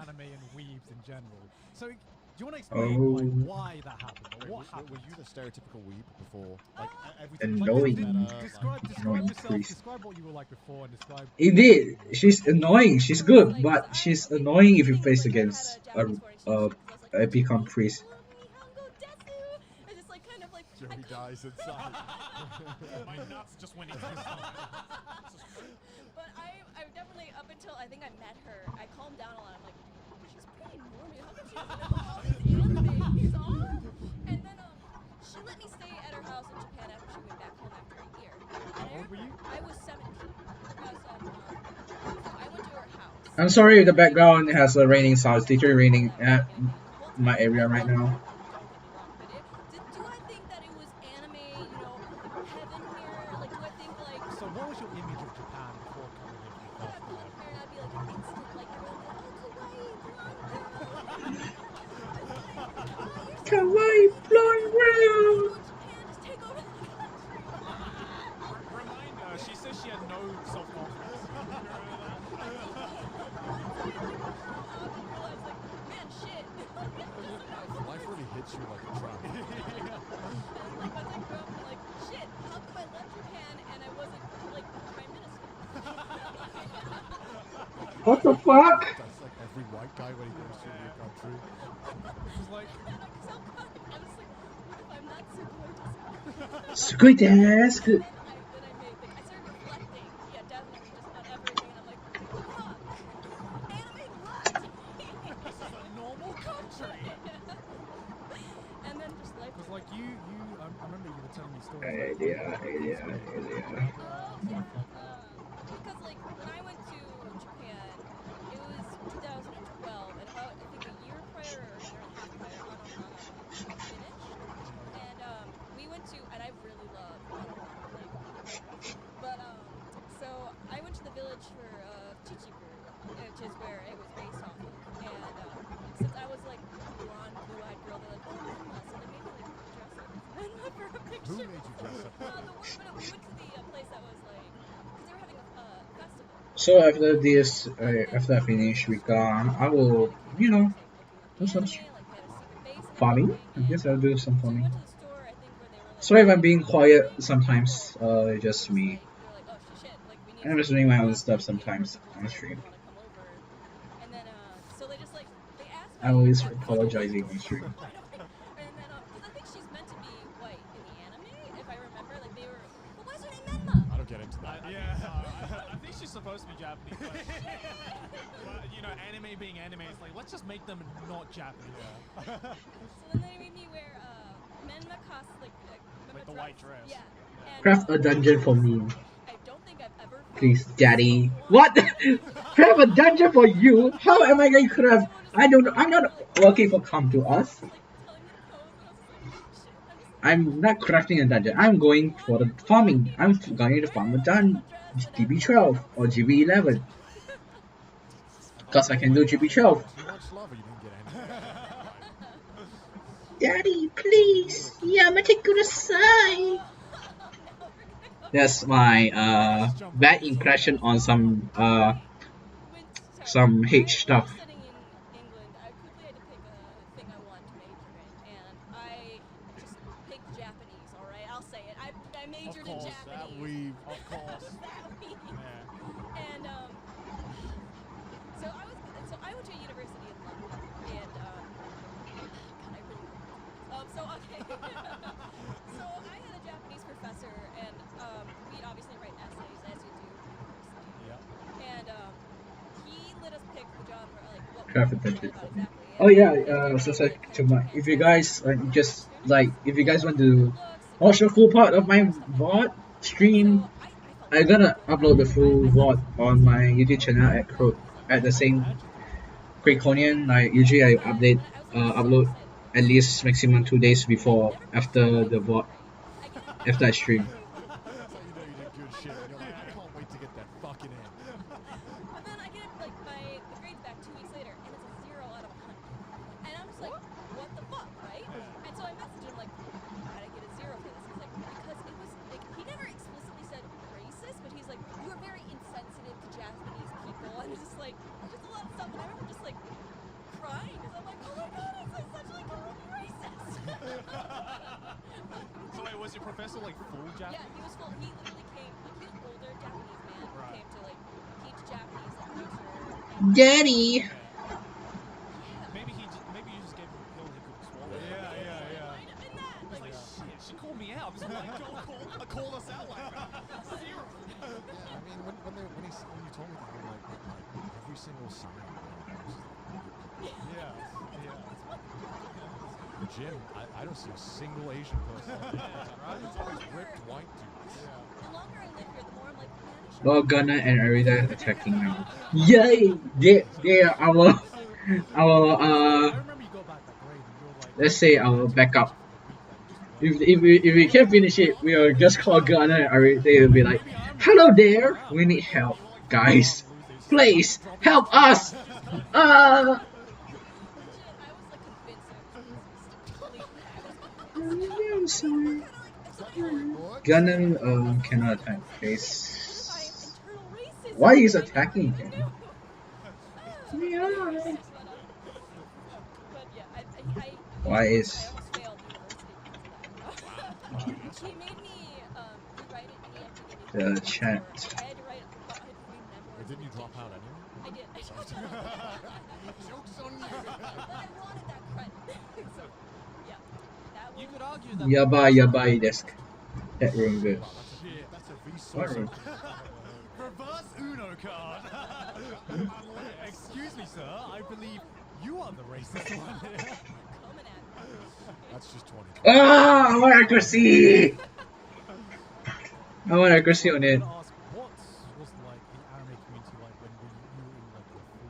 D: anime and weebs in general. So do you want to explain like
A: Oh.
D: why that happened? Or
C: Wait,
D: what happened?
C: were you the stereotypical weeb before? Like everything
D: Like,
A: Annoying.
D: describe
A: Annoying
D: yourself.
A: priest.
D: Describe what you were like before, and describe.
A: Indeed, she's annoying. She's good, but she's annoying if you face against a become priest.
B: I just like kind of like I
C: Joey dies inside.
E: My nuts just went into his
B: But I definitely up until I think I met her, I calmed down a lot. I'm like, she's pretty normal. How come she doesn't know all these animes? And then she let me stay at her house in Japan after she went back home after a year. And
D: How old were you?
B: I was 17. So I went to her house.
A: I'm sorry if the background has a raining sound. It's literally raining at my area right now.
B: Don't get me wrong, but do I think that it was anime, you know, heaven here? Like, do I think like?
D: So what was your image of Japan before coming here?
B: I thought I'd pull up here and I'd be like an instant, like everyone would be like, oh, kawaii, blonde girl.
A: Kawaii blonde
B: Go to Japan, just take over the country.
E: Reminder, she says she had no self-confidence.
B: Man, shit.
C: Life really hits you like a trap.
B: And like once I grew up, I'm like, shit, how come I left Japan and I wasn't like prime minister?
A: What the fuck?
C: That's like every white guy when he goes to a new country.
D: It's like
B: So I was like, what if I'm not so gorgeous?
A: Squid ass. Good.
B: Then I made like I started reflecting, yeah, definitely just on everything, and I'm like, fuck, anime what?
E: This is a normal country.
B: And then just life.
D: because like you I remember you were telling me stories.
A: Idea.
B: Because like when I went to Japan, it was 2012, and about I think a year prior or a year and a half prior, Anohana finished, and we went to, and I really love Anohana, like, but so I went to the village for Chichibu, which is where it was based off of, and since I was like a blonde, blue-eyed girl, they're like, oh, Menma, so they made me like dress up as Menma for a picture.
C: Who made you dress up?
B: We went to the place that was like, because they were having a festival.
A: So after this, after I finish Rica, I will, do some farming. I guess I'll do some farming. Sorry if I'm being quiet sometimes. Just me. I'm just doing my own stuff sometimes on stream. I'm always apologizing on stream.
B: And then, because I think she's meant to be white in the anime, if I remember. Like they were, but why is her name Menma?
C: I don't get into that.
E: I think she's supposed to be Japanese. But, you know, anime being anime, it's like, let's just make them not Japanese.
B: So then they made me wear Menma costume,
E: Like the white dress.
B: Yeah. And,
A: Craft a dungeon for me,
B: I don't think I've ever.
A: please, daddy. What? Craft a dungeon for you? How am I going to craft? I don't know. I'm not working for Come to Us. I'm not crafting a dungeon. I'm going for the farming. I'm going to farm a dungeon. GB12 or GB11. Because I can do GB12.
C: Too much love or you didn't get any.
A: Daddy, please. Yamatekurasai. That's my bad impression on some H stuff.
B: Studying in England, I quickly had to pick a thing I wanted to major in, and I just picked Japanese. All right, I'll say it. I majored in Japanese.
C: That weave.
E: Of course.
B: That weave.
E: Yeah.
B: And so I went to a university in London, and God, I really so okay. So I had a Japanese professor, and we'd obviously write essays as you do in university.
E: Yeah.
B: And he let us pick the genre, like what we
A: Craft a
B: were
A: dungeon
B: about
A: for me.
B: exactly.
A: Oh yeah, so to my, if you guys just like, if you guys want to watch the full part of my VOD stream, I'm gonna upload the full VOD on my YouTube channel at the same Craconian. Like usually I upload at least maximum 2 days before after the VOD, after I stream.
C: That's how you know you did good shit. You're like, I can't wait to get that fucking in.
B: But then I get like the grades back 2 weeks later, and it's a 0 out of 100. And I'm just like, what the fuck, right? And so I messaged him like, how did I get a 0 for this? He's like, because it
E: the professor like full
B: Yeah,
E: Japanese?
B: he was full. He literally came. Like, he was an older Japanese man who
E: Right.
B: came to like teach Japanese like culture. And,
A: Daddy.
E: Yeah.
B: yeah.
E: Maybe maybe you just gave him a pill he couldn't swallow.
D: Yeah, yeah,
B: It
D: yeah.
B: might have been that.
E: He's like, shit, she called me out. This white girl called us out like that. Zero.
C: Yeah, I mean, when you told me that, I'm like every single sign.
D: Yeah, yeah.
C: The gym, I don't see a single Asian person. Right? It's always ripped white dudes.
B: The longer I live here, the more I'm like, man, I should.
A: Well, Gunner and Arita attacking now. Yay! They are our
D: I remember you got back that grade and you were like,
A: let's say our backup. If we can't finish it, we'll just call Gunner and Arita. They will be like, hello there, we need help, guys. Please help us. I'm sorry. Gunner cannot attack face. Why is attacking him? Why is
B: He made me rewrite it and he actually gave me
A: the chat?
B: I had to write I had to
C: Or didn't you drop out anyway?
B: I did. I dropped out.
C: Joke's on you.
B: But I wanted that credit. So yeah. That
E: You
B: was
E: could argue that.
A: Yabai desk. That room good.
C: That's a
A: What
C: Vsauce.
A: room?
D: reverse Uno card. Excuse me, sir. I believe you are the racist one here.
B: coming at me.
C: That's just 20.
A: Ah, I want accuracy. I want accuracy on it.
D: I want to ask, what was like the anime community like when you were in like the full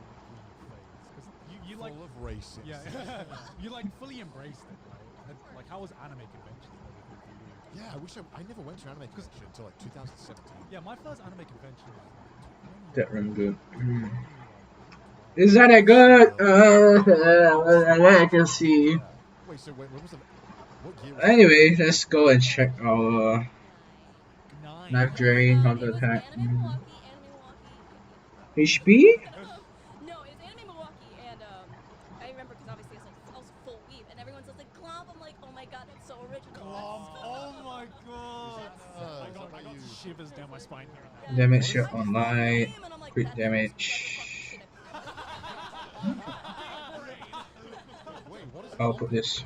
D: phase? Because you like
C: Full of racists.
D: yeah, you like fully embraced it, right? And, like, how was anime conventions and everything for you?
C: Yeah, I wish I never went to anime convention until like 2017.
D: Yeah, my first anime convention was like
A: That room good. Is that a good? I can see.
C: Wait, so when was the what year was
A: Anyway, let's go and check our
D: 9.
A: knife drain,
B: It
A: counter
B: was
A: attack.
B: Anime Milwaukee,
A: HP?
B: No, it was Anime Milwaukee, and I remember because obviously I was full weave, and everyone's just like, Glomp. I'm like, oh my god, that's so original.
D: Oh my god!
C: Uh,
E: I got shivers down my spine here.
A: Damage shot online. Crit damage.
C: Wait, what is
A: I'll put this.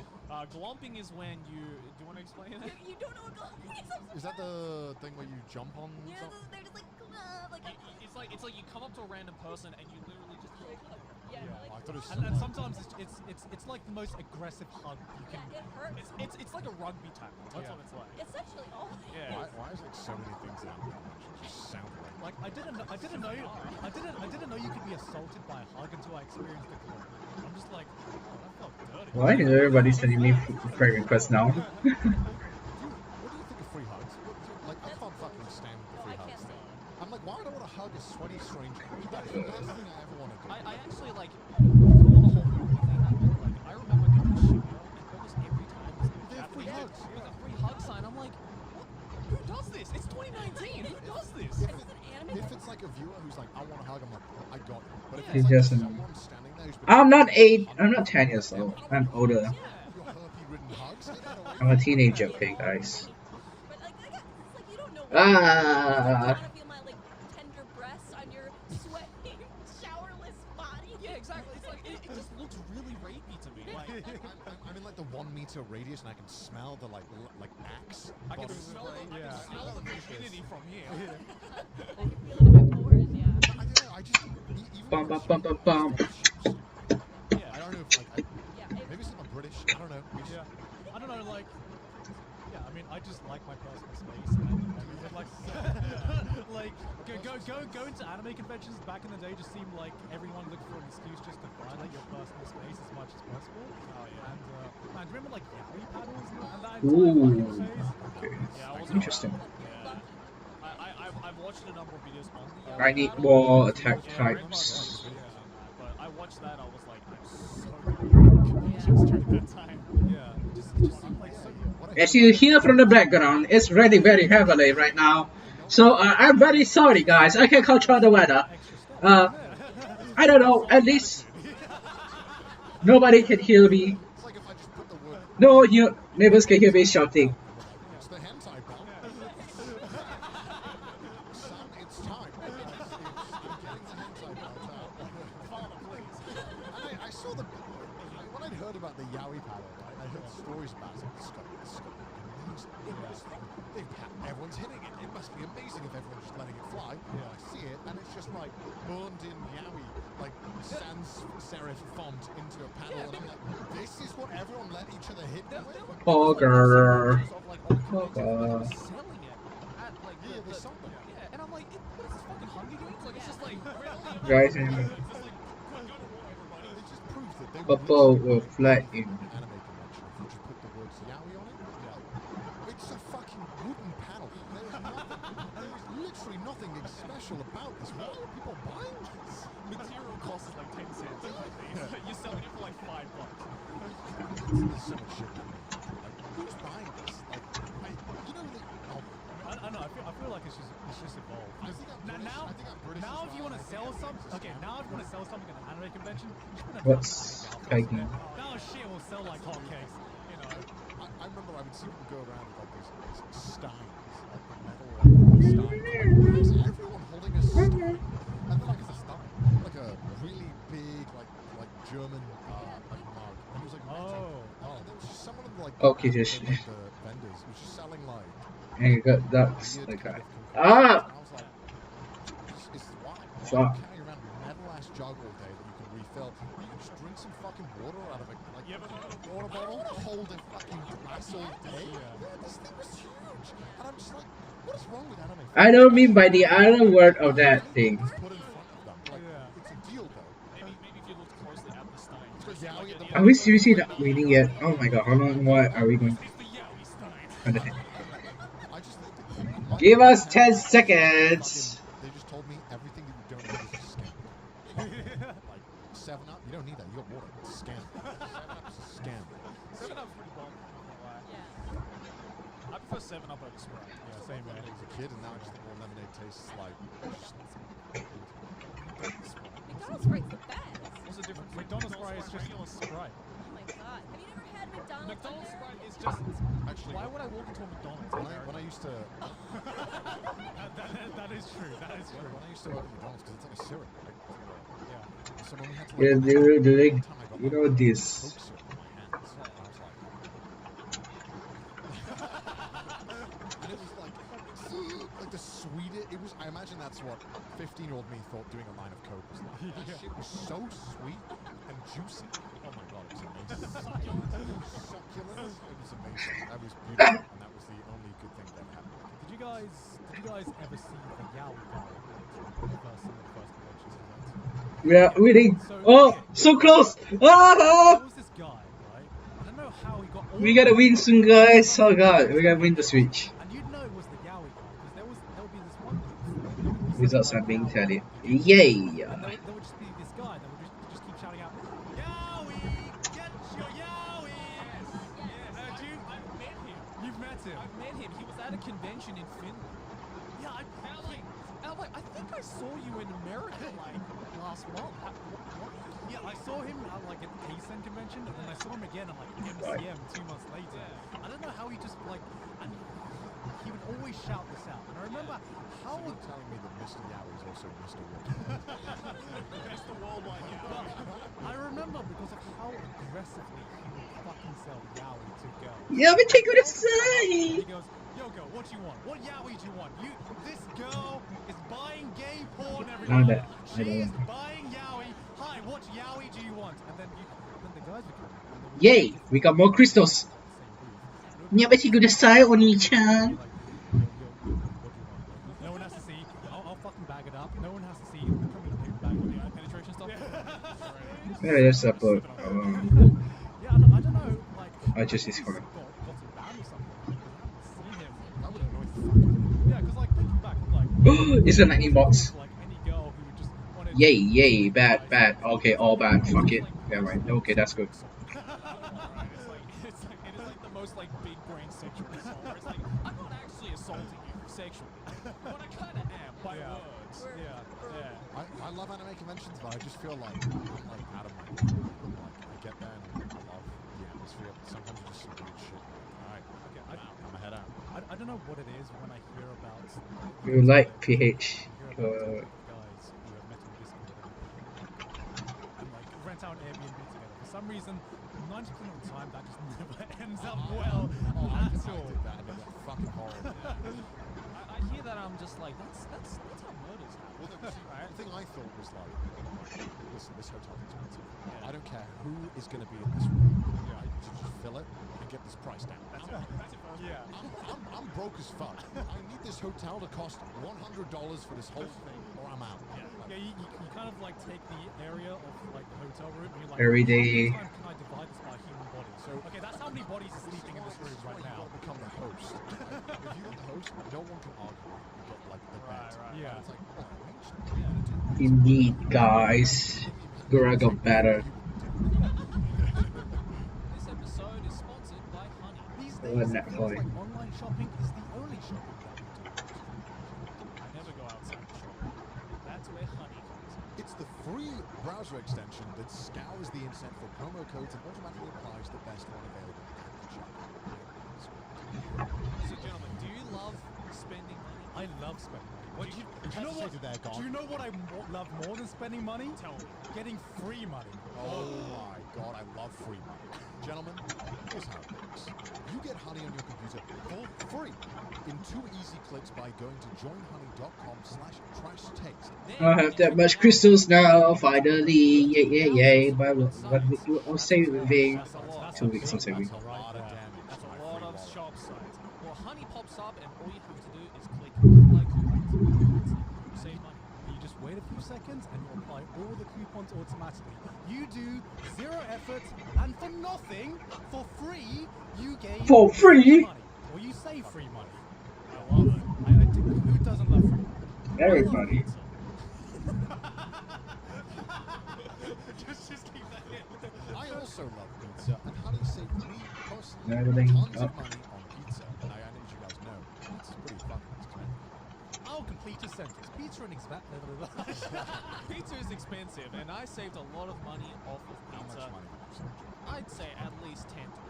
E: Glomping is when you. Do you want to explain it?
B: You don't know what Glomping is? I'm
C: Is that the thing where you jump on
B: Yeah,
C: something?
B: they're just like, Glomp. Like,
E: It's like you come up to a random person and you literally just go.
B: yeah,
C: I
B: like,
C: thought it was
D: And sometimes it's like the most aggressive hug you can.
B: yeah, it hurts.
E: It's like a rugby tackle. That's what it's like.
B: Essentially all.
E: Yeah.
C: Why is like so many things that just sound like?
D: Like I didn't know you could be assaulted by a hug until I experienced the glow. I'm just like, oh, that felt dirty.
A: Why is everybody sending me friend requests now?
C: What do you think of free hugs? Like I can't fucking stand the
B: No,
C: free
B: I can't
C: hugs
B: stand
C: thing.
B: it.
C: I'm like, why would I want to hug a sweaty stranger? That's the last thing I ever want to do.
E: I actually like before the whole movie thing happened. Like I remember going to Shibuya and almost every time there's like a
C: They're free
E: Japanese
C: hugs.
E: with a free hug sign, I'm like, what? Who does this? It's 2019. Who does this?
B: Is this an anime?
C: If it's like a viewer who's like, I want to hug, I'm like, I got you. But if
A: He
C: it's like
A: doesn't.
C: someone standing there who's been
A: I'm not 8. I'm not 10 years old. I'm older.
C: your herpy-ridden hugs, get that away
A: I'm a teenager, okay, guys.
B: But like, it's like you don't know.
A: Ah.
B: You want to feel my like tender breasts on your sweaty, showerless body.
E: Yeah, exactly. It's like it just looks really rapey to me. Like
C: I'm in like the 1 meter radius and I can smell the like axe.
E: I can
C: bottom
E: smell
C: spray.
E: the, I
D: Yeah.
E: can smell the humidity from here.
B: I can feel it in my pores. Yeah.
C: I don't know. I just even
A: Bum, bum, bum, bum, bum.
E: Yeah.
C: I don't know if like
B: Yeah.
C: maybe it's I'm British. I don't know.
D: Yeah, I don't know, like, yeah, I mean, I just like my personal space, and like, like, go into anime conventions back in the day just seemed like everyone looked for an excuse just to violate your personal space as much as possible. Oh yeah. And man, do you remember like yaoi paddles and that entire fucking
A: Ooh.
D: phase?
A: Okay.
E: Yeah, I was
A: Interesting.
E: Yeah. I've watched a number of videos on the
A: I need more attack types.
E: Yeah, but I watched that. I was like, I'm so conventions during that time.
D: Yeah, it just seemed like so.
A: As you hear from the background, it's raining very heavily right now. So I'm very sorry, guys. I can't control the weather. I don't know. At least nobody can hear me.
C: It's like if I just put the word
A: No, your neighbors can hear me shouting.
C: it's the hentai heard about the Yaoi paddle, right? I heard stories about it. It's got amazing. Everyone's hitting it. It must be amazing if everyone's just letting it fly.
D: Yeah.
C: I see it, and it's just like burned in Yaoi, like sans serif font into a paddle, and I'm like, this is what everyone let each other hit with?
A: Poker.
E: Like, all
A: Poker.
E: they were selling it at like
C: Yeah, they sold them.
E: yeah, and I'm like, what is this fucking Hunger Games? Like, it's just like
A: Guys, and
C: It just proves that they
A: Purple
C: literally
A: will fly in.
C: anime convention. If you just put the words Yaoi on it, it's a fucking wooden panel. There is literally nothing special about this. Why are people buying this?
E: material cost is like 10 cents. You're selling it for like $5.
C: There's so much shit. Like, who's buying this? Like, you know,
D: I know. I feel like it's just evolved.
C: I think I'm British.
D: Now, if you want to sell something, now if you want to sell something at an anime convention, you should put a
A: What's
D: outfit
A: Peggy?
D: there. That shit will sell like hotcakes. You know.
C: I remember I would see people go around with like these steins, like the metal steins. Why is everyone holding a stein? And then like it's a stein, like a really big like German like mug. And it was like metal. And there was just some of them like
A: Okay,
C: the
A: just-
C: vendors was just selling like
A: And you got that's
C: weird
A: like
C: kind
A: that.
C: of
A: Ah!
C: concoctions. And I was like, this is why
A: Fuck.
C: you carry around a metal ass jug all day that you can refill. You can just drink some fucking water out of a water bottle, hold a fucking glass all day. Yeah, this thing was huge. And I'm just like, what is wrong with anime?
A: I don't mean by the other word of that thing.
C: It's put in front of them. Like, it's a deal though.
E: Maybe if you looked closely at the stein.
C: It's got Yaoi at the
A: Are we seriously not winning yet? Oh my god, how long more are we going?
E: It's the Yaoi stein.
C: I just think
A: Give us 10 seconds.
C: They just told me everything that you don't need is a scam. Like 7-Up, you don't need that. You got water. It's a scam. 7-Up's a scam.
E: 7-Up's pretty bomb. I prefer 7-Up over Sprite.
D: Yeah, same
C: When I
D: way.
C: was a kid, and now I just think all lemonade tastes like just
B: McDonald's Sprite's the best.
E: What's the difference?
D: McDonald's Sprite is just
E: regular
D: Sprite.
B: Oh my god. Have you never had McDonald's?
E: McDonald's
B: up there?
E: Sprite is just.
C: actually.
E: Why would I walk into a McDonald's?
C: When I used to
D: That is true. That is true.
C: when I used to work at McDonald's, because it's like a syrup. Like,
D: Yeah.
C: so when we had to
A: Yeah,
C: like,
A: do they,
C: one time I got
A: you
C: my
A: know
C: Coke
A: this.
C: syrup in my hands, and I was like, and it was like the sweetest. It was. I imagine that's what 15-year-old me thought doing a line of Coke was like. That shit was so sweet and juicy. Oh my god, it was amazing. Succulent. It was amazing. That was beautiful, and that was the only good thing that happened.
D: Did you guys ever see the Yaoi guy in the first conventions we went to?
A: We are winning. Oh, so close.
D: There
A: Ah!
D: was this guy, right? I don't know how he got all
A: We gotta win soon, guys. Oh god, we gotta win the Switch.
D: And you'd know it was the Yaoi guy because there would be this one booth
A: Results are being tallied. Yay!
D: and there would just be this guy that would just keep shouting out, Yaoi, get your Yaoi.
E: Yes. I've met him.
D: You've met him.
E: I've met him. He was at a convention in Finland.
D: Yeah,
E: I'm like, I think I saw you in America like last month. What?
D: yeah, I saw him at like an ASEN convention, and then I saw him again at like MCM 2 months later. I don't know how he just like, and he would always shout this out. And I remember how.
C: So you're telling me that Mr. Yaoi is also Mr. World?
E: Mr. Worldwide
D: I remember because of how aggressively he would fucking sell Yaoi to girls.
A: Yeah, we take good
D: He
A: side.
D: goes, yo girl, what you want? What Yaoi do you want? This girl is buying gay porn, everyone.
A: that. I
D: She
A: don't
D: is
A: want
D: buying Yaoi. Hi, what Yaoi do you want? And then the guys would come. And they would
A: Yay! We got more crystals.
D: Yeah,
A: Yeah, good side, Oni-chan.
D: no one has to see. I'll fucking bag it up. No one has to see. Come in the bag with the penetration stuff.
A: Yeah, that's support.
D: Yeah, I don't know. Like,
A: I just
D: maybe
A: is
D: he's
A: fine.
D: got him banned or something. I haven't seen him.
C: That would annoy the fuck out of me.
D: Yeah, because like thinking back, I'm like,
A: It's a lightning box.
D: like any girl who just wanted.
A: Yay, yay, bad, bad. Okay, all bad. Fuck it. Yeah, right. Okay, that's good.
E: It is like the most like big brain sexual assault. Where it's like, I'm not actually assaulting you sexually, but I kind of am by words.
D: Yeah.
C: I love anime conventions, but I just feel like I'm like out of my league. Like I get there and I love the atmosphere. Sometimes it's just some weird shit. Alright,
D: Okay,
C: I'm a head out.
D: I don't know what it is when I hear about.
A: You like PH.
D: Hear about guys who have met on Discord and like rent out Airbnb together for for some reason, 90% of the time that just never ends up well
C: I
D: at
C: did
D: all.
C: that and it went fucking horrible.
E: I hear that, I'm just like, that's how murders happen.
C: Well, the thing I thought was like, listen, this hotel's expensive. I don't care who is going to be in this room. Right? Just fill it and get this price down.
E: That's it.
D: Yeah.
C: I'm broke as fuck. I need this hotel to cost $100 for this whole thing, or I'm out.
D: Yeah, you kind of like take the area of like the hotel room and you're like,
A: Every
D: how
A: day.
D: many times can I divide this by a human body? So, okay, that's how many bodies are sleeping in this room right now.
C: You become the host. Right? If you're the host, no one can argue. You get like the bet.
D: Yeah.
C: It's like, oh,
A: Indeed, guys. Gura got better.
E: This episode is sponsored by Honey.
D: These
A: Oh,
D: days, it
A: Netflix.
D: feels like online shopping is the only shopping that we do.
E: I never go outside to shop. That's where Honey comes in.
C: it's the free browser extension that scours the internet for promo codes and automatically applies the best one available at the checkout.
E: So, gentlemen, do you love spending money?
D: I love spending money. What, do you know what?
C: hesitated there,
D: Do you know what I love more than spending money?
E: Tell me.
D: Getting free money.
C: Oh my god, I love free money. Gentlemen, here's how it works. You get Honey on your computer for free in 2 easy clicks by going to joinhoney.com/trashtaste.
A: I have that much crystals now, finally. Yay. But I'm saving.
E: That's a lot.
A: 2 weeks I'm saving.
C: That's a lot of damage.
E: That's
C: to
E: a
C: my
E: lot
C: free
E: of
C: wallet.
E: shop sites. Well, Honey pops up, and all you have to do is click apply coupons. That's it. You save money.
D: You just wait a few seconds and you apply all the coupons automatically. You do 0 effort and for nothing, for free, you gain
A: For free?
D: money. Or you save free money. I love it. Who doesn't love free money?
A: Everybody.
D: just keep that in.
C: I also love pizza, and Honey saved me personally
A: Everything
C: tons
A: up.
C: of money on pizza. And I know you guys know, pizza's pretty fucking expensive.
D: I'll complete a sentence. Pizza and
E: Pizza is expensive, and I saved a lot of money off of
C: How much
E: pizza.
C: money did you save?
E: I'd say at least 10 to $20.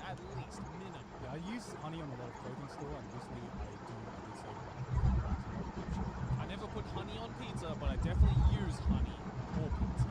E: At least minimum.
D: Yeah, I use honey on a lot of clothing store, and recently I did save
E: I never put honey on pizza, but I definitely use honey for pizza.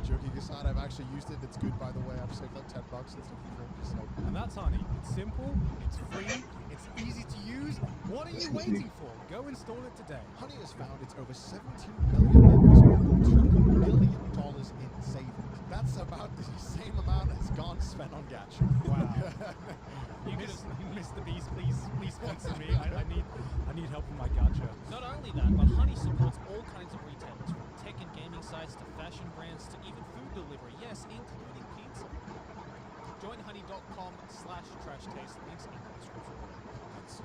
C: Joking aside, I've actually used it. It's good, by the way. I've saved like $10 and stuff before. Just like,
D: And that's honey. It's simple, it's free, it's easy to use. What are you waiting for? Go install it today.
C: Honey has found it's over 17 million members, over $2 billion in savings. That's about the same amount as gone spent on gacha.
D: Wow. Mr. Beast, please sponsor me. I need help with my gacha.
E: Not only that, but Honey supports all kinds of retailers, from tech and gaming sites to fashion brands to even food delivery. Yes, including pizza. Join honey.com/trashtaste. Links in the description.
C: That's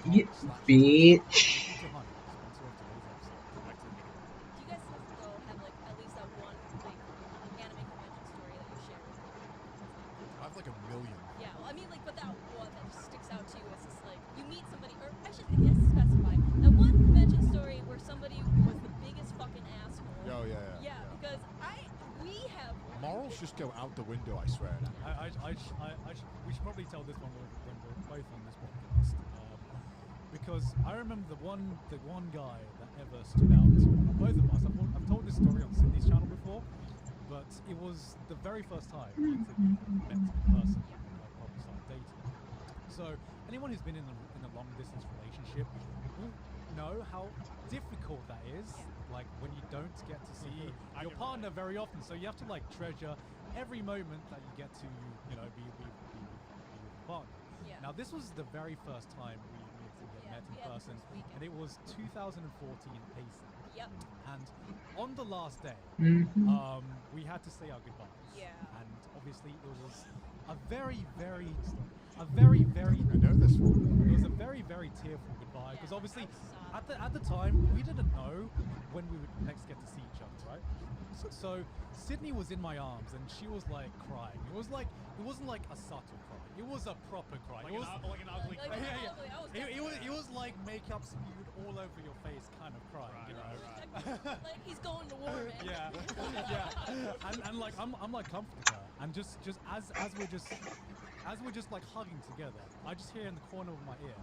A: Yeah,
C: joinhoney.com/.
A: bitch.
D: To honey, sponsor of today's episode.
E: Back to the video.
B: Do you guys though have like at least that one like anime convention story that you share with me?
C: I have like a million.
B: Yeah, well, I mean like, but that one that just sticks out to you is just like you meet somebody, or I should I guess specify that one convention story where somebody was the biggest fucking asshole.
C: Oh, yeah.
B: Yeah, because we have.
C: Morals just go out the window, I swear.
D: We should probably tell this one when we're both on this podcast, because I remember the one guy that ever stood out to both of us. I've told this story on Sydney's channel before, but it was the very first time we met in person when I probably started dating. So anyone who's been in a long distance relationship will know how difficult that is. Like when you don't get to see your partner very often, so you have to like treasure every moment that you get to, be with your partner.
B: Yeah.
D: Now this was the very first time we met in
B: we had the
D: person,
B: first weekend.
D: and it was 2014 Pacing.
B: Yep.
D: And on the last day,
A: Mhm.
D: we had to say our goodbyes.
B: Yeah.
D: And obviously it was a very, very, very.
C: I know this one.
D: It was a very, very tearful goodbye because
B: Yeah,
D: obviously
B: I
D: at the time we didn't know when we would next get to see each other, right? So Sydney was in my arms and she was like crying. It wasn't like a subtle cry. It was a proper cry.
E: Like
D: it was
E: like an ugly
B: Like
E: cry.
B: an ugly- I was
D: It was like makeup spewed all over your face kind of crying,
E: Right,
D: you know?
E: right.
B: like he's going to war, man.
D: Yeah, yeah, and like I'm like comforting her, and just as we're just like hugging together, I just hear in the corner of my ear,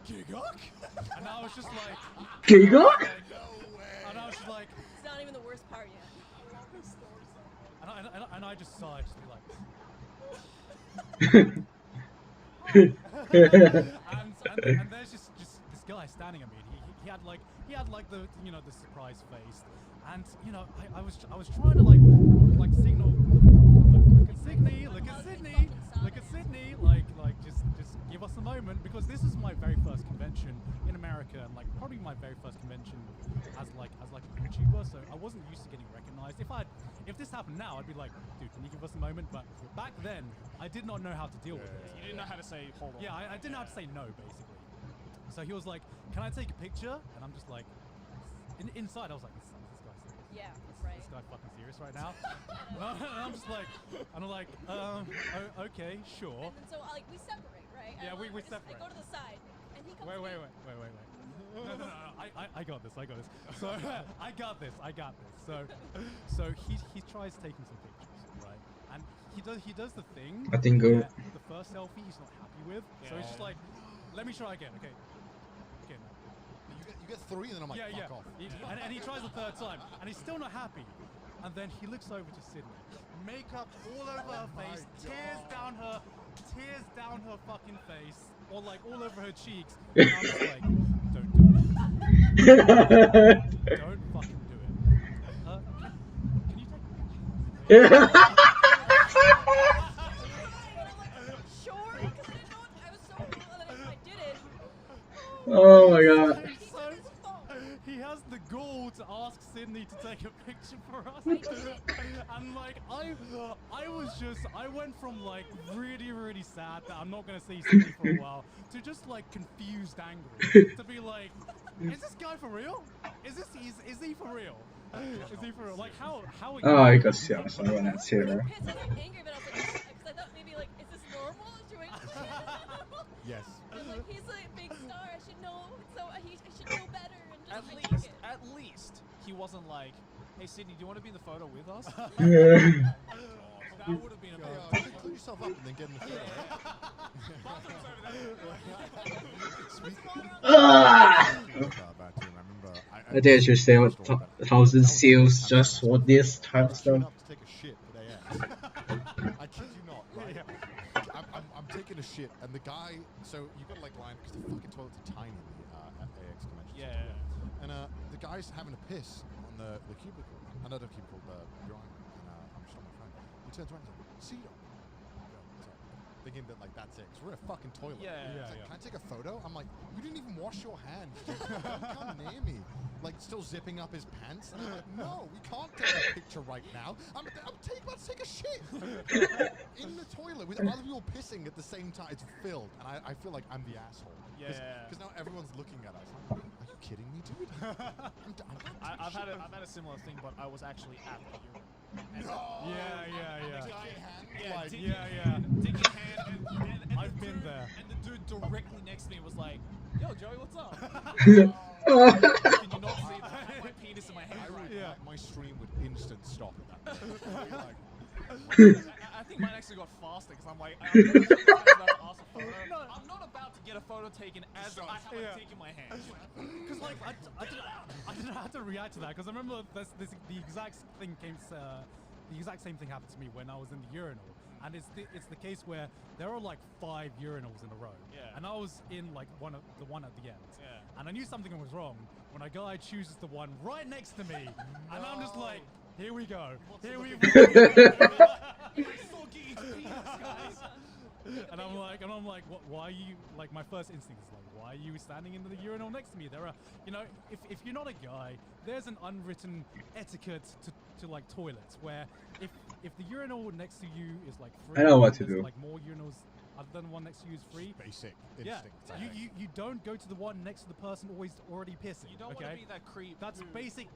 D: Gigok, and I was just like,
A: Giga?
C: No way.
D: and I was like,
B: It's not even the worst part yet.
D: and I just sighed, just be like, and there's just this guy standing at me. And he had like the the surprise face, and I was trying to like signal, look at Sydney, look at Sydney, look at Sydney, like just give us a moment, because this is my very first convention in America, and like probably my very first convention as like a YouTuber, so I wasn't used to getting recognized. If this happened now, I'd be like, dude, can you give us a moment? But back then, I did not know how to deal with it.
E: You didn't know how to say hold on.
D: Yeah, I didn't know how to say no, basically. So he was like, can I take a picture? And I'm just like, inside, I was like, is this guy serious?
B: Yeah, right.
D: This guy fucking serious right now? And I'm just like, okay, sure.
B: And then so like we separate, right?
D: Yeah, we
B: I
D: separate.
B: go to the side, and he comes.
D: Wait.
B: to me.
D: No. I got this. So I got this. So he tries taking some pictures, right? And he does the thing.
A: I think
D: where the first selfie he's not happy with. So he's just like, let me try again. Okay. No.
C: You get 3, and then I'm like, fuck off.
D: And he tries the third time, and he's still not happy. And then he looks over to Sydney, makeup all over her face, tears down her fucking face, or like all over her cheeks. And I'm just like, don't do it. Don't fucking do it. Can you take a picture?
B: And I'm like, sure, because I didn't know I was so cool, and then I did it.
A: Oh my god.
D: He has the gall to ask Sydney to take a picture for us. And like I went from like really sad that I'm not gonna see Sydney for a while to just like confused angry. To be like, is this guy for real? Is he for real? Is he for real? Like how
A: Oh, I got so I want to see her.
B: I was angry, but I was like, because I thought maybe like, is this normal? Should I normal?
C: Yes.
B: I was like, he's a big star. I should know. So I should know better. And just
E: At least he wasn't like, hey Sydney, do you want to be in the photo with us? That would have been a bit.
C: Clean yourself up and then get in the photo.
A: I think I should say 1,000 seals just for this type of stuff.
C: To take a shit at AX. I kid you not, right? I'm taking a shit, and the guy, so you got to like line, because the fucking toilets are tiny at AX conventions.
E: Yeah.
C: And the guy's having a piss on the cubicle, another cubicle, the drawing, and I'm just on my phone. He turns around and says, "See you." Thinking that like that's it, 'cause we're in a fucking toilet.
E: Yeah.
C: Like, can I take a photo? I'm like, you didn't even wash your hands. Don't come near me. Like still zipping up his pants. And I'm like, no, we can't take a picture right now. I'm about to take a shit in the toilet with other people pissing at the same time. It's filled, and I feel like I'm the asshole. Because now everyone's looking at us. I'm like, are you kidding me, dude?
E: I've had a similar thing, but I was actually at the urinal.
C: No.
E: Yeah. Dick in hand, and
D: I've been there.
E: And the dude directly next to me was like, "Yo, Joey, what's up?" Can you not see that I have my penis in my hand right now?
C: My stream would instant stop at that point.
E: I think mine actually got faster because I'm like, I'm about to ask a photo. I'm not about to get a photo taken as I have a dick in my hand.
D: Because like I didn't know how to react to that, because I remember the exact same thing happened to me when I was in the urinal, and it's the case where there are like 5 urinals in a row, and I was in like the one at the end, and I knew something was wrong when a guy chooses the one right next to me, and I'm just like, here we go. And I'm like, what? Why are you like? My first instinct is like, why are you standing in the urinal next to me? There are, if you're not a guy, there's an unwritten etiquette to like toilets where if the urinal next to you is like free,
A: I know what to do.
D: Like more urinals other than the one next to you is free.
C: Basic
D: Yeah,
C: instinct.
D: you don't go to the one next to the person already pissing.
E: You don't want to be that creep.
D: That's basic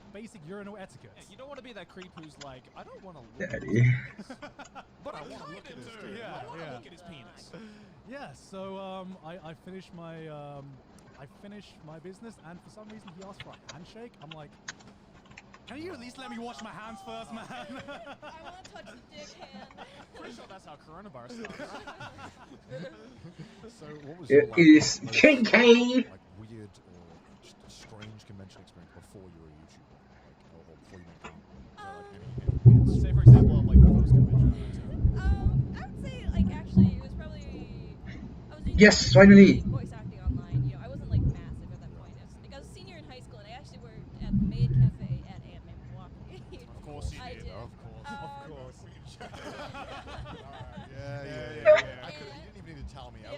D: urinal etiquette.
E: Yeah, you don't want to be that creep who's like, I don't want to look
A: Daddy.
E: at his but I want to look at his
D: dude.
E: I want to
D: Yeah.
E: look at his penis.
D: Yeah, so I finished my business, and for some reason he asked for a handshake. I'm like, can you at least let me wash my hands first, man?
B: I want to touch the dick hand.
E: Pretty sure that's how coronavirus started, right?
C: So what was
A: It
C: your,
A: is
C: most,
A: kinky.
C: like weird or just strange convention experience before you were a YouTuber? Like
A: Yes, finally.
B: voice acting online. You know, I wasn't like massive at that point. It was, like I was a senior in high school, and I actually worked at the Maid Cafe at Anime Milwaukee.
E: Of course you
B: I
E: did.
B: did.
E: Of course.
B: Um,
C: Yeah. I could, you didn't even need to tell me. I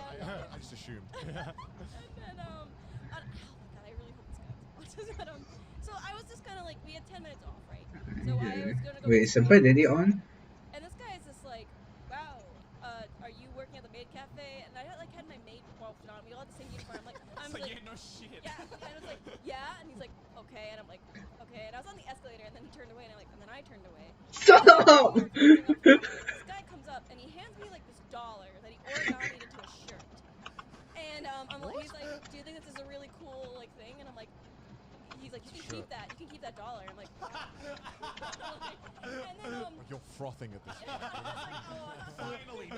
C: just assumed.
B: And then, oh my god, I really hope this guy watches. But so I was just kind of like, we had 10 minutes off, right? So I was gonna go.
A: Wait, is Senpai Daddy on?
B: And this guy is just like, wow, are you working at the Maid Cafe? And I had my maid outfit on. We all had the same uniform. I'm like,
E: yeah, no shit.
B: yeah. And I was like, yeah. And he's like, okay. And I'm like, okay. And I was on the escalator, and then he turned away, and and then I turned away.
A: Stop!
B: This guy comes up, and he hands me like this dollar that he origamied into a shirt. And I'm like, he's like, do you think this is a really cool like thing? And I'm like, he's like, you can keep that. You can keep that dollar. I'm like, and then
C: You're frothing at this.
E: Finally,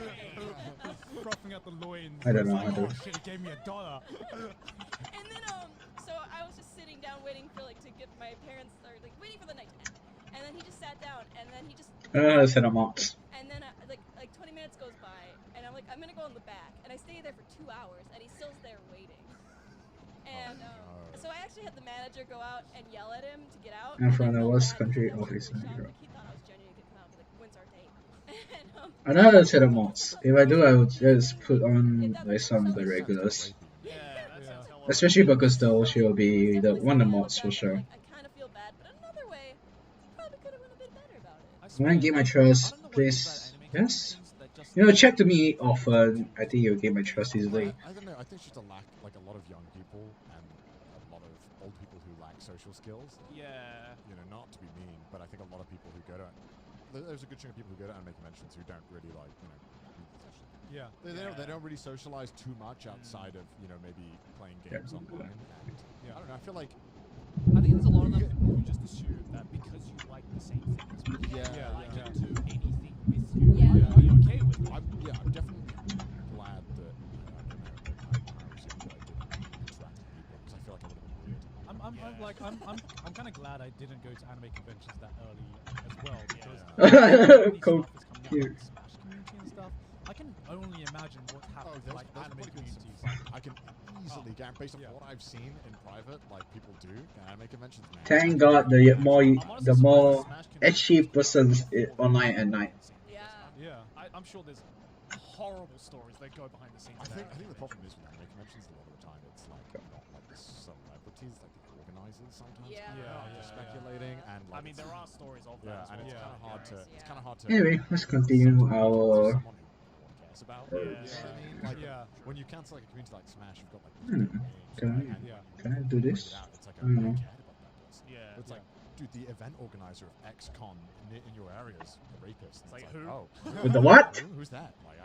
D: Frothing at the loins.
A: I don't know
D: It's
A: how to-
D: like, oh shit, he gave me $1.
B: And then so I was just sitting down waiting for to get my parents or like waiting for the night to end. And then he just sat down, and then he just
A: Cinemax.
B: and then like 20 minutes goes by, and I'm like, I'm gonna go in the back, and I stay there for 2 hours, and he's still there waiting. And so I actually had the manager go out and yell at him to get out.
A: And from
B: I
A: the
B: felt
A: West
B: bad
A: Country
B: because I was
A: office
B: really
A: manager.
B: shocked. Like, he thought I was genuine to come out and be like, when's our date? And
A: Another set of mods. If I do, I would just put on like some of the regulars.
E: Yeah, that sounds hella
A: Especially because though she will be the one of the mods for sure.
B: Like, I kind of feel bad, but another way, probably could have been a bit better about it.
A: When I gain my trust, please. Yes? You know, check to me often. I think you'll gain my trust easily.
C: I don't know. I think it's just a lack, like a lot of young people and a lot of old people who lack social skills.
E: Yeah.
C: You know, not to be mean, but I think a lot of people who go to there's a good chunk of people who go to anime conventions who don't really like, you know,
D: Yeah.
C: they don't really socialize too much outside of, you know, maybe playing games online. And
D: Yeah.
C: I don't know. I feel like
E: I think there's a lot of them who just assume that because you like the same thing as me,
C: Yeah,
E: I
C: yeah.
E: can do anything with you.
B: Yeah.
E: I'll be okay with it.
C: I'm definitely glad that I don't know that I was able to interact with people because I feel like I would have been weird.
D: I'm kind of glad I didn't go to anime conventions that early as well because
A: Cool.
D: Cute. Smash community and stuff. I can only imagine what happens in like
C: there's
D: anime
C: probably been some
D: communities.
C: I can easily guarantee, based on
D: Yeah.
C: what I've seen in private, like people do at anime conventions. Man,
A: Thank God the more
E: Smash
A: edgy persons online at night.
B: Yeah.
D: Yeah.
E: I'm sure there's horrible stories that go behind the scenes.
C: I
E: of
C: think
E: that.
C: the problem is with anime conventions a lot of the time it's like not like the celebrities, like the organizers sometimes.
B: Yeah.
C: Just speculating and like
E: I mean, there are stories of
C: yeah,
E: that.
C: and
E: as
C: it's
E: well.
C: kind of hard to
B: Yeah.
C: it's kind of hard to.
A: Anyway, let's continue our.
C: Someone who cares about.
E: Yeah.
C: You know what I mean? Like
D: Yeah.
C: when you cancel like a community like Smash, you've got like
A: Hmm.
C: these
A: Can I-
C: and
D: Yeah.
A: Can I do
C: bring
A: this?
C: it out, it's like
A: I don't know.
C: I cared about that person.
E: Yeah.
C: It's like, dude, the event organizer of XCon in your area is a rapist. And
E: It's like,
C: it's
E: who?
C: Oh,
A: With the what?
C: Who's that? Like,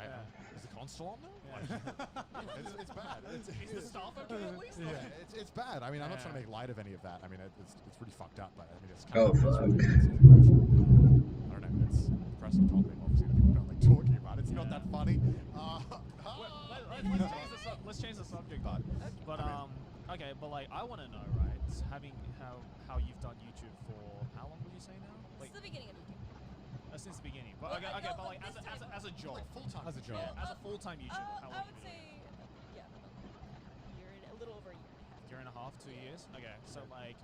C: is the con still on there? Like, it's bad. It's
E: Is the staff okay at least?
C: yeah, it's bad. I mean, I'm not trying to
E: Yeah.
C: make light of any of that. I mean, it's pretty fucked up. But I mean, it's
A: Oh,
C: kind of
A: fuck.
C: I don't know. It's a depressing topic. Obviously, that people don't like talking about. It's not that funny.
E: Let's change the subject. But okay, but like I want to know, right? Having how you've done YouTube for how long would you say now?
B: Like,
E: Like
B: the beginning of YouTube.
E: since the beginning. But
B: Well,
E: okay,
B: no,
E: but like
B: this time-
E: as a job,
C: Like full time.
D: As a job.
E: yeah, as a full time YouTuber, how
B: I
E: long
B: would
E: have you been doing
B: say, a little over a year and a half.
E: it? Year and a half, 2
B: Yeah.
E: years. Okay, so like,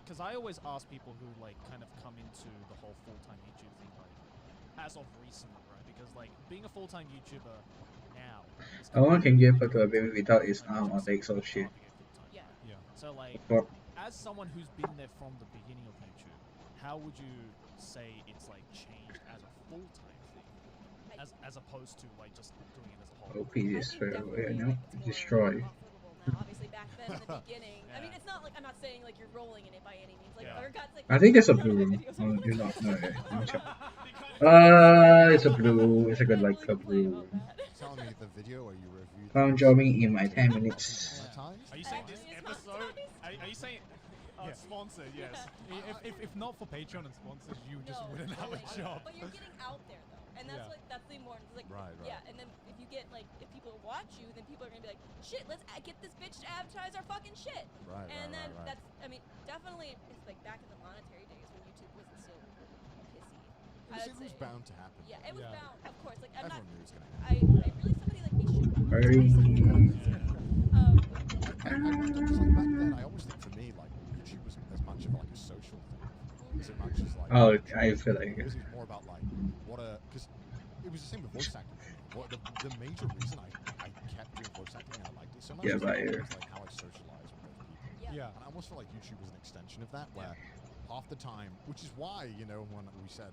E: because I always ask people who like kind of come into the whole full time YouTube thing like as of recently, right? Because like being a full time YouTuber now. is
A: No one can give her to a
E: completely
A: baby without his
E: different
A: arm or
E: just
A: legs or
E: starting
A: shit.
E: it full-time.
B: Yeah.
D: Yeah.
E: So like,
A: Fuck.
E: as someone who's been there from the beginning of YouTube, how would you say it's like changed as a full-time thing, as opposed to like just doing it as a hobby?
A: OP is
B: I think definitely,
A: you know,
B: like, it's more
A: destroy.
B: profitable now. Obviously, back then in the beginning, I mean,
E: Yeah.
B: it's not like I'm not saying like you're rolling in it by any means. Like,
E: Yeah.
B: or God's like.
A: I think there's a
B: none of
A: blue
B: my
A: room.
B: videos
A: Oh,
B: are
A: do not. No, yeah, let me check.
E: Because
A: It's a blue. It's a good like a
B: I'm really
A: blue.
B: complain about that.
C: Tell me the video where you reviewed.
A: Found jobbing in my 10 minutes.
E: Are you saying this
B: It's not
E: episode?
B: nice.
E: Are you saying
D: Yeah.
E: sponsored? Yes.
D: If not for Patreon and sponsors, you just
B: No,
D: wouldn't have a
B: like,
D: job.
B: But you're getting out there though, and that's
D: Yeah.
B: like that's the important. Like,
C: Right.
B: yeah, and then if you get like if people watch you, then people are gonna be like, shit, let's get this bitch to advertise our fucking shit.
C: Right.
B: And then
C: right.
B: that's, I mean, definitely it's like back in the monetary days when YouTube wasn't so pissy. I
C: It
B: would
C: was
B: say.
C: bound to happen.
B: Yeah, it was
D: Yeah.
B: bound, of course. Like I'm not.
C: Everyone knew it was gonna happen.
B: I really somebody like
A: Very.
C: I wonder, because like back then, I always think for me, like YouTube was as much of like a social thing as much as like.
A: Oh,
C: YouTube
A: I feel like
C: because it was more about like because it was the same with voice acting for me. The major reason I kept doing voice acting and I liked it so much
A: Yeah,
C: is
A: right.
C: it was like how I socialized with other people.
B: Yeah.
C: And I almost feel like YouTube was an extension of that, where half the time, which is why, you know, when we said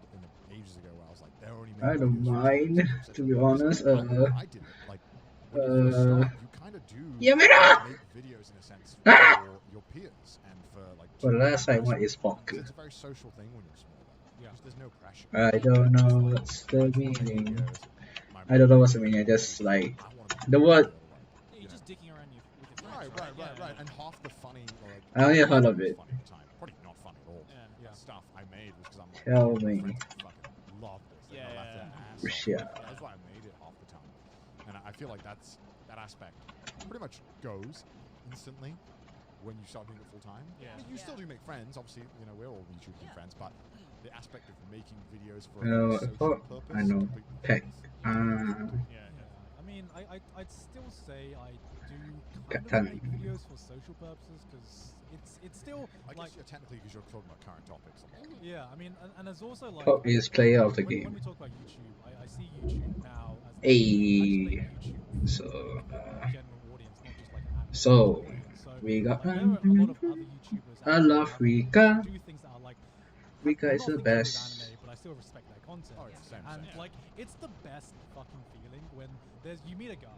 C: ages ago, where I was like, they're only making
A: I don't
C: videos for
A: mind,
C: channels,
A: to
C: etc.
A: be honest.
C: Because I did it. Like, when you first start, you kind of do
A: Yeah, but
C: make videos in a sense
A: Ah!
C: for your peers and for like.
A: For the last I
C: because
A: want is Poku.
C: it's a very social thing when you're smaller.
E: Yeah.
C: Because there's no pressure.
A: I don't know
C: It's like,
A: what's the
C: I just wanna make
A: meaning.
C: videos.
A: I don't know what's the meaning. I just like
C: I wanna make
A: the
C: videos
A: word.
C: that are like,
E: Yeah,
C: you
E: you're
C: know,
E: just dicking around with your
C: Right,
E: friends.
C: right,
E: Yeah,
C: right.
E: yeah.
C: And half the funny, or like,
A: I only heard of it.
C: funny at the time. Probably not funny at all.
E: Yeah.
C: Stuff I made was because I'm like,
A: Tell
C: my
A: me.
C: friends fucking love this. They
E: Yeah,
C: laugh their
E: yeah,
C: ass off.
A: Yeah.
C: That's why I made it half the time. And I feel like that aspect pretty much goes instantly when you start doing it full time.
E: Yeah.
C: I mean, you still do make friends. Obviously, you know, we're all YouTubing
B: Yeah.
C: friends, but the aspect of making videos for
A: No,
C: a social purpose.
A: I know.
C: completely
A: Peck.
C: different.
E: Yeah.
D: I mean, I'd still say I do
A: Got
D: kind of
A: time.
D: make videos for social purposes because it's still
C: I guess
D: like
C: technically because you're talking about current topics. A lot.
D: yeah. I mean, and there's also like
A: Pop is player of the
D: when
A: game.
D: we talk about YouTube, I see YouTube now as I just
A: Hey.
D: make YouTube
A: So,
D: for a general audience, not just like an anime
A: so,
D: audience. So
A: we got.
D: like, there are a lot of other YouTubers
A: I
D: out there
A: love
D: that
A: Rica.
D: do things that are like
A: Rica is the
D: nothing to do with
A: best.
D: anime, but I still respect their content.
C: Oh, it's the same.
D: And
C: same.
D: like, it's the best fucking feeling when you meet a guy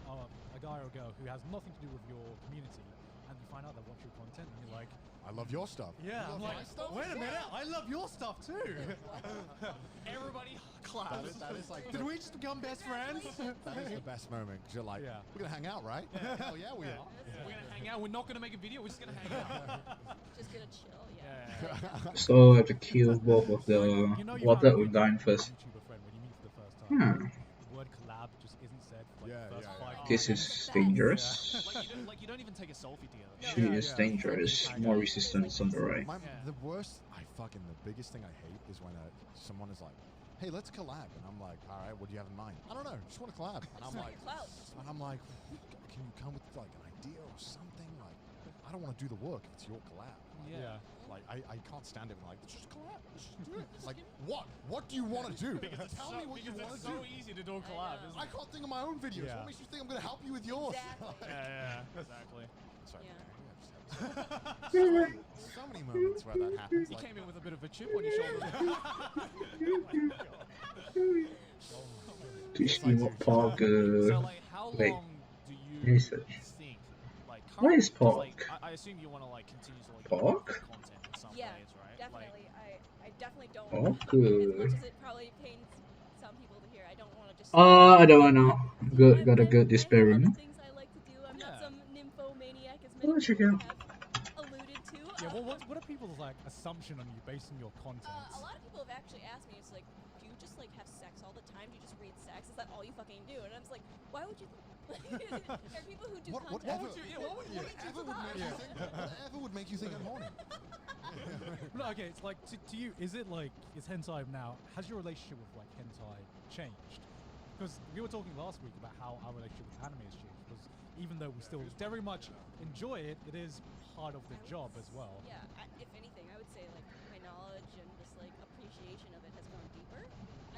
D: or a girl who has nothing to do with your community, and you find out they watch your content, and you're like,
C: I love your stuff.
D: yeah,
C: You
D: I'm
C: love
D: like,
C: my stuff?
D: wait a minute, I love your stuff too.
E: Everybody claps.
C: That is like
D: Did we just become best friends?
C: that is the best moment because you're like,
D: Yeah.
C: we're gonna hang out, right? Hell yeah, we are.
E: We're gonna hang out. We're not gonna make a video. We're just gonna hang out.
B: Just gonna chill.
E: Yeah.
A: So I have to kill both of the
D: You know you
A: water
D: found a good
A: Undyne first.
D: YouTuber friend when you meet for the first time. The word collab just isn't said for like
C: Yeah,
D: the first
C: yeah,
D: 5
C: yeah.
A: This
D: minutes.
A: is dangerous.
E: Like you don't even take a selfie together.
A: She is dangerous. More resistance on the right.
C: The worst, the biggest thing I hate is when someone is like, hey, let's collab. And I'm like, all right, what do you have in mind? I don't know, just want to collab. And I'm like,
B: Clout.
C: can you come with like an idea or something? Like, I don't want to do the work if it's your collab.
D: Yeah.
C: Like, I can't stand it when like, let's just collab. Let's just do it. It's like, what? What do you want to do? Tell me what you want to do.
E: easy to do a collab, isn't
C: I can't think of my own videos.
D: Yeah.
C: What makes you think I'm going to help you with yours?
B: Exactly.
E: Yeah, exactly.
C: Sorry.
B: Yeah.
C: So many moments where that happens.
E: He
C: Like,
E: came in with a bit of a chip on your shoulder.
A: Teach me what Pog.
E: So like, how
A: wait.
E: long do you
A: Research.
E: think? Like,
A: What is
E: currently- 'cause,
A: Pog?
E: like, I assume you want to like continue to like
A: Pog?
E: improve content in some
B: Yeah,
E: ways, right?
B: definitely. I definitely don't.
A: Oh,
B: As
A: good.
B: much as it probably pains some people to hear, I don't want to just.
A: I don't know. Good, got a good
B: I have other
A: experiment.
B: things I like to do. I'm
E: Yeah.
B: not some nymphomaniac as
A: Oh,
B: many
A: check
B: people
A: out.
B: have alluded to.
D: Yeah, well, what are people's like assumption on you based on your content?
B: A lot of people have actually asked me, it's like, do you just like have sex all the time? Do you just read sex? Is that all you fucking do? And I'm just like, why would you? There are people who do content.
C: whatever
B: for-
C: whatever would make you think I'm horny?
D: No, okay, it's like to you, is hentai now? Has your relationship with like hentai changed? Because we were talking last week about how our relationship with anime has changed. Because even though we still very much enjoy it, it is part of the job as well.
B: Yeah, if anything, I would say like my knowledge and just like appreciation of it has gone deeper,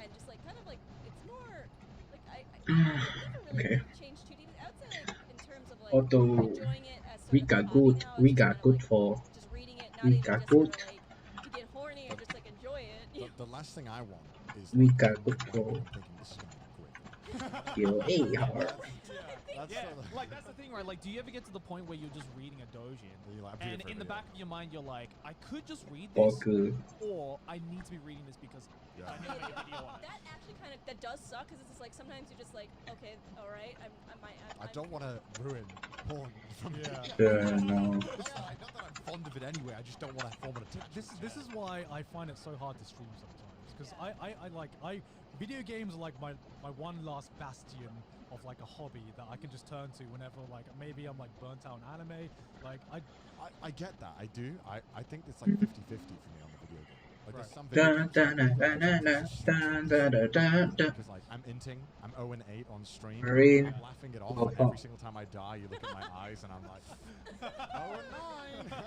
B: and just like kind of like it's more like I never really
A: Okay.
B: changed too deep. I would say like in terms of like
A: Although
B: enjoying it as sort
A: we
B: of
A: got
B: a hobby
A: good,
B: now,
A: we
B: it's just
A: got
B: kind of,
A: good
B: like,
A: for.
B: just reading it, not
A: We
B: even
A: got
B: just sort
A: good.
B: of like to get horny or just like enjoy it.
C: The last thing I want is
A: We
C: like,
A: got good
C: I'm
A: for.
C: thinking this is gonna be great.
A: Kill a hard.
C: That's
E: Yeah,
C: sort of-
E: like that's the thing, right? Like, do you ever get to the point where you're just reading a doujin,
C: And you're like, I'm
E: and
C: doing it for
E: in the
C: a video.
E: back of your mind, you're like, I could just read this,
A: Pog.
E: or I need to be reading this because
C: Yeah.
E: I need to make a video on it.
B: That actually kind of that does suck because it's just like sometimes you're just like, okay, all right,
C: I don't want to ruin porn from
D: Yeah.
A: No.
C: Not that I'm fond of it anyway. I just don't want to form an attachment.
D: This is why I find it so hard to stream sometimes. Because I video games are like my one last bastion of like a hobby that I can just turn to whenever like maybe I'm like burnt out on anime. Like
C: I get that. I do. I think it's like 50-50 for me on the video game. Like there's some
A: Dun,
C: videos
A: dun, dun, dun, dun, dun, dun, dun, dun, dun.
C: because like I'm inting, I'm 0 and 8 on stream.
A: Marine.
C: I'm laughing it off,
A: Oh,
C: and
A: oh.
C: every single time I die, you look at my eyes, and I'm like, 0 and 9.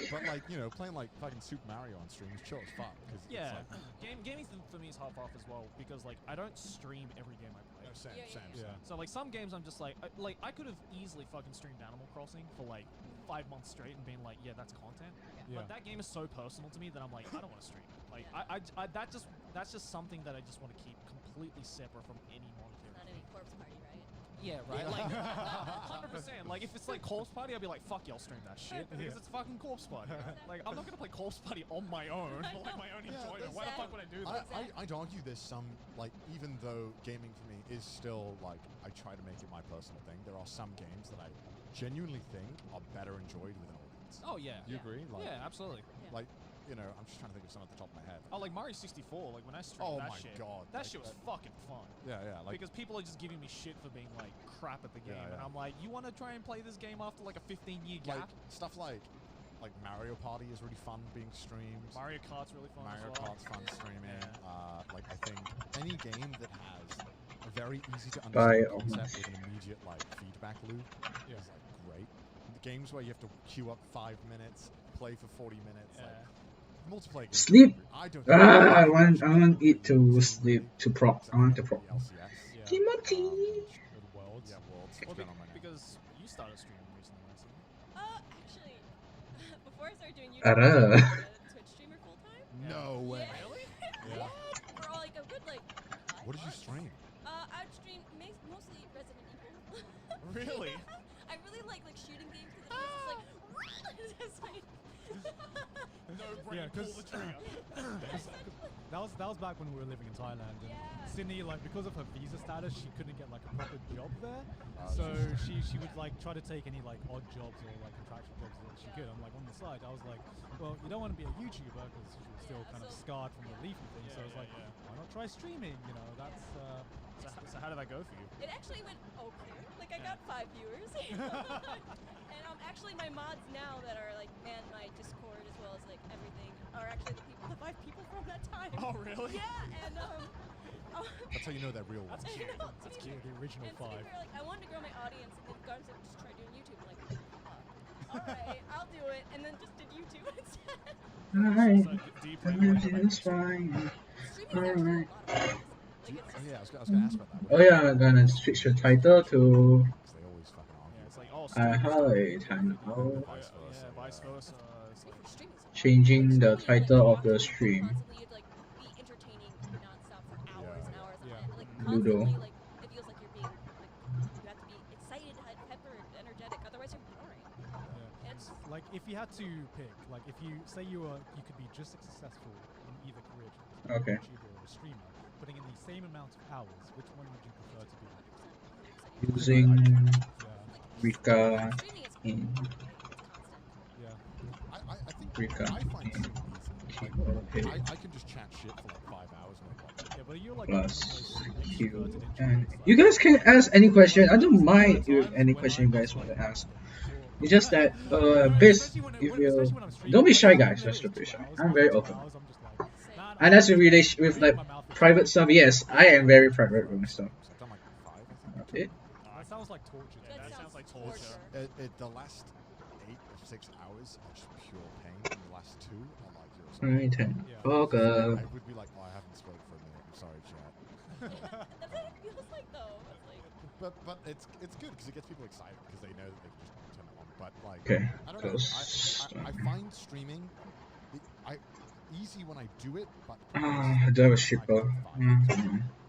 C: But like playing like fucking Super Mario on stream is chill as fuck. Cause
E: Yeah,
C: it's like,
E: gaming for me is half off as well because like I don't stream every game I play.
C: no, same,
B: Yeah, yeah,
C: same,
B: yeah.
C: same.
E: So like some games I'm just like I could have easily fucking streamed Animal Crossing for like 5 months straight and been like, yeah, that's content.
D: Yeah.
E: But that game is so personal to me that I'm like, I don't want to stream. Like that's just something that I just want to keep completely separate from any monetary.
B: Not any corpse party, right?
E: Yeah, right. Like 100%. Like if it's like Corpse Party, I'll be like, fuck, y'all stream that shit because it's fucking Corpse Party. Like I'm not gonna play Corpse Party on my own for like my own enjoyment. Why the fuck would I do that?
C: I'd argue there's some, like, even though gaming for me is still, like, I try to make it my personal thing, there are some games that I genuinely think are better enjoyed with an audience.
E: Oh yeah.
C: You agree? Like,
E: Yeah, absolutely.
C: like, I'm just trying to think of some at the top of my head.
E: Oh, like Mario 64. Like when I streamed
C: Oh
E: that
C: my
E: shit.
C: God,
E: That
C: like,
E: shit was fucking fun.
C: Yeah, yeah. Like,
E: Because people are just giving me shit for being like crap at the game,
C: Yeah,
E: and
C: yeah.
E: I'm like, you want to try and play this game after like a 15-year
C: like
E: gap?
C: stuff like Mario Party is really fun being streamed.
E: Mario Kart's really fun.
C: Mario
E: as well.
C: Kart's fun streaming.
E: Yeah.
C: Like I think any game that has a very easy to
A: Bye,
C: understand
A: oh.
C: concept with an immediate like feedback loop is like great. The games where you have to queue up 5 minutes, play for 40 minutes,
E: Yeah.
C: like multiplayer games.
A: Sleep.
C: I don't.
A: I want it to sleep to prop. I want to prop.
C: The LCS.
E: Yeah.
A: Timothy.
D: With Worlds.
C: Yeah, Worlds.
E: Well,
C: What's going on right now?
E: because you started streaming recently, recently.
B: Actually, before I started doing YouTube,
A: Ara.
B: I was a Twitch streamer full time.
C: No way.
B: Yeah.
E: Really?
D: Yeah.
B: For all like a good like. 5
C: What did you
B: months.
C: stream?
B: I'd stream mostly Resident Evil.
E: Really?
B: I really like shooting games because it's just like.
E: No brain,
D: Yeah,
E: pull
D: 'cause-
E: the trigger.
D: That was back when we were living in Thailand. And
B: Yeah.
D: Sydney, like because of her visa status, she couldn't get like a proper job there.
C: Oh,
D: So she would like try to take any like odd jobs or like contractual jobs that she could. I'm like on the side. I was like, well, you don't want to be a YouTuber because she was still kind of scarred from the Leafy thing. So I was like, why not try streaming? That's
E: So how did that go for you?
B: It actually went okay. Like I got 5 viewers. And actually my mods now that are like man my Discord as well as like everything are actually the 5 people from that time.
E: Oh, really?
B: Yeah, and
C: That's how you know they're real ones.
E: That's cute.
B: I know,
E: That's
B: to be
E: cute.
D: the original
B: And to be
D: 5.
B: fair, like I wanted to grow my audience, and then Garden said just try doing YouTube. I'm like, all right, I'll do it, and then just did YouTube instead.
A: Alright.
E: So, do you play more like
A: Everything's fine.
B: Streaming is actually a lot of fun.
C: Do you,
B: Like
C: oh, yeah, I was gonna ask about that.
A: Oh yeah, I'm gonna switch the title to
C: Because they always fucking argue.
E: Yeah, it's like, oh,
A: Hi,
E: streamers
A: time
E: do
A: out.
C: Vice
E: Yeah,
C: versa,
E: vice
C: yeah.
E: versa. It's like,
B: Streaming is fun.
A: Changing
B: Like,
A: the
B: streaming,
A: title
B: like,
A: of the
B: you
A: stream.
B: constantly, like, be entertaining nonstop for hours and hours on
D: Yeah.
B: end. Like
A: Ludo.
B: constantly, like it feels like you're being like you have to be excited, peppered, energetic. Otherwise, you're boring. It's
D: Like if you had to pick, like if you say you could be just as successful in either career choice,
A: Okay.
D: a YouTuber or a streamer, putting in the same amount of hours, which one would you prefer to be?
B: 100%.
A: Using
D: Yeah,
A: Rica
B: Streaming is
A: in
B: constant.
D: yeah.
C: I think
A: Rica.
C: I find streaming easy.
A: Okay.
C: Like, I can just chat shit for like 5 hours no problem.
D: Yeah, but you're like
A: Plus
D: one of those
A: Q
D: extroverted
A: and
D: introverts,
A: you
D: like-
A: guys can ask any question. I don't mind if any question you guys want to ask. It's just that Biz, if you don't be shy, guys. Just don't be shy. I'm very open. Unless with like private stuff, yes, I am very private with my stuff.
C: So I've done like 5, I think.
A: Okay.
D: That sounds like torture. to
E: Yeah,
D: me.
E: that sounds like torture.
C: The last 8 or 6 hours are just pure pain, and the last 2 are like yours.
A: Alright then.
D: Yeah.
A: Okay.
C: I would be like, oh, I haven't spoke for a minute. I'm sorry, chat.
B: That's what it feels like, though. It's like
C: But it's good because it gets people excited because they know that they can just turn it on. But like,
A: Okay.
C: I don't know.
A: Ghost.
C: I find streaming easy when I do it, but
A: Do I have a shipper?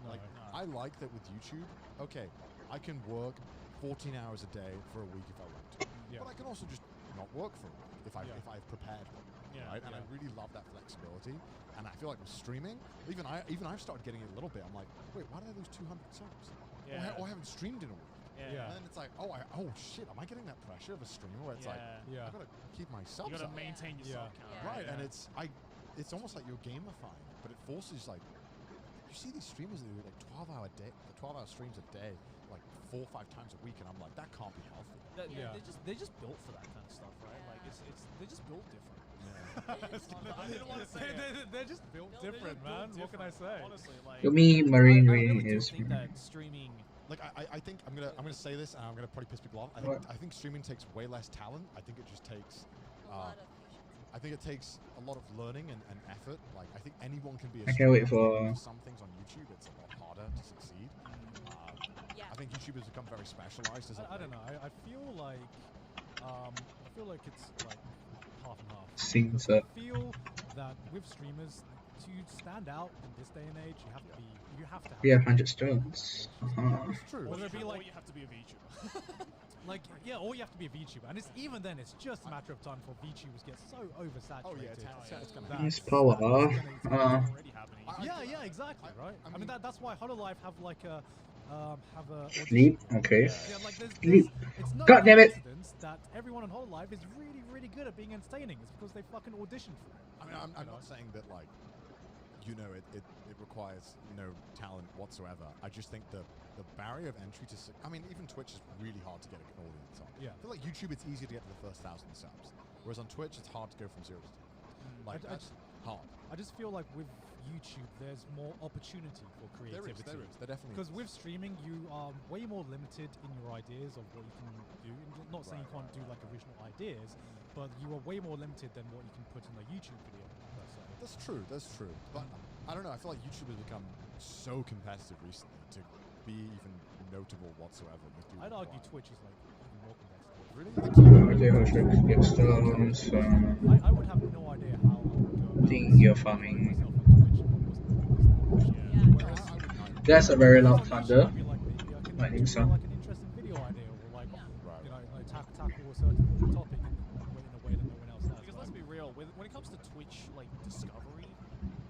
C: like I like that with YouTube. Okay, I can work 14 hours a day for a week if I want to,
D: Yeah.
C: but I can also just not work for a week if I've prepared for it.
E: Yeah,
C: Right, and I really love that flexibility. And I feel like with streaming, even I've started getting it a little bit. I'm like, wait, why did I lose 200 subs?
E: Yeah.
C: Or I haven't streamed in a week.
D: Yeah.
C: And then it's like, oh shit, am I getting that pressure of a streamer where it's like,
D: Yeah.
C: I gotta keep my subs
E: You gotta
C: up.
E: maintain your
D: Yeah.
E: sub count.
B: Yeah.
C: Right, and it's almost like you're gamifying, but it forces like, you see these streamers that do like 12-hour streams a day, like 4 or 5 times a week, and I'm like, that can't be healthy.
D: Yeah.
E: They're just built for that kind of stuff, right? Like they're just built different. I didn't want to say it.
D: They're just built
E: No, they're
D: different,
E: just built
D: man. What can I
E: different,
D: say?
E: Honestly, like
A: To me, Marine
E: I
A: really
E: really do
A: is.
E: think that streaming.
C: Like I think I'm gonna say this, and I'm gonna probably piss people off.
A: What?
C: I think streaming takes way less talent. I think it just takes.
B: A lot of patience.
C: I think it takes a lot of learning and effort. Like I think anyone can be a
A: I can't wait
C: streamer.
A: for-
C: Some things on YouTube, it's a lot harder to succeed.
B: Yeah.
C: I think YouTubers become very specialized. As
D: I don't know. I feel like it's like half and half.
A: Seems
D: I
A: up.
D: feel that with streamers, to stand out in this day and age, you have to have.
A: We have
D: some
A: 100
D: talent.
A: stones. Uh-huh.
C: It's true.
D: Whether it be like
E: you have to be a VTuber.
D: Like, yeah, or you have to be a VTuber. And it's even then, it's just a matter of time before VTubers get so oversaturated.
C: Oh, yeah, it's gonna
D: that-
C: happen.
A: Yes, power.
E: It's already happening.
D: Yeah, exactly, right? I mean, that's why HoloLive have like a
A: Sleep?
D: audition.
A: Okay.
D: Yeah, like
A: Sleep.
D: it's not
A: God damn it.
D: coincidence that everyone on HoloLive is really, really good at being entertaining. It's because they fucking auditioned for it.
C: I mean, I'm not saying that like, it requires no talent whatsoever. I just think the barrier of entry to, I mean, even Twitch is really hard to get an audience on.
D: Yeah.
C: I feel like YouTube, it's easier to get to the first 1,000 subs, whereas on Twitch, it's hard to go from 0 to 10. Like
D: I
C: that's hard.
D: I just feel like with YouTube, there's more opportunity for creativity.
C: There definitely.
D: Because
C: is.
D: with streaming, you are way more limited in your ideas of what you can do. And not saying you can't do like original ideas, but you are way more limited than what you can put in a YouTube video. Per se.
C: That's true. That's true. But I don't know. I feel like YouTube has become so competitive recently to be even notable whatsoever.
D: I'd argue Twitch is like even more competitive.
C: Really?
A: Okay, how should I get stones?
D: I would have no idea how I would go about
A: Think you're farming.
D: myself on Twitch if I wasn't
B: Yeah.
D: Whereas
A: That's a very loud
D: on
A: thunder.
D: YouTube, I'd be like, maybe I can
A: My
D: do
A: name's Sam.
D: like an interesting video idea, or like
B: Yeah.
D: you know, like tackle a certain topic in a way that no one else has.
E: Because let's be real, when it comes to Twitch like discovery,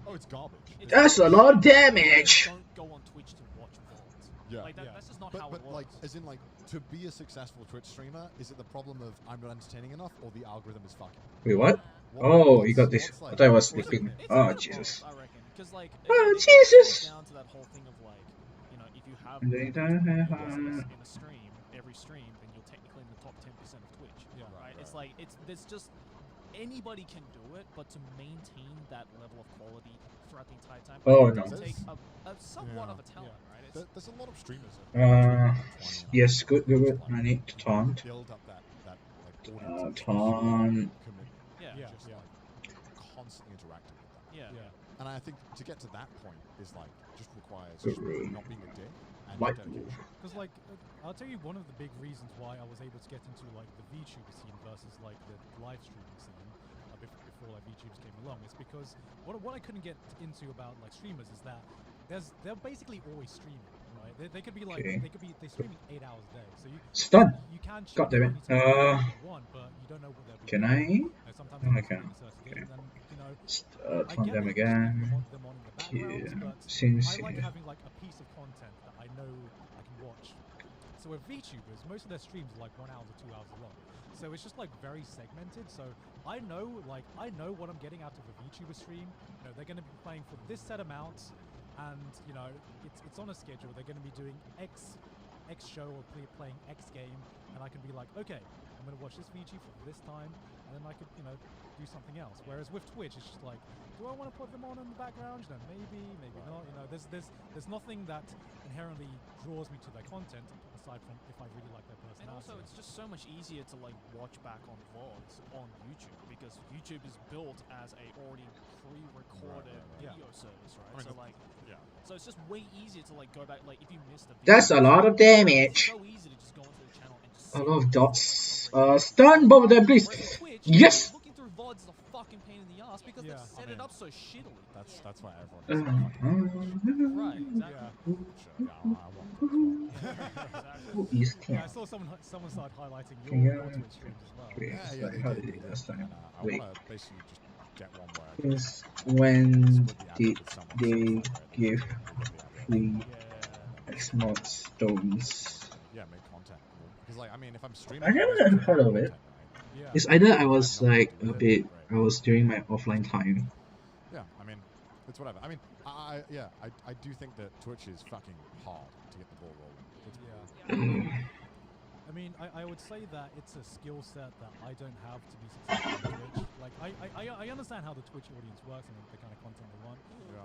C: Oh, it's garbage.
A: That's a lot of damage.
E: don't go on Twitch to watch VODs.
C: Yeah.
E: Like that's just not how
C: But
E: it works.
C: like, as in like, to be a successful Twitch streamer, is it the problem of I'm not entertaining enough, or the algorithm is fucking?
A: Wait, what?
C: What-
A: Oh,
C: what's-
A: you got this.
C: what's,
A: I
C: like-
A: thought I was
C: what's-
A: sleeping.
E: It's a
A: Oh,
E: bit of
A: Jesus.
E: both, I reckon. Because like,
A: Oh,
E: again, it
A: Jesus.
E: comes down to that whole thing of like, you know, if you have
A: They
E: viewers
A: don't have
E: in a stream, every stream, then you're technically in the top 10% of Twitch.
D: Yeah.
E: Right. It's like there's just anybody can do it, but to maintain that level of quality throughout the entire time,
A: Oh,
E: it
A: no.
E: does take a somewhat
C: Yeah.
E: of a talent, right? It's,
C: There's a lot of streamers. That
A: Yes, good. I need to taunt.
C: build up that like audience.
A: Taunt.
C: Commit.
E: yeah,
D: Yeah.
C: Just like constantly interacting with them.
E: yeah.
D: Yeah.
C: And I think to get to that point is like just requires
A: Good
C: just
A: room.
C: not being a dick and
A: What?
C: dedication.
D: Because like I'll tell you one of the big reasons why I was able to get into like the VTuber scene versus like the live streaming scene before like VTubers came along is because what I couldn't get into about like streamers is that they're basically always streaming, right? They could be like
A: Okay.
D: they're streaming 8 hours a day, so
A: Stun.
D: you can
A: God
D: check
A: damn it.
D: anytime you want, but you don't know what they'll be
A: Can
D: doing.
A: I?
D: You know, sometimes
A: Oh, I
D: they're
A: can.
D: playing a certain
A: Okay.
D: game, and you know I
A: Taunt
D: get
A: them
D: that you
A: again.
D: want them on in the background,
A: Yeah.
D: but
A: Since
D: I like having like a piece of content that I know I can watch. So with VTubers, most of their streams are like 1 hour to 2 hours long. So it's just like very segmented. So I know what I'm getting out of a VTuber stream. You know, they're going to be playing for this set amount, and you know, it's on a schedule. They're going to be doing X show or playing X game, and I can be like, okay, I'm going to watch this VG for this time, and then I could, you know, do something else. Whereas with Twitch, it's just like, do I want to put them on in the background? You know, maybe not. You know, there's nothing that inherently draws me to their content aside from if I really like their personality.
E: And also, it's just so much easier to like watch back on VODs on YouTube because YouTube is built as a already pre-recorded
C: Right.
E: video service, right?
C: I mean,
E: So like,
C: Yeah.
E: so it's just way easier to like go back. Like if you missed a video,
A: That's a lot of
E: it's
A: damage.
E: so easy to just go into the channel and just.
A: A
E: see
A: lot of
E: it
A: dots.
E: over and
A: Stun both of them, please.
E: Whereas with Twitch,
A: Yes!
E: looking through VODs is a fucking pain in the ass because
D: Yeah.
E: they've set
C: I
E: it
C: mean,
E: up so shittily.
C: That's why everyone.
A: Uh,
E: Right. Exactly.
C: Sure, yeah, I want that as well.
E: Exactly.
A: Who is
D: Yeah, I
A: Tim?
D: saw someone started highlighting
A: Yeah.
D: your Twitch streams as well.
A: Wait,
C: Yeah,
A: so
C: yeah,
A: how
C: they
A: did
C: did.
A: it last time?
C: And, I
A: Wait.
C: want to basically just get one where I can
A: Since when
C: split the ad
A: did
C: with someone,
A: they
C: so it's like,
A: give
C: right, they get the ad.
A: free
E: Yeah.
A: Xmod stones?
C: Yeah, make content. Because like, I mean, if I'm streaming,
A: I never
C: always make
A: heard of it.
C: content, right?
D: Yeah.
A: It's either I was like a bit, I was during my offline time.
C: Yeah, I mean, it's whatever. I mean, I do think that Twitch is fucking hard to get the ball rolling. It's
D: Yeah. I mean, I would say that it's a skill set that I don't have to be successful on Twitch. Like, I understand how the Twitch audience works and the kind of content they want,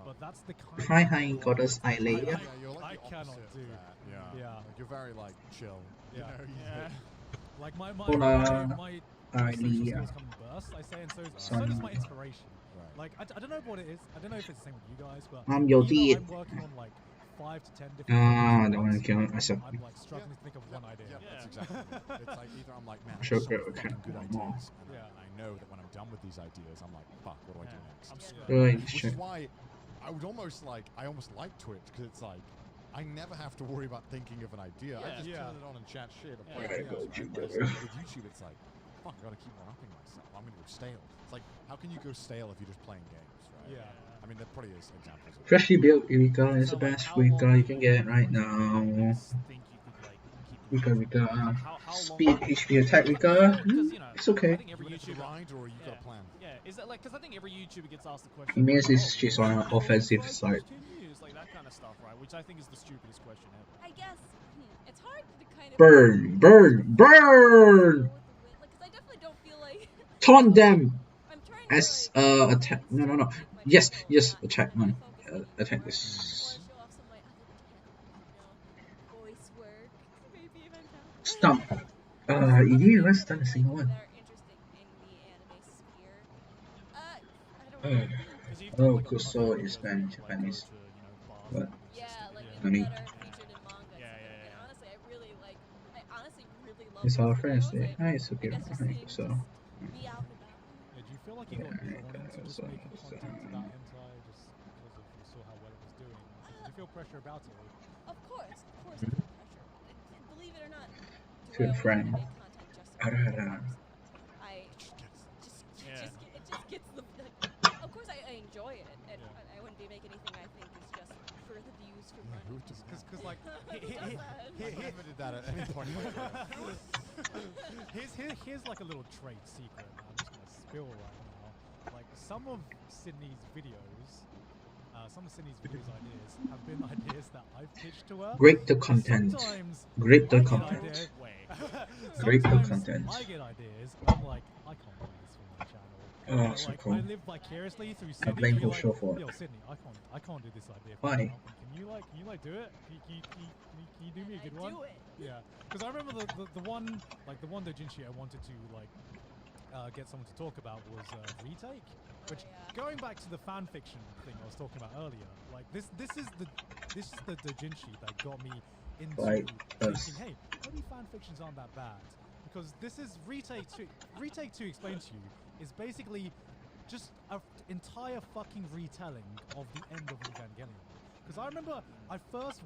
D: but that's the kind
A: Hi,
D: of
A: hi, goddess Eileen.
C: Yeah, you're like
D: I
C: the
D: cannot
C: opposite of
D: do.
C: that. Yeah.
D: Yeah.
C: Like you're very like chill. You
D: Yeah.
C: know,
E: Yeah.
D: Like my
A: Hola,
D: social
A: Eileen.
D: skills come in bursts, I say, and so does my inspiration.
C: Right.
D: Like I don't know what it is. I don't know if it's the same with you guys, but
A: I'm your
D: either
A: lead.
D: I'm working on like 5 to 10 different
A: Ah,
D: projects
A: don't
D: at
A: wanna
D: once,
A: kill
D: or
A: myself.
D: I'm like struggling to think of one idea.
C: Yeah, that's exactly it. It's like either I'm like, man, I
A: Sure,
C: have so many
A: okay.
C: fucking good ideas, and
D: Yeah.
C: I know that when I'm done with these ideas, I'm like, fuck, what do I do
E: Yeah.
C: next?
E: I'm screwed.
A: Good
C: Which
A: shit.
C: is why I would almost like, I almost like Twitch, because it's like, I never have to worry about thinking of an idea. I
E: Yeah.
C: just
D: Yeah.
C: turn it on and chat shit. Or
E: Yeah.
C: play
A: Alright,
C: games,
A: go
C: right?
A: to
C: Whereas
A: bed.
C: with YouTube, it's like, fuck, I gotta keep one-upping myself. I'm gonna go stale. It's like, how can you go stale if you're just playing games, right?
D: Yeah.
C: I mean, there probably is examples of
A: Freshly built Rica is
E: So,
A: the
E: like,
A: best
E: how
A: Rica
E: long
A: you
E: do
A: can get right now.
E: think you could like keep
A: Rica,
E: doing
A: Rica.
E: how long?
A: Speed HP attack Rica.
E: Because you know,
A: It's okay.
E: I think every
C: you want it to
E: YouTuber.
C: grind, or you got a plan?
E: Yeah, is that like because I think every YouTuber gets asked the question.
A: It means
E: like,
A: it's she's on an
E: will
A: offensive
E: you
A: side.
E: 10 years, like that kind of stuff, right? Which I think is the stupidest question ever.
B: I guess it's hard to kind of
A: Burn, burn, burn!
B: Like, cause I definitely don't feel like
A: Taunt them
B: I'm trying to
A: as
B: like
A: attack. No, no, no. Yes, yes, attack one. Attack this.
B: Or show off some of my other voice work, maybe if I'm talented.
A: Stump. You didn't even stun a single one.
B: That are interesting in the anime sphere. I don't know.
E: Because you've
A: Oh,
E: done like a
A: Kuso
E: bunch of
A: is
E: videos
A: banned
E: where you,
A: Japanese.
E: go to, you know, bars
A: What?
E: and
B: Yeah,
E: just-
B: like
E: yeah.
A: Nani?
B: that are featured in manga.
E: Yeah,
B: and
E: yeah,
B: stuff.
E: yeah.
B: And honestly, I honestly really love
A: It's
B: those
A: our friends
B: videos.
A: day. Hi, it's
B: I
A: okay.
B: guess just
A: Hi,
B: seeing
A: Kuso.
B: just me out and about.
D: Yeah, do you feel like you got drawn into just making content about hentai just because of you saw how well it was doing? Did you feel pressure about it?
B: Of course, I feel pressure. Believe it or not, do
A: Good
B: I always
A: friend.
B: want to make content just for
A: Arara.
B: I
E: Yeah.
B: it just gets the. Of course, I enjoy it, and
D: Yeah.
B: I wouldn't be making anything I think is just for the views, for
C: Yeah, who
B: money.
C: would just
D: Because like,
C: I never did that at any point in my career.
D: here's like a little trade secret. I'm just gonna spill right now. Like some of Sydney's videos, ideas have been ideas that I've pitched to her.
A: Great the content.
D: Sometimes
A: Great the
D: I get
A: content.
D: ideas-
E: Way.
A: Great the
D: sometimes
A: content.
D: I get ideas. I'm like, I can't do this for my channel.
A: Oh,
D: But,
A: so
D: like,
A: cool.
D: I live vicariously through
A: I'm
D: Sydney.
A: playing
D: to be
A: for
D: like,
A: show for it.
D: Yo, Sydney, I can't do this idea. For
A: Why?
D: my channel. Can you like do it? Can you do me a good one?
B: Do it.
D: Yeah, because I remember the one doujinshi I wanted to like get someone to talk about was retake, which
B: yeah.
D: going back to the fan fiction thing I was talking about earlier, like this is the doujinshi that got me into
A: Like us.
D: thinking, hey, maybe fan fictions aren't that bad, because this is retake 2. Retake 2 explained to you is basically just an entire fucking retelling of the end of Evangelion. Because I remember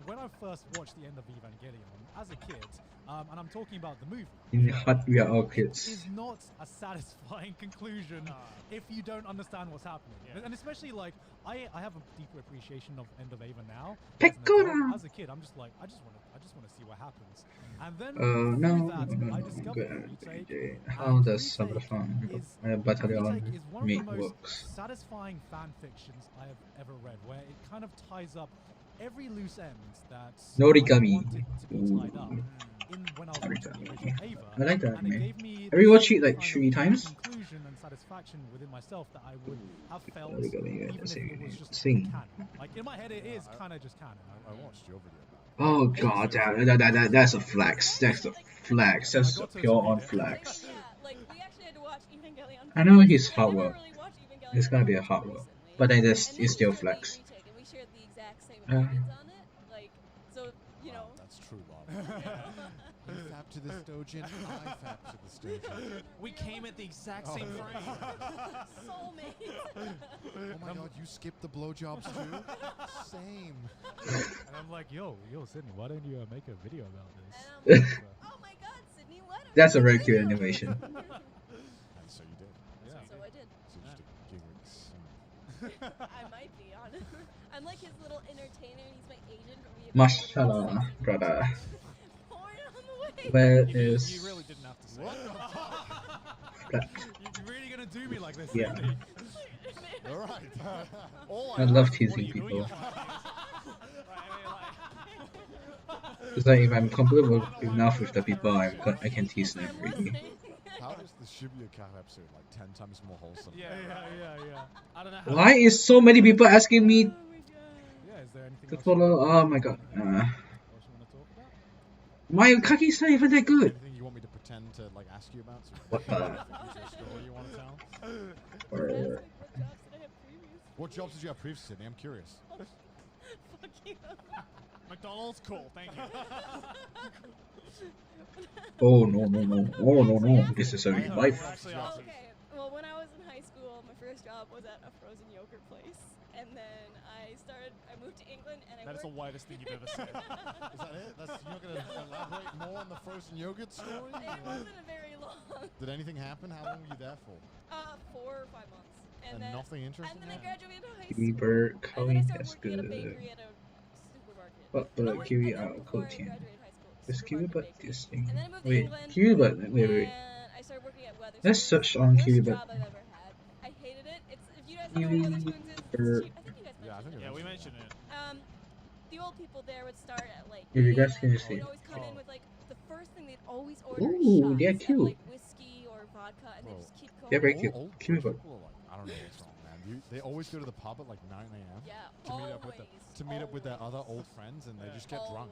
D: when I first watched the end of Evangelion as a kid, and I'm talking about the movie.
A: In hot, we are all
D: It
A: kids.
D: is not a satisfying conclusion if you don't understand what's happening.
E: Yeah.
D: And especially like I have a deeper appreciation of End of Ava now.
A: Pekora!
D: As a kid, I'm just like I just want to see what happens. And then
A: No,
D: through that, I
A: no,
D: discovered
A: good.
D: retake.
A: How
D: and
A: does some of the
D: retake
A: fun
D: is- retake
A: battalion
D: is one of
A: meat
D: the most
A: works?
D: satisfying fan fictions I have ever read, where it kind of ties up every loose end that
A: Norikami.
D: I wanted to be tied up in when I was watching the original Ava.
A: I like that
D: And it
A: anime.
D: gave me
A: I rewatched
D: this
A: it like
D: kind of
A: 3 times.
D: conclusion and satisfaction within myself that I would have felt
A: Norikami, yeah,
D: even if it was just
A: sing.
D: canon. Like in my head, it is kind of just canon.
C: I watched your video about it.
A: Oh god, that's a flex. That's a flex. That's a pure on flex.
B: Yeah, like we actually had to watch Evangelion.
A: I know he's
B: I
A: hard
B: never
A: work.
B: really watched Evangelion
A: It's gonna be a
B: until
A: hard work.
B: recently.
A: But then
B: And
A: it's
B: then
A: still
B: we shared the
A: flex.
B: retake, and we shared the exact same
A: Uh.
B: opinions on it. Like, so you know.
C: That's true love. You fap to this dojin, I fap to this dojin.
E: We came at the exact same frame.
B: Soulmate.
C: Oh my god, you skipped the blowjobs too? Same.
D: And I'm like, yo, Sydney, why don't you make a video about
B: And
D: this?
B: I'm like, oh my god, Sydney, what?
A: That's a very cute animation.
C: And so you did.
D: Yeah.
B: So I did.
C: So you just a gig
B: I might be honest. I'm like his little entertainer, and he's my agent. But we have
A: Mashallah, brother.
B: Porn on the way.
A: Where
E: You
A: is
E: really didn't have to say
C: What?
A: flex?
D: You're really gonna do me like this?
A: Yeah.
D: Sydney?
C: Alright. All
A: I love
E: What are
A: teasing
E: you doing?
A: people.
E: You're trying to
A: It's like if I'm comfortable enough with the people, I can tease them
B: I'm
A: really.
B: listening.
C: How is the Shibuya Cat episode like 10 times more wholesome?
E: Yeah. I don't know how.
A: Why is so many people asking me
B: Oh my god.
D: Yeah, is there anything
A: to
D: else?
A: follow? Oh my god.
D: Anything else you want to talk about?
A: My kaki's not even that good.
C: Anything you want me to pretend to like ask you about? So
A: What the?
C: is there a story you want to tell?
A: Or,
B: What jobs did I have previously?
C: What jobs did you have previously, Sydney? I'm curious.
B: Fuck you.
E: McDonald's, cool, thank you.
A: oh no no no! Oh no no! This is a real life.
E: Actually,
B: Oh, okay. Well, when I was in high school, my first job was at a frozen yogurt place, and then I moved to England, and I
E: that is the
B: worked.
E: whitest thing you've ever said.
C: Is that it? That's, you're not going to elaborate more on the frozen yogurt story?
B: It wasn't a very long.
C: Did anything happen? How long were you there for?
B: 4 or 5 months, and then
C: nothing interesting
B: and then I
C: happened?
B: graduated high
A: Kiwi
B: school.
A: bird,
B: And then I
A: Colleen,
B: started
A: that's
B: working at a
A: good.
B: bakery at a supermarket.
A: But
B: No,
A: the
B: wait,
A: kiwi
B: and then
A: out
B: before I
A: protein.
B: graduated high school,
A: Is kiwi
B: supermarket
A: butt
B: bakery.
A: this thing?
B: And then I moved to
A: Wait,
B: England.
A: kiwi butt. Wait.
B: And I started working at Weatherspoons.
A: Let's search on
B: Worst
A: kiwi butt.
B: job I've ever had. I hated it. It's if you guys know
A: Kiwi
B: what Weatherspoons is,
A: bird.
B: it's cheap. I think you guys
C: Yeah, I
B: mentioned
C: think
B: it.
E: Yeah, we mentioned it.
B: The old people there would start at like.
A: Yeah, you
B: 8
A: guys
B: a.m.
A: can
B: They'd
A: see it.
B: always come in
E: Oh.
B: with like the first thing they'd always order
A: Ooh,
B: is
A: they're
B: shots
A: cute.
B: of like whiskey or vodka, and they
C: Bro.
B: just keep going.
A: They're very cute.
C: Old
A: Kiwi
C: British
A: butt.
C: people are like, I don't know what's wrong, man. They always go to the pub at like 9 a.m.
B: Yeah,
C: to meet up with their other old friends, and they just get drunk.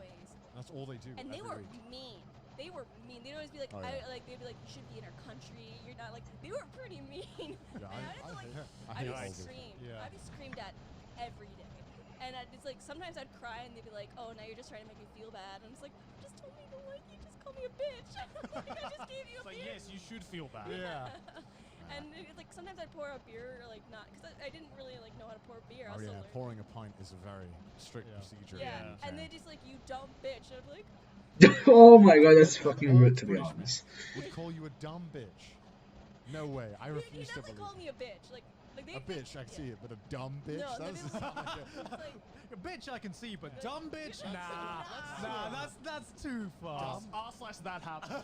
C: That's all they do.
B: And they
C: every
B: were
C: week.
B: mean. They were mean. They'd always be like,
C: Oh, yeah.
B: they'd be like, you should be in our country. You're not like. They were pretty mean.
C: Yeah,
B: And I had to, like,
C: I
B: I'd
C: hate
B: be
C: old people.
B: screamed.
D: Yeah.
B: I'd be screamed at every day. And it's like sometimes I'd cry and they'd be like, "Oh, now you're just trying to make me feel bad." And I'm just like, "You just told me to like you. Just call me a bitch. Like, I just gave you a
E: It's like,
B: beer."
E: yes, you should feel bad.
D: Yeah.
B: And it's like sometimes I'd pour a beer or like not because I didn't really like know how to pour beer. I
C: Oh
B: was
C: yeah,
B: still learning.
C: pouring a pint is a very strict
D: Yeah.
C: procedure.
B: Yeah.
C: in the
B: And
C: UK.
B: they just like, "You dumb bitch." And I'd be like,
A: oh my god, that's fucking rude to be honest.
C: Would call you a dumb bitch. No way. I
B: he
C: refuse to
B: doesn't
C: believe
B: call me a bitch. Like they
C: a bitch. I can see it, but a dumb bitch.
B: No,
C: that
B: they
C: doesn't
B: don't.
C: sound like a.
B: It's like,
D: A bitch I can see, but dumb bitch?
B: That's
D: Nah, that's too far.
E: That happened.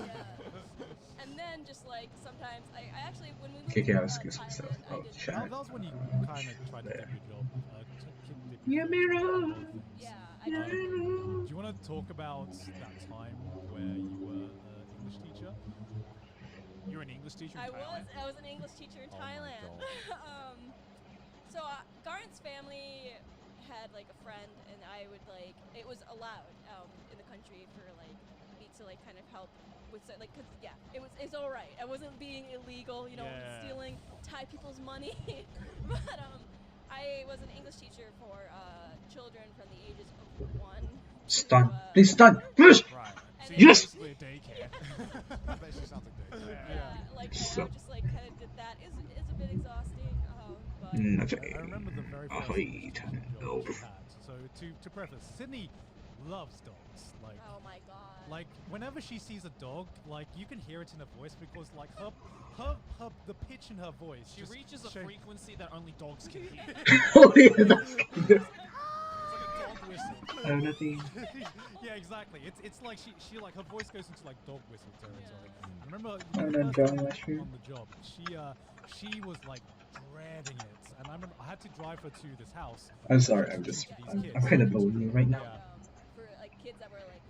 B: yeah. And then just like sometimes I actually when we moved
A: Okay,
B: to
A: I'll excuse myself.
B: Thailand, I
A: Oh,
B: did-
A: shut
D: That,
A: up.
D: that was when you kind of tried to get your job.
A: Yeah, mirror.
B: Yeah, I
A: Yeah.
B: did.
D: Do you want to talk about that time where you were an English teacher?
E: You're an English teacher in Thailand?
B: I was an English teacher in
C: Oh my
B: Thailand. So Garant's family had like a friend, and I would like it was allowed in the country for like me to like kind of help with like cause yeah it's all right. I wasn't being illegal, you know,
E: Yeah.
B: stealing Thai people's money, but I was an English teacher for children from the ages of 1
A: Stun.
B: to,
A: Please stun. Push.
E: Right.
B: And
E: So
B: then-
E: you're
A: Yes!
E: basically a daycare.
C: That basically sounds like daycare.
B: yeah, like
A: So-
B: I just like kind of did that. Is a bit exhausting, but
A: Nothing.
D: I remember the very first
A: Ahoy,
D: English teaching
A: Tanner.
D: job she had. So to preface, Sydney loves dogs. Like
B: oh my god.
D: Like whenever she sees a dog, like you can hear it in her voice because like her the pitch in her voice.
E: She
D: just
E: reaches a
D: shake-
E: frequency that only dogs can hear.
A: Oh yeah, that's
E: It's like a dog whistle.
A: nothing.
D: yeah, exactly. It's like she like her voice goes into like dog whistle territory. I remember
A: I'm
D: the
A: not
D: first
A: drawing
D: time
A: my
D: I
A: shoe.
D: on the job, she was like dreading it, and I remember I had to drive her to this house.
A: I'm sorry, I'm kind of lonely right now.
B: For like kids that were like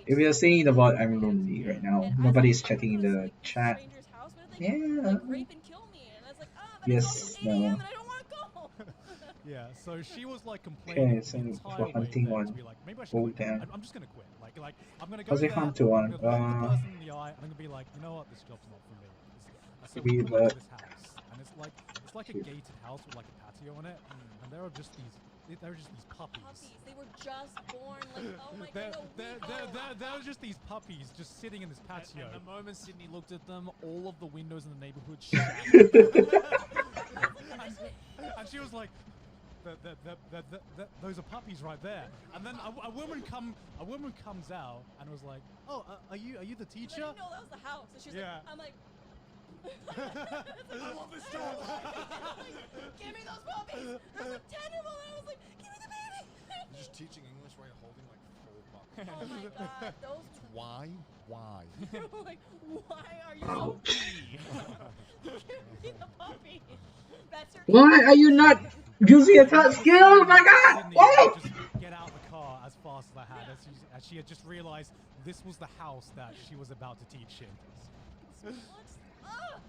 A: If you're seeing the VOD, I'm lonely right now.
B: And
A: Nobody's
B: I
A: checking
B: was,
A: the
B: like,
A: chat.
B: stranger's house, what if they,
A: Yeah.
B: like rape and kill me? And I was like, but
A: Yes,
B: it's also 8 a.m.
A: no.
B: and I don't want to go.
D: Yeah, so she was like complaining
A: Okay, so
D: the entire
A: for
D: way
A: hunting
D: there
A: one,
D: to be like, maybe I should
A: hold
D: quit.
A: down.
D: I'm just gonna quit. Like I'm gonna go
A: How's it
D: there,
A: come to
D: I'm
A: one?
D: gonna look the person in the eye, and I'm gonna be like, you know what, this job's not for me. I said,
A: Maybe
D: we come to
A: the-
D: this house, and it's like a
A: Cute.
D: gated house with like a patio on it, and there are just these puppies.
B: Puppies, they were just born. Like, oh my
D: There,
B: god,
D: there are just these puppies just sitting in this patio.
E: And the moment Sydney looked at them, all of the windows in the neighborhood shattered.
D: And she was like, "Those are puppies right there." And then a woman comes out and was like, "Oh, are you the
B: I
D: teacher?"
B: didn't know that was the house. So she was
D: Yeah.
B: like, I'm like,
D: I love this job.
B: give me those puppies. I was like 10 years old, and I was like, give me the baby.
C: You're just teaching English while you're holding like 4 puppies.
B: Oh my god, those.
C: Why?
B: Like, why are you so
A: Ouch.
B: Give me the puppy. That's your.
A: Why are you not using a touch skill? Oh my god!
D: Sydney
A: Oh!
D: just get out of the car as fast as I had as that she had just realized this was the house that she was about to teach in.
B: What? Ugh.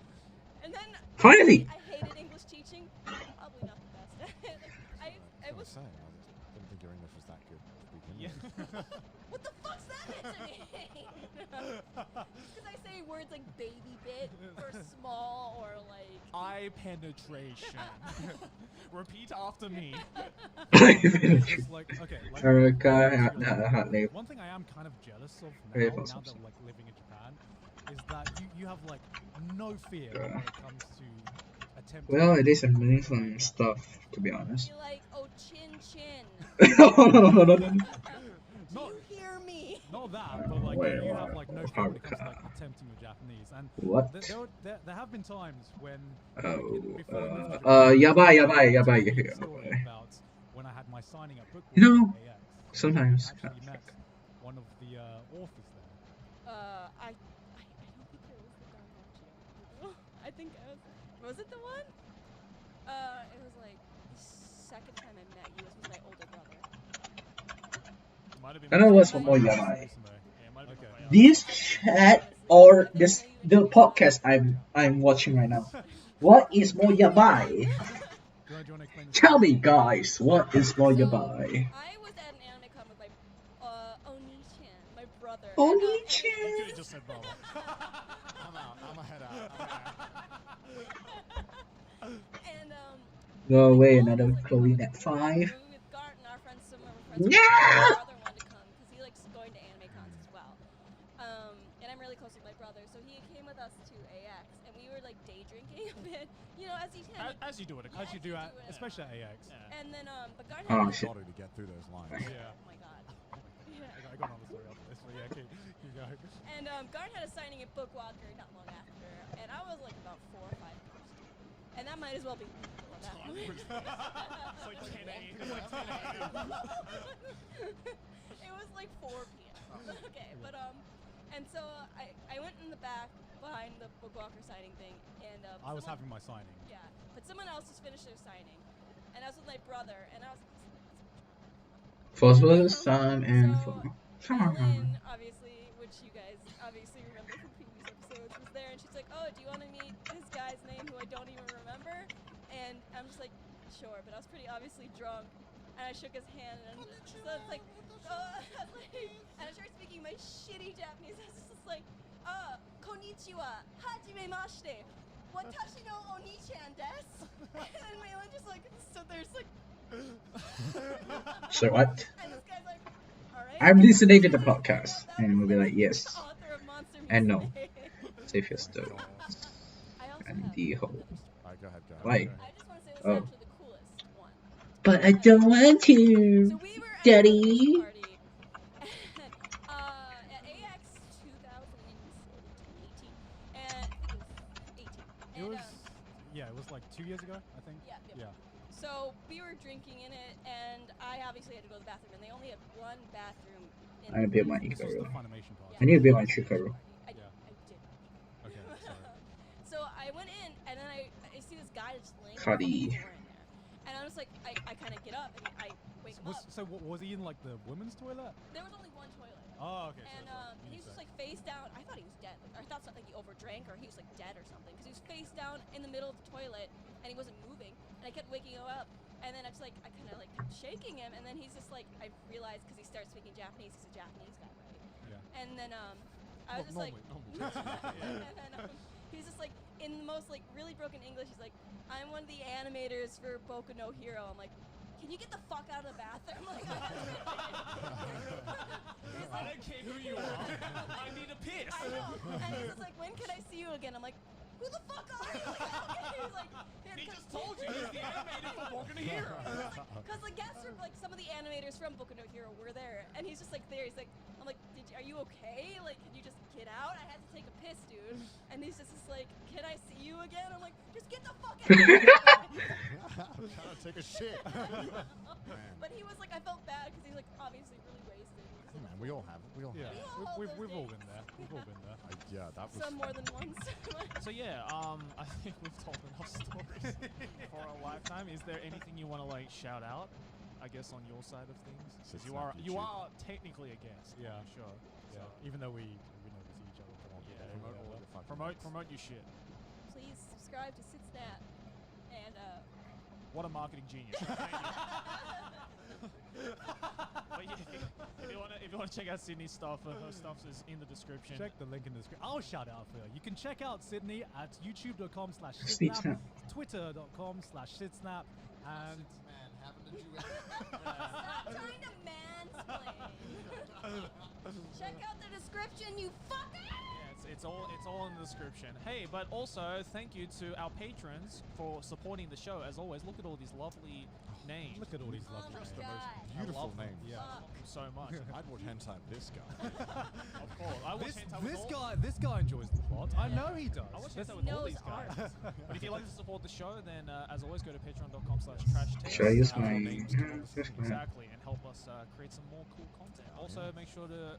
B: And then
A: Finally!
B: I hated English teaching. Probably not the best. I
C: I was
B: was.
C: saying, I didn't think your English was that good to begin
E: Yeah.
C: with.
B: What the fuck's that meant to me? Because I say words like baby bit or small or like.
E: Eye penetration. Repeat after me.
D: It's like, okay, like,
A: Hotly.
D: one thing I am kind of jealous of
A: Very
D: now
A: possible.
D: that like living in Japan, is that you have like no fear when it comes to attempting.
A: Well, it is amazing stuff, to be honest.
B: Be like, oh, chin chin.
A: No.
B: Do
D: Not,
B: you hear me?
D: not that, but like
A: Well,
D: you have like no fear when it comes to like
A: Haruka.
D: attempting your Japanese. And
A: What?
D: there have been times when
A: Oh,
D: before I moved to Japan,
A: yabai.
D: story about when I had my signing at book
A: You know,
D: AX.
A: sometimes.
D: Actually met one of the authors there.
B: I don't think it was the Garnaccio. I think I was it the one? It was like the second time I met you was with my older brother.
E: Might have been
A: I know what's
B: my
A: more
B: brother.
A: yabai.
E: Yeah, might have been
D: Okay.
E: my
A: This chat or this the podcast I'm watching right now. What is more yabai?
D: Do you want to explain this?
A: Tell me, guys, what is more yabai?
B: I was at an anime con with my Oni-chan, my brother.
C: You could
A: Oni-chan.
C: have just said brother. I'm out. I'm a head out.
B: And
A: Go away,
B: my mom
A: another
B: was like,
A: Chloe
B: "Oh,
A: Net
B: we
A: 5.
B: with Garten, our friends, some of our friends.
A: Yeah!
B: My brother wanted to come because he likes going to anime cons as well. And I'm really close with my brother, so he came with us to AX, and we were like day drinking a bit, you know, as you can.
E: As you do it.
D: As you do,
B: As you do it.
D: especially at AX.
E: Yeah.
B: And then but Garten
A: Oh,
B: had
A: shit.
C: Got to get through those lines.
D: Yeah.
B: Oh my god. Yeah.
D: I got another story after this, but yeah, keep going.
B: And Garn had a signing at Bookwalker not long after, and I was like about 4 or 5 hours. And that might as well be at that point.
E: It's like 10 a.m. It's like 10 a.m.
B: It was like 4 p.m. Okay, but and so I went in the back behind the Bookwalker signing thing, and
D: I was
B: someone-
D: having my signing.
B: yeah, but someone else just finished their signing, and I was with my brother, and I was.
A: Foswell, Sam, and
B: So,
A: Fo.
B: Ellen, obviously, which you guys obviously remember from previous episodes, was there, and she's like, "Oh, do you want to meet this guy's name who I don't even remember?" And I'm just like, "Sure," but I was pretty obviously drunk, and I shook his hand, and so it's like, and I started speaking my shitty Japanese. I was just like, konnichiwa, hajimemashite, watashi no oni-chan desu. And Malin just like stood there, just like.
A: So what?
B: And this guy's like, alright.
A: I'm listening to the podcast, and we'll be like, yes.
B: Author of Monster
A: And no.
B: Musume.
A: Save your stuff.
B: I also
A: And
B: have
A: the
B: another
A: whole.
B: story.
C: Alright, go ahead.
A: Why?
B: I just want to say this
A: Oh.
B: is actually the coolest one.
A: But I don't want
B: So
A: to.
B: we were at
A: Daddy.
B: a celebration party at AX 2018, and I think it was 18.
D: It
B: And,
D: was, yeah, it was like 2 years ago, I think.
B: yeah. So we were drinking in it, and I obviously had to go to the bathroom, and they only had one bathroom. In
A: I
B: the
A: built
B: class.
A: my
D: This was the
A: Ikaru.
D: Funimation part.
A: I need to build my Chikaru.
B: I
D: Yeah.
B: did.
D: Okay, sorry.
B: So I went in, and then I see this guy just laying on
A: Cuddy.
B: the floor in there. And I was like, I kind of get up, and I wake him up.
D: So was he in like the women's toilet?
B: There was only one toilet.
D: Oh, okay.
B: And he was just like face down. I thought he was dead. Like, I thought something he overdrank or he was like dead or something. Because he was face down in the middle of the toilet, and he wasn't moving. And I kept waking him up. And then I just like, I kind of like kept shaking him. And then he's just like, I realized because he started speaking Japanese, he's a Japanese guy, right?
D: Yeah.
B: And then I was just like, and then he's just like in the most like really broken English. He's like, I'm one of the animators for Boku no Hero. I'm like, can you get the fuck out of the bathroom? Like, he's
E: I
B: like,
E: don't care who you are. I need a piss.
B: I know. And he's just like, when can I see you again? I'm like, who the fuck are you? Like, okay. He's like,
E: He just told you he's the animator for Boku no Hero.
B: because the guests from like some of the animators from Boku no Hero were there, and he's just like there. He's like, I'm like, are you okay? Like, can you just get out? I had to take a piss, dude. And he's just like, can I see you again? I'm like, just get the fuck out.
C: I'm trying to take a shit.
B: But he was like, I felt bad because he's like obviously really wasted.
C: Hey, man, we all have it. We all
D: Yeah,
C: have it.
B: all
D: we've
B: those
D: all
B: days.
D: been there. We've all been there.
C: Yeah, that was.
B: Some more than once.
E: So yeah, I think we've told enough stories for a lifetime. Is there anything you want to like shout out? I guess, on your side of things. 'Cause
C: It's
E: you
C: not
E: you
C: YouTube.
E: are technically a guest.
D: Yeah.
E: on the show.
D: Yeah,
E: So,
D: even though we never see each other. Come on,
E: yeah.
C: Promote all your fucking
E: Promote
C: bits.
E: promote your shit.
B: Please subscribe to SitSnap and
E: What a marketing genius. Thank you. But yeah, if you want to check out Sydney's stuff, her stuff is in the description.
D: Check the link in the description. I'll shout it out for you. You can check out Sydney at youtube.com/sitsnap,
A: Snap.
D: twitter.com/sitsnap, and
C: Man, having to do
B: stop trying to mansplain. Check out the description, you fucker.
E: Yeah, it's all in the description. Hey, but also thank you to our patrons for supporting the show. As always, look at all these lovely names.
D: look at all these
B: Oh
D: lovely
B: my
D: names.
B: god.
E: I
C: beautiful
E: love them.
C: names.
D: Yeah.
E: I love them so much.
C: I'd watch hentai with this guy.
E: Of course. I watch hentai with all-
D: This guy enjoys the plot. I know he does.
E: I watch
D: This-
E: hentai with all
B: knows
E: these guys.
B: art.
E: But if you'd like to support the show, then as always, go to patreon.com/trashtaste.
A: Should I use
E: Our
A: my
E: names
A: this one?
E: exactly, and help us create some more cool content. Also, make sure to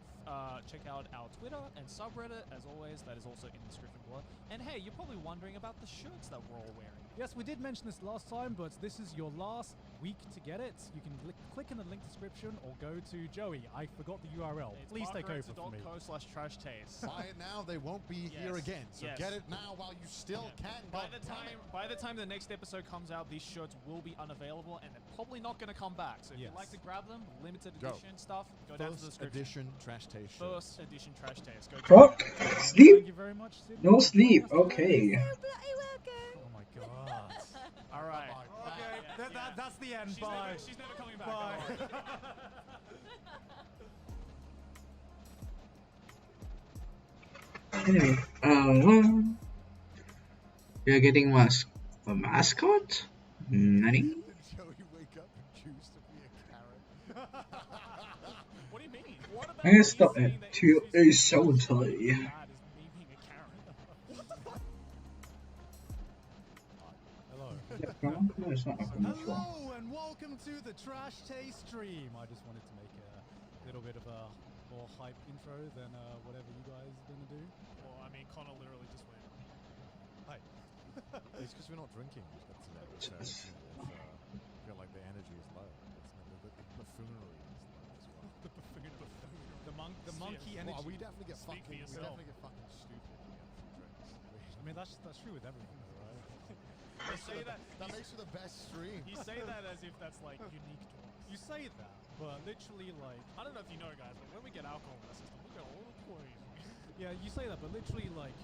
E: check out our Twitter and subreddit. As always, that is also in the description below. And hey, you're probably wondering about the shirts that we're all wearing.
D: Yes, we did mention this last time, but this is your last week to get it. You can click in the link description or go to Joey. I forgot the URL.
E: It's
D: Please take over for me.
E: barcarosa.co/trashtaste.
C: Buy it now, they won't be here
E: Yes.
C: again. So
E: Yes.
C: get it now while you still can.
E: By
C: God
E: the
C: damn it.
E: time the next episode comes out, these shirts will be unavailable, and they're probably not going to come back. So if
D: Yes.
E: you'd like to grab them, limited
C: Go.
E: edition stuff, go down to the
C: First
E: description.
C: edition trash taste shirts.
E: First edition trash taste. Go check
A: Fuck!
E: it out.
D: Thank
A: Sleep?
D: you very much, Sydney.
A: No
D: for
A: sleep,
D: joining us today.
A: okay.
B: So bloody welcome.
D: Oh my god.
E: All right.
C: Bye-bye.
D: Okay,
E: Yeah.
D: that's the end.
E: She's
D: Bye.
E: she's never coming back.
D: Bye.
E: don't worry.
A: Anyway, you're getting a mascot? Nani?
C: Did Joey wake up and choose to be a carrot?
E: What do you mean? What about
A: I'm gonna
E: me
A: stop
E: saying
A: at
E: that
A: 2
E: it was
A: so
E: bad
A: tired.
E: is me being a Karen? What the fuck?
D: Hello.
A: No, it's not open as well.
D: Hello and welcome to the Trash Taste stream. I just wanted to make a little bit of a more hype intro than whatever you guys are gonna do.
E: Well, I mean, Connor literally just went.
D: Hi.
C: It's because we're not drinking. So it's, feel like the energy is low. The buffoonery is low as well.
D: The monkey energy.
C: Well, we definitely get
E: Speak for
C: fucking. We
E: yourself.
C: definitely get fucking stupid when we have a few drinks.
D: I mean that's true with everything, though, right?
E: You say that.
C: That makes for the best stream.
E: You say that as if that's like unique to us.
D: You say that, but literally like
E: I don't know if you know, guys, but when we get alcohol in the system, we get a little crazy.
D: yeah, you say that, but literally like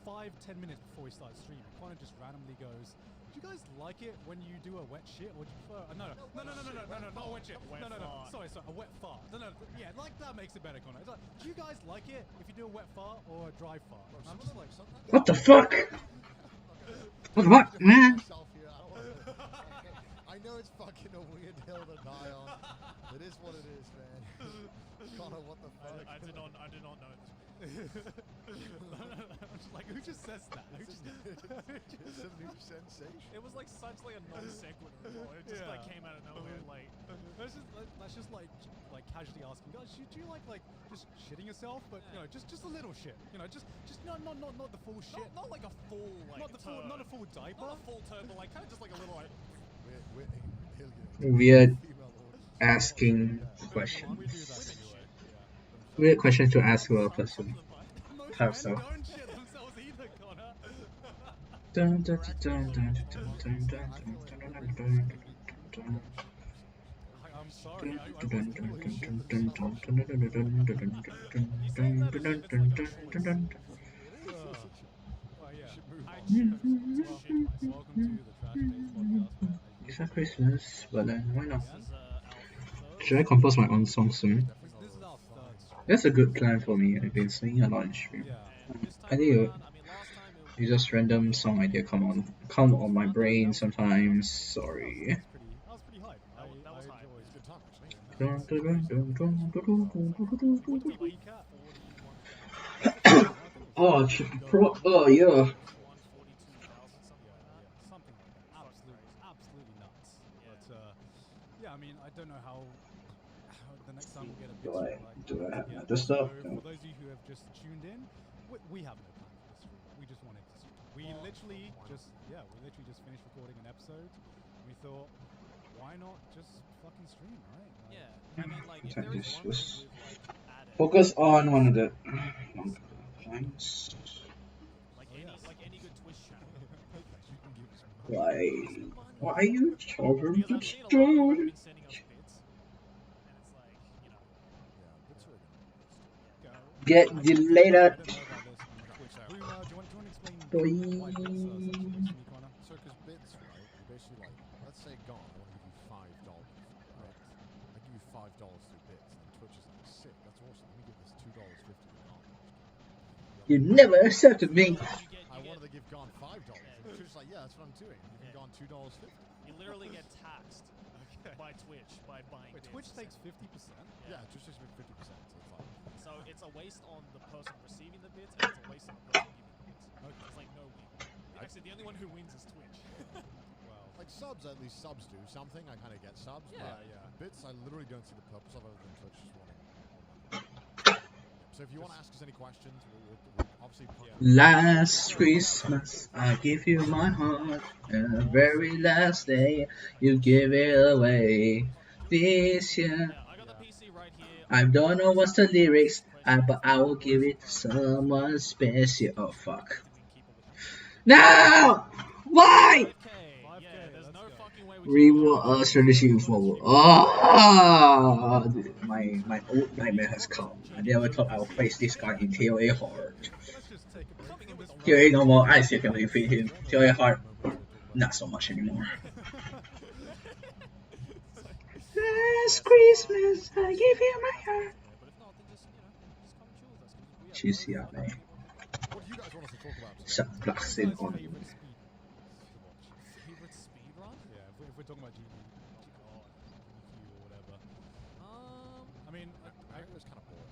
D: 5-10 minutes before we start streaming, Connor just randomly goes, "Do you guys like it when you do a wet shit, or do you prefer?" No, not wet shit.
E: Wet
D: No.
E: fart.
D: Sorry, a wet fart. No, yeah, like that makes it better, Connor. It's like, do you guys like it if you do a wet fart or a dry fart? And I'm just like,
A: What the fuck? What the fuck, man?
C: Myself here, I don't wanna- I know it's fucking a weird hill to die on. It is what it is, man. Connor, what the fuck?
E: I did not know this.
D: I'm just like, who just says that? Who
C: It's
D: just-
C: a new sensation.
E: It was like such like a non sequitur. It just like
D: Yeah.
E: came out of nowhere. Like
D: That's just like casually asking guys, do you like just shitting yourself, but you know, just a little shit, you know, just not the full shit,
E: not like a full like
D: not a full diaper.
E: not a full turn, but like kind of just like a little like.
A: Weird asking questions.
D: We do that anyway.
A: Weird questions to ask about a person.
D: Most
A: Type
D: men
A: stuff.
D: don't shit themselves either, Connor.
A: Dun, dun, dun, dun, dun, dun, dun, dun, dun, dun, dun.
D: I'm sorry. I
A: Dun, dun, dun, dun, dun, dun, dun, dun, dun, dun, dun, dun, dun, dun, dun, dun, dun.
D: Well, yeah. Welcome to the Trash Taste podcast.
A: It's not Christmas, but then why not?
E: This is our
A: Should I compose my own song soon?
D: This is our third stream.
A: That's a good plan for me. I've been singing a lot in stream.
D: Yeah.
A: I think it's just random song idea come on my brain sometimes. Sorry.
D: That was pretty hype.
E: That was
D: I
E: hype.
D: enjoyed
C: Good time, actually.
A: Dun, dun, dun, dun, dun, dun, dun, dun, dun.
D: Like cat.
A: Oh, oh yeah.
E: 142,000, something like that.
D: Something like that. Absolutely nuts. But yeah, I mean, I don't know how the next time we'll get a bit
A: Do I have
D: yeah.
A: other stuff?
D: So
A: No.
D: for those of you who have just tuned in, we have no plan for this stream. We just wanted to. We literally just finished recording an episode. We thought, why not just fucking stream, right? Like,
E: Yeah, I mean, like, if there is one thing we've like added,
A: Focus on one of the points.
E: like
D: Oh, yes.
E: any good Twitch channel.
D: Apex, you can give us money.
A: Why are you charging
E: Because I've seen a lot of people have
A: stone?
E: been sending us bits, and it's like, you know,
C: Yeah, bits are gonna
A: Get
D: I
A: deleted.
D: don't know about this on Twitch. Do you want to explain
A: Boy.
D: why bits are such a waste to me, Connor?
C: So, because bits, right? You basically like, let's say gone. I want to give you $5, right? I give you $5 through bits, and Twitch is like, sick. That's awesome. Let me give this $2.50 to Gone.
A: You never accepted me.
C: I wanted to give Gone $5. And Twitch is like, yeah, that's what I'm doing. You can Gone $2.50.
E: you literally get taxed by Twitch by buying
D: Wait,
E: bits.
D: Twitch takes 50%?
C: Yeah, Twitch takes 50%. So it's like,
E: So it's a waste on the person receiving the bits, and it's a waste on the person giving the bits.
D: Okay.
E: It's like no win. Actually, the only one who wins is Twitch.
D: Well,
C: like subs, at least subs do something. I kind of get subs.
E: Yeah,
C: but
D: yeah.
C: Bits, I literally don't see the purpose of other than Twitch just wanting. So if you want to ask us any questions, we'll obviously.
A: Last Christmas, I give you my heart, and the very last day, you give it away. This year,
E: Yeah, I got the PC right here.
A: I don't know what's the lyrics, but I will give it to someone special. Oh fuck. No! Why?
E: 5K. Yeah, there's no
D: let's go.
E: fucking way we can
A: Reward strategy forward. Oh, my old nightmare has come. I never thought I would face this guy in TOA hard.
D: Let's just take a break from this.
A: TOA no more, I still can defeat him. TOA hard, not so much anymore. Last Christmas, I gave you my heart.
E: But if not, then just, just come chill with us. 'Cause we have
A: Choose the other.
C: What do you guys want us to talk about? Today?
A: Subpluxing on.
D: Favorite speed to watch.
E: favorite speed run.
D: Yeah, if we're talking about GQ or whatever. I mean,
C: I was kind of bored.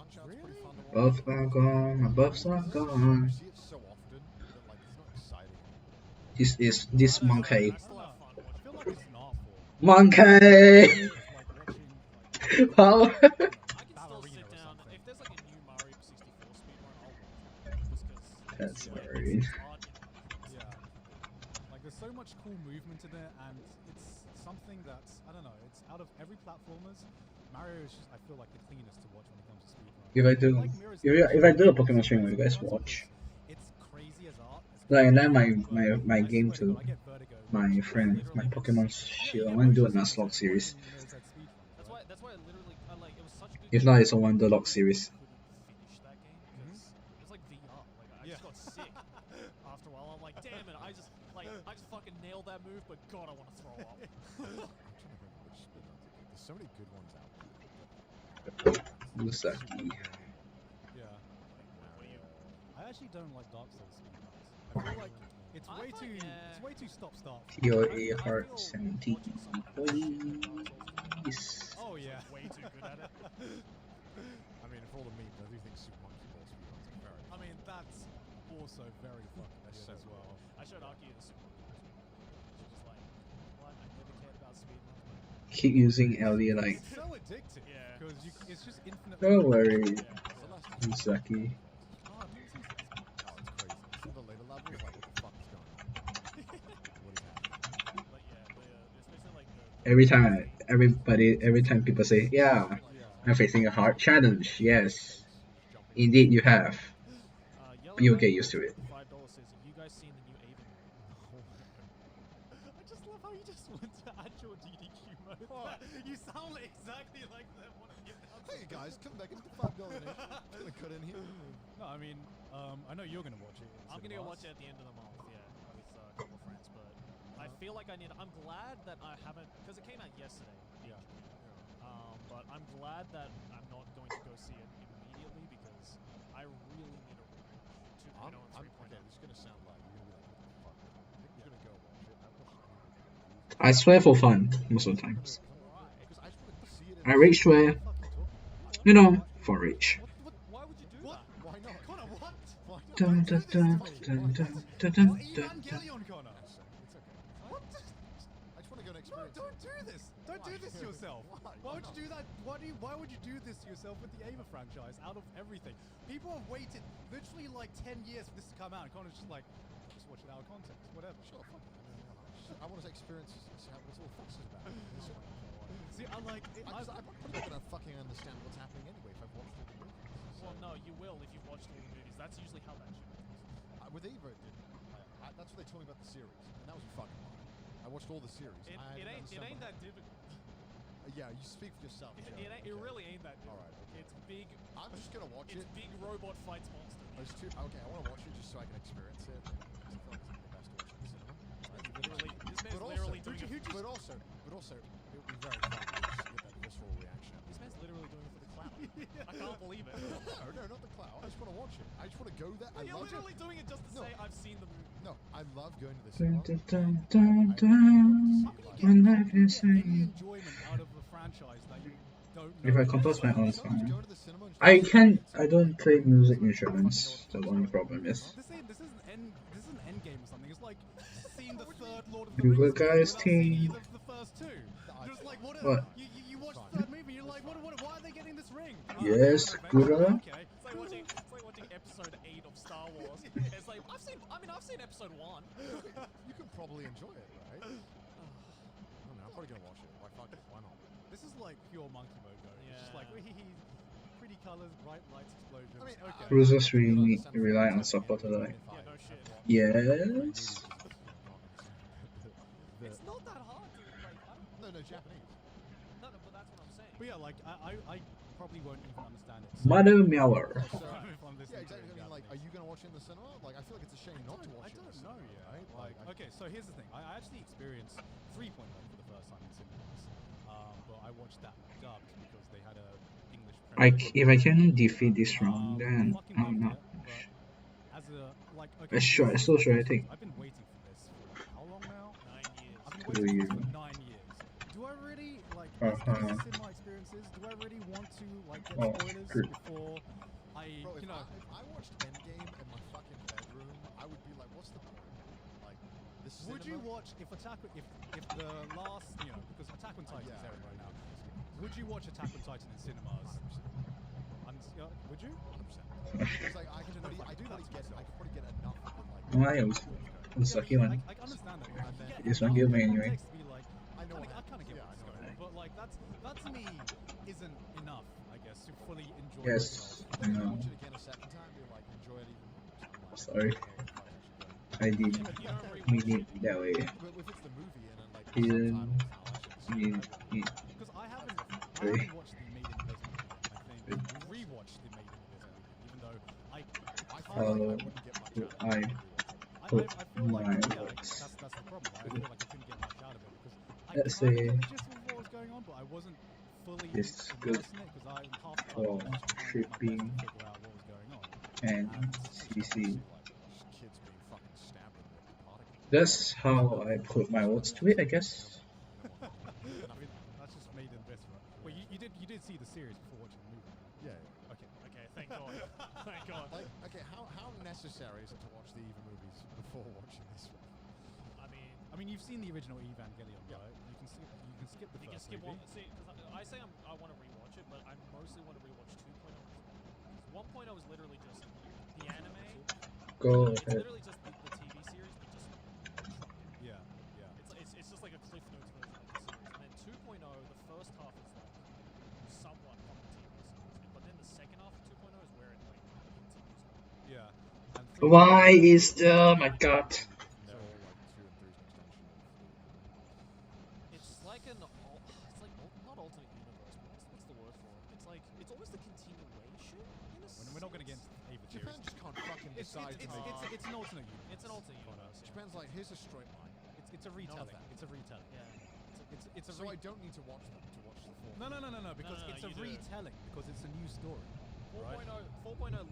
C: Punch Out's pretty
D: Really?
C: fun to watch.
A: Both are gone, my buffs are gone.
C: You see it so often that like it's not exciting.
A: This monkey.
E: I still have fun
D: I
E: watching.
D: feel like it's not for
A: Monkey!
D: it's like watching
A: Power!
E: I can still
D: Ballerina
E: sit
D: or
E: down.
D: something.
E: If there's like a new Mario 64 speedrun, I'll watch it. Just because.
A: That's rude.
D: yeah. Like there's so much cool movement in it, and it's something that's I don't know. It's out of every platformers, Mario is just I feel like the cleanest to watch when it comes to speedrun.
A: If I do, if I do a Pokemon stream, will you guys watch?
D: It's crazy as art.
A: Like, and then my game to my friend, my Pokemon Shield. I want to do a Nuzlocke series.
E: That's why I literally like it was such a good.
A: If not, it's a Wonderlock series.
E: Couldn't finish that game because it was like VR. Like I just got sick after a while. I'm like, damn it! I just fucking nailed that move, but God, I want to throw up.
C: I'm trying to remember which speedruns. There's so many good ones out there.
A: Usagi.
D: Yeah.
E: What do you?
D: I actually don't like Dark Souls speedruns. I feel like it's
E: I
D: way
E: find-
D: too
E: yeah.
D: it's way too stop-start.
A: TOA Heart 17. Please.
D: Oh yeah.
E: Way too good at it.
C: I mean, for all the memes, I do think Super Monkey Ball speedruns are very.
D: I mean that's also very fucking good
C: so
D: as well.
E: I showed Aki the Super Mario. She was just like, what? I never cared about speedruns.
A: Keep using LD like.
D: It's so addictive.
E: Yeah.
D: Because it's just infinite.
A: Don't worry,
E: Yeah.
A: Usagi.
D: Oh, I've never seen this.
C: Oh, it's crazy. Some of the later levels, like, what the fuck is going on? What is happening?
E: But yeah, especially like the
A: Every time people say, yeah, I'm facing a hard challenge. Yes, indeed you have.
E: Yellow
A: You'll get
E: Rain
A: used to it.
E: $5 says, have you guys seen the new Avon?
D: I just love how you just went to actual DDQ mode. You sound exactly like them.
C: Hey guys, come back into the $5 donation. Gonna cut in here.
D: No, I mean, I know you're gonna watch it.
E: I'm gonna go watch it at the end of the month, yeah, with a couple of friends. But I feel like I'm glad that I haven't, because it came out yesterday.
D: Yeah.
E: But I'm glad that I'm not going to go see it immediately because I really need a rewatch 2.0 and 3.0.
C: Okay, this is gonna sound like you're gonna be like, what the fuck? I think you're gonna go watch it. I've watched any of
A: I swear for fun most of the times.
C: because I just want to see it.
A: I rage swear, for rage.
E: Why would you do
D: What?
E: that?
C: Why not?
D: Connor, what?
C: Why not?
A: Dun, dun, dun, dun, dun, dun, dun,
D: What?
A: dun, dun.
D: Evangelion, Connor.
C: It's okay.
D: What?
C: I just want to go and
D: No,
C: experience.
D: don't do this. Don't do this to yourself. Why would you do that? Why would you do this to yourself with the Ava franchise out of everything? People have waited literally like 10 years for this to come out, and Connor's just like, just watch it out of context, whatever.
C: Sure, fuck it. to experience what it's all fuss is about. This way.
D: See, I like.
C: I'm probably not gonna fucking understand what's happening anyway if I've watched all the movies.
E: Well, no, you will if you've watched all the movies. That's usually how that shit works.
C: With Evo, that's what they told me about the series, and that was a fucking lie. I watched all the series.
E: It ain't that difficult.
C: Yeah, you speak for yourself.
E: It really ain't that difficult.
C: All right. Okay.
E: It's big.
C: I'm just gonna watch
E: It's
C: it.
E: big robot fights monster.
C: There's two. Okay, I want to watch it just so I can experience it. I feel like it's the best to watch in the cinema.
E: This man's literally doing it.
C: But also, it would be very fun to just get that visceral reaction.
E: This man's literally doing it for the clout. I can't believe it.
C: No, not the cloud. I just want to watch it. I just want to go there.
E: You're literally doing it just to say I've seen the movie.
C: No, I love going to the
A: Dun,
C: cinema.
A: dun, dun, dun, dun. My life is
D: any
A: saying.
D: enjoyment out of a franchise that you don't know.
A: If I compose my own
C: Just
A: song,
C: go to the cinema and just
A: I can't. I don't play music instruments. The only problem is.
D: This isn't Endgame or something. It's like seeing the third Lord of the
A: Google
D: Rings movie
A: guys
D: without seeing
A: team.
D: either of the first two. Just like
A: What?
D: You watch the third movie, you're like, why are they getting this ring?
A: Yes, Gura.
D: Okay.
E: It's like watching episode 8 of Star Wars. It's like I've seen episode 1.
C: you can probably enjoy it, right? I don't know. I'm probably gonna watch it. Why fuck it? Why not?
D: This is like pure monkey mode though. It's just like pretty colors, bright lights, explosions.
C: I mean,
D: okay.
A: Cruisers really rely on support to like.
E: Yeah, no shit.
A: Yes.
E: It's not that hard to like.
C: No, Japanese.
E: No, but that's what I'm saying.
D: But yeah, like I probably won't even understand it.
A: Mother Meower.
C: So,
D: If I'm listening
C: yeah, exactly.
D: to it
C: I mean,
D: in
C: like, are you gonna watch it in the cinema? Like, I feel like it's a shame not to watch
D: I
C: it.
D: don't
C: in the
D: know
C: cinema,
D: yet.
C: right?
D: Like, okay, so here's the thing. I actually experienced 3.0 for the first time in cinemas, but I watched that dubbed because they had a English.
A: If I can defeat this round, then
D: fucking
A: I'm
D: loved
A: not.
D: it, but as a like, okay,
A: Sure,
D: this is
A: so
D: the
A: sure, I
D: thing.
A: think.
D: I've been waiting for this for how long now?
E: 9 years.
D: I've been
A: 2
D: waiting for
A: years.
D: this for 9 years. Do I really like as good as the cinema experiences? Do I really want to like get
A: Oh,
D: spoilers
A: good.
D: before I,
C: Bro,
D: you know?
C: if I watched Endgame in my fucking bedroom, I would be like, what's the point? Like, this is
D: Would you watch if the last, you know, because Attack on Titan is airing right now? Would you watch Attack on Titan in cinemas? Would you?
C: 100%. It's like I could probably get enough of like.
A: Why? I was lucky one.
D: I understand that. You
A: This
D: get
A: one
D: enough
A: give me anyway.
D: context to be like,
C: I know.
D: I kind of get what's going on, but like that to me isn't enough, I guess, to fully enjoy
A: Yes,
D: yourself.
A: I know.
C: Watch it again a second time, you'll like enjoy it even more.
A: Sorry. I did
E: You don't rewatch
A: mean it that way.
C: But if it's the movie and then like
A: Didn't
C: subtitles,
D: Because I haven't watched the Made in Abyss movie. I think rewatched the Made in Abyss movie, even though I
A: Oh, I put
D: feel like
A: my
D: yeah,
A: votes.
D: that's the problem. I feel like I couldn't get much out of it because I
A: Let's
D: kind of
A: see.
D: got the gist of what was going on, but I wasn't fully
A: It's
D: immersed
A: good
D: in it because I half the
A: for
D: time was just trying to
A: shipping
D: figure out what was going on.
A: and CC.
C: kids being fucking stabbed with particles.
A: That's how I put my votes to it, I guess.
D: I mean, that's just Made in Abyss, right? Well, you did see the series before watching the movie, right?
C: Yeah.
D: Okay.
E: Okay, thank God. Thank God.
C: Like, okay, how necessary is it to watch the Eva movies before watching this one?
E: I mean,
D: You've seen the original Evangelion, right? You can skip the
E: you can
D: first
E: skip
D: movie.
E: one. See, because I say I want to rewatch it, but I mostly want to rewatch 2.0. 1.0 is literally just the anime.
A: Go
E: It's
A: ahead.
E: literally just the TV series, but just
D: Yeah.
E: it's just like a Cliff Notes version of the series. And then 2.0, the first half is like somewhat from the TV series, but then the second half of 2.0 is where it like continues.
D: Yeah. And
A: Why is the my god?
C: So, like, 2 and 3 is an extension of
E: It's like not alternate universe, but what's the word for it? It's almost a continuation in a sense.
D: we're not going to get into Eva
C: Japan
D: theories.
C: just can't fucking decide to make
D: It's an alternate universe.
E: It's an alternate universe. Yeah.
C: Japan's like, here's a straight line.
D: It's a retelling.
C: that.
D: It's a retelling.
E: Yeah.
D: It's a
C: So I don't need to watch them to watch the full.
D: No, because
E: no,
D: it's a
E: you do.
D: retelling because it's a new story.
E: 4.0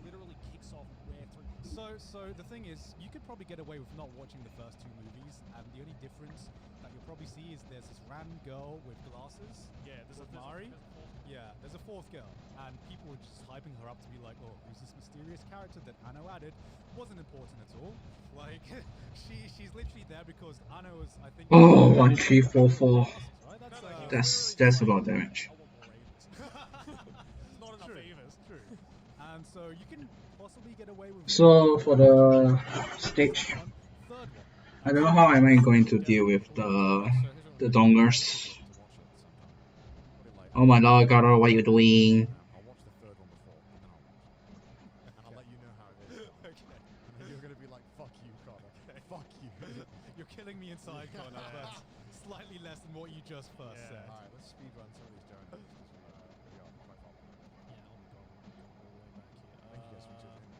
E: literally kicks off where 3.
D: So the thing is, you could probably get away with not watching the first two movies, and the only difference that you'll probably see is there's this random girl with glasses.
E: Yeah, there's
D: With
E: a
D: Mari?
E: there's a fourth-
D: Yeah, there's a fourth girl, and people were just hyping her up to be like, oh, who's this mysterious character that Anno added? Wasn't important at all. Like, she's literally there because Anno was, I think.
A: Oh, 1, 3, 4, 4.
D: Right?
A: That's a lot of damage.
E: I want more Avas. There's not enough
D: True.
E: Avas.
D: True. And so you can possibly get away with.
A: So for the stage,
D: Third one.
A: I don't know how am I going to deal with the dongers. Oh my lord, Garo, what are you doing?
C: I'll watch the third one before, and then I'll watch it. And I'll let you know how it is. Okay. And then you're gonna be like, "Fuck you, Connor. Fuck you."
D: You're killing me inside, Connor, but slightly less than what you just first said.
C: All right, let's speed run some of these donuts. We are quite far.
E: Yeah, oh my god, we're going all the way back here.
C: Thank you guys for tuning in.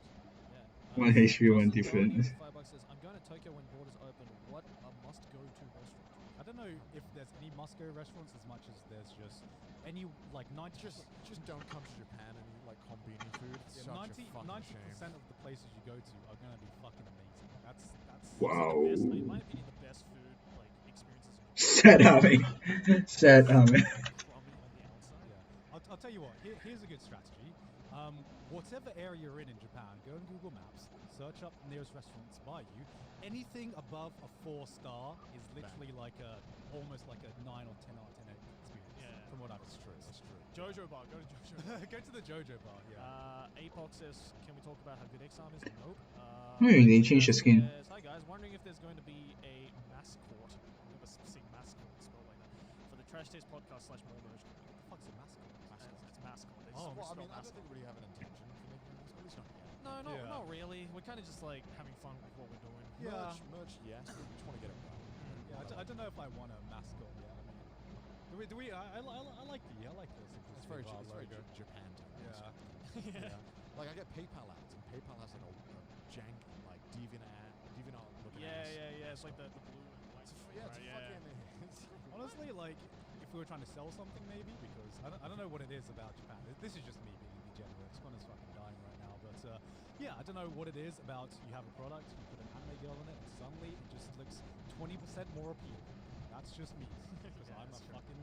E: Yeah.
A: One HP, one
E: Justin
A: defense.
E: Downey with $5 says, I'm going to Tokyo when borders open. What a must-go to restaurant.
D: I don't know if there's any must-go restaurants as much as there's just any, like, 90...
C: Just don't come to Japan and eat like konbini food. It's
D: Yeah,
C: such a fucking shame.
D: 90% of the places you go to are going to be fucking amazing. That's
A: Wow.
E: The best, in my opinion, the best food like experiences in
A: Sad Ami. Sad Ami.
E: crummy on the outside.
D: Yeah, I'll tell you what. Here's a good strategy. Whatever area you're in Japan, go on Google Maps, search up the nearest restaurants by you. Anything above a 4-star is literally like almost like a 9 or 10 out of 10 experience.
E: Yeah.
D: From what I've experienced.
C: That's true.
E: Jojo bar, go to Jojo bar.
D: Go to the Jojo bar. Yeah.
E: Apox says, can we talk about how good Exam is? Nope.
A: Hmm, they changed the skin.
E: Says, hi guys, wondering if there's going to be a mascot. I've never seen mascot spelled like that. For the Trash Taste podcast / more merch.
D: What the fuck's a mascot?
E: It's mascot. They
C: Oh,
E: just
C: well, I
E: spell
C: mean, I don't
E: mascot.
C: think we really have an intention for making this. At least not yet.
E: No,
D: Yeah.
E: not really. We're kind of just like having fun with what we're doing.
D: Yeah.
C: Merch, yes. We just want to get it right.
D: Yeah, I don't know if I want a mascot yet. I mean, do we? I like the
C: It's very
D: logo.
C: Japan type.
D: Yeah.
C: Yeah. Like I get PayPal ads, and PayPal has like a jank like DeviantArt looking ass.
E: Yeah. It's like the blue and white.
C: Yeah, it's
E: right,
C: fucking.
D: Honestly, like, if we were trying to sell something, maybe, because I don't know what it is about Japan. This is just me being degenerate. Connor's fucking dying right now, but yeah, I don't know what it is about. You have a product, you put an anime girl in it, and suddenly it just looks 20% more appealing. That's just me, because I'm a fucking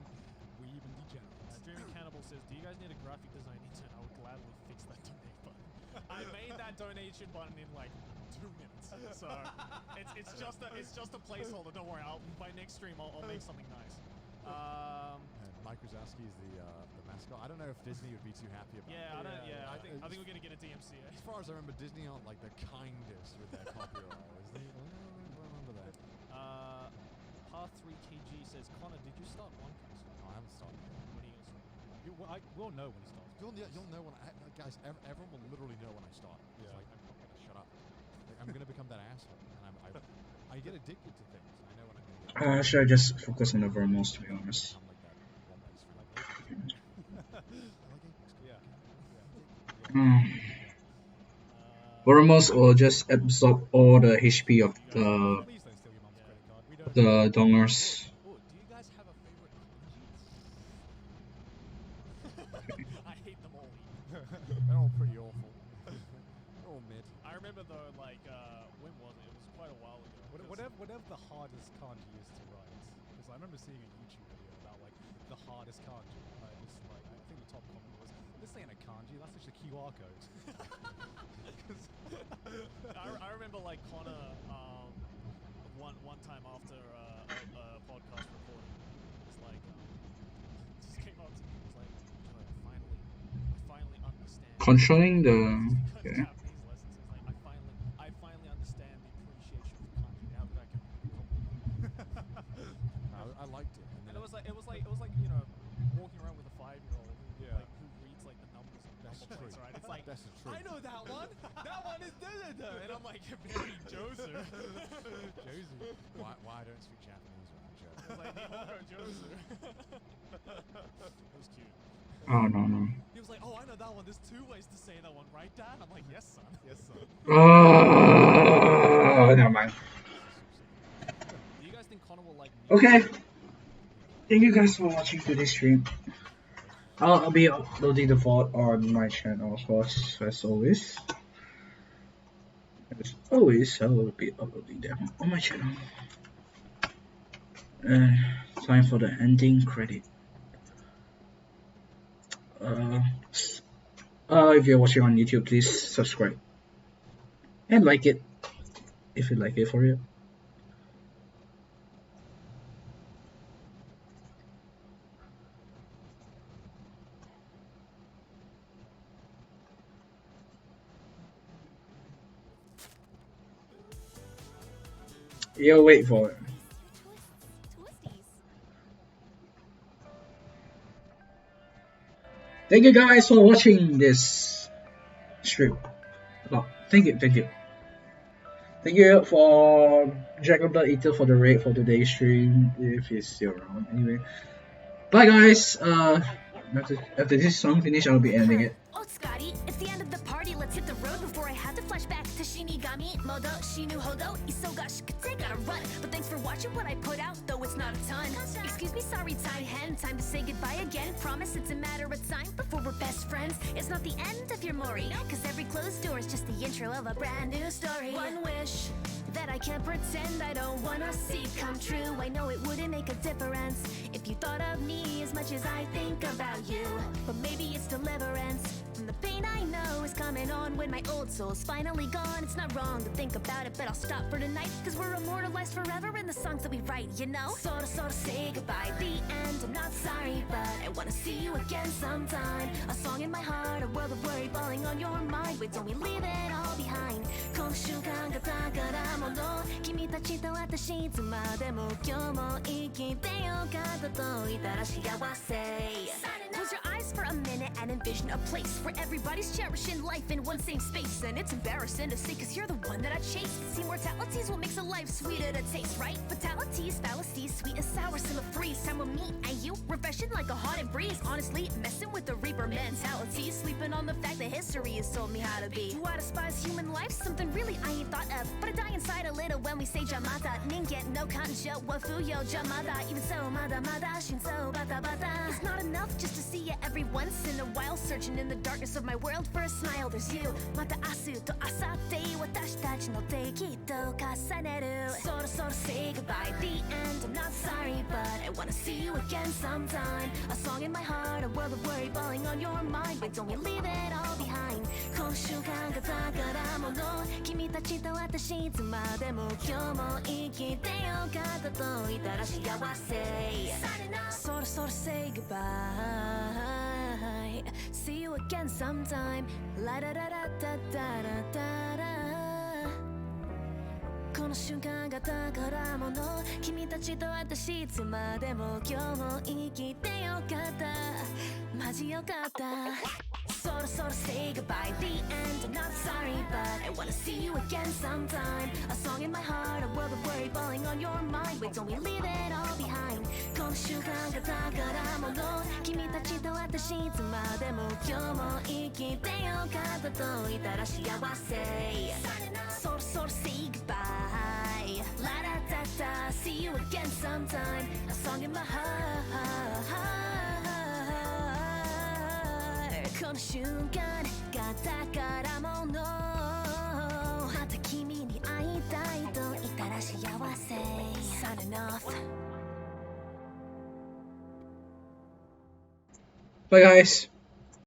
D: weeb and degenerate.
E: Streaming Cannibal says, do you guys need a graphic design intern? I would gladly fix that donate button. I made that donation button in like 2 minutes, so it's just a placeholder. Don't worry, by next stream I'll make something nice.
C: And Mike Wazowski is the mascot. I don't know if Disney would be too happy about.
E: I think we're gonna get a DMCA.
C: As far as I remember, Disney aren't like the kindest with their copyright. Is they? I remember that.
E: Path 3 KG says, Connor, did you start One Piece?
C: No, I haven't started.
E: When are you gonna start?
D: We'll know when it starts.
C: You'll know when guys. Everyone will literally know when I start.
D: Yeah.
C: Like, I'm not gonna shut up. Like, I'm gonna become that asshole, and I get addicted to things. I know when I'm gonna get.
A: Should I just focus on the Vermos, to be honest?
C: I'm like that One Piece fan.
A: Vermos will just absorb all the HP of the
D: Please don't steal your mum's credit card. We don't.
A: dongers.
E: Oh, do you guys have a favorite kanji? I hate them all.
C: They're all pretty awful. They're all mid.
E: I remember though, like, when was it? It was quite a while ago.
D: Whatever the hardest kanji is to write, because I remember seeing a YouTube video about like the hardest kanji. I think the top comment was, "This ain't a kanji, that's just a QR code."
E: I remember like Connor, one time after a podcast recording, was like, just came up to me and was like, "Joe, I finally understand."
A: Controlling the.
E: Because
A: Yeah.
E: Japanese lessons is like, I finally understand the appreciation for kanji now that I can read it.
C: I liked it.
E: And it was like you know, walking around with a 5-year-old who,
D: Yeah.
E: like, who reads like the numbers and
C: That's
E: number plates,
C: true.
E: right? It's like,
C: That's the truth.
E: I know that one. That one is da-da-da. And I'm like, very Josu.
D: Josie.
C: Why I don't speak Japanese when I'm Joe?
E: It's like, Nihongo Josu. It was cute.
A: Oh no.
E: He was like, oh, I know that one. There's 2 ways to say that one, right, Dad? I'm like, yes, son. Yes, son.
A: Oh, never mind.
E: Do you guys think Connor will like me?
A: Okay. Thank you guys for watching today's stream. I'll be uploading the VOD on my channel, of course, as always. As always, I will be uploading them on my channel. Time for the ending credit. If you're watching on YouTube, please subscribe and like it if you like it for real. You'll wait for it.
B: Twisties.
A: Thank you guys for watching this stream. Oh, thank you. Thank you for Dragon Blood Eater for the raid for today's stream, if he's still around. Anyway, bye guys. After this song finish, I'll be ending it.
F: Oh, Scotty, it's the end of the party. Let's hit the road before I have to flash back to Shinigami. Modo, Shinu Hodo, Isogashikute, gotta run. But thanks for watching what I put out, though it's not a ton. Excuse me, sorry, tie hen. Time to say goodbye again. Promise it's a matter of time before we're best friends. It's not the end of your Mori, cause every closed door is just the intro of a brand new story. One wish that I can't pretend I don't wanna see come true. I know it wouldn't make a difference if you thought of me as much as I think about you. But maybe it's deliverance from the pain I know is coming on when my old soul's finally gone. It's not wrong to think about it, but I'll stop for tonight, cause we're immortalized forever in the songs that we write, you know? Sorta say goodbye, the end, I'm not sorry, but I wanna see you again sometime. A song in my heart, a world of worry falling on your mind. Wait, don't we leave it all behind? 今週間が宝物君たちと私いつまでも今日も生きてよかったと言ったら幸せ Close your eyes for a minute and envision a place where everybody's cherishing life in one same space. And it's embarrassing to say cause you're the one that I chase. See, mortality's what makes a life sweeter to taste, right? Fatalities, fallacies, sweet and sour, still a freeze. Time with me and you, refreshing like a haunted breeze. Honestly, messing with the reaper mentality. Sleeping on the fact that history has told me how to be. Do I despise human life? Something really I ain't thought of. But I die inside a little when we say Jamada. Ningen no kanjo wa fuyo Jamada. Even so, mada shinzo bata bata. It's not enough just to see you every once in a while. Searching in the darkness of my world for a smile. There's you. Mata asu to asatte. Watashi tachi no te kitto kasaneru. Sorta say goodbye. The end. I'm not sorry, but I wanna see you again sometime. A song in my heart, a world of worry falling on your mind. Wait, don't we leave it all behind? 今週間が宝物君たちと私いつまでも今日も生きてよかったと言ったら幸せ Sorta say goodbye See you again sometime La da da da da da da da この瞬間が宝物君たちと私いつまでも今日も生きてよかったマジよかった Sorta say goodbye, the end, I'm not sorry, but I wanna see you again sometime. A song in my heart, a world of worry falling on your mind. Wait, don't we leave it all behind? 今週間が宝物君たちと私いつまでも今日も生きてよかったと言ったら幸せ Sorta say goodbye La da da da, see you again sometime. A song in my heart この瞬間が宝物また君に会いたいと言ったら幸せ Signing off
A: Bye guys.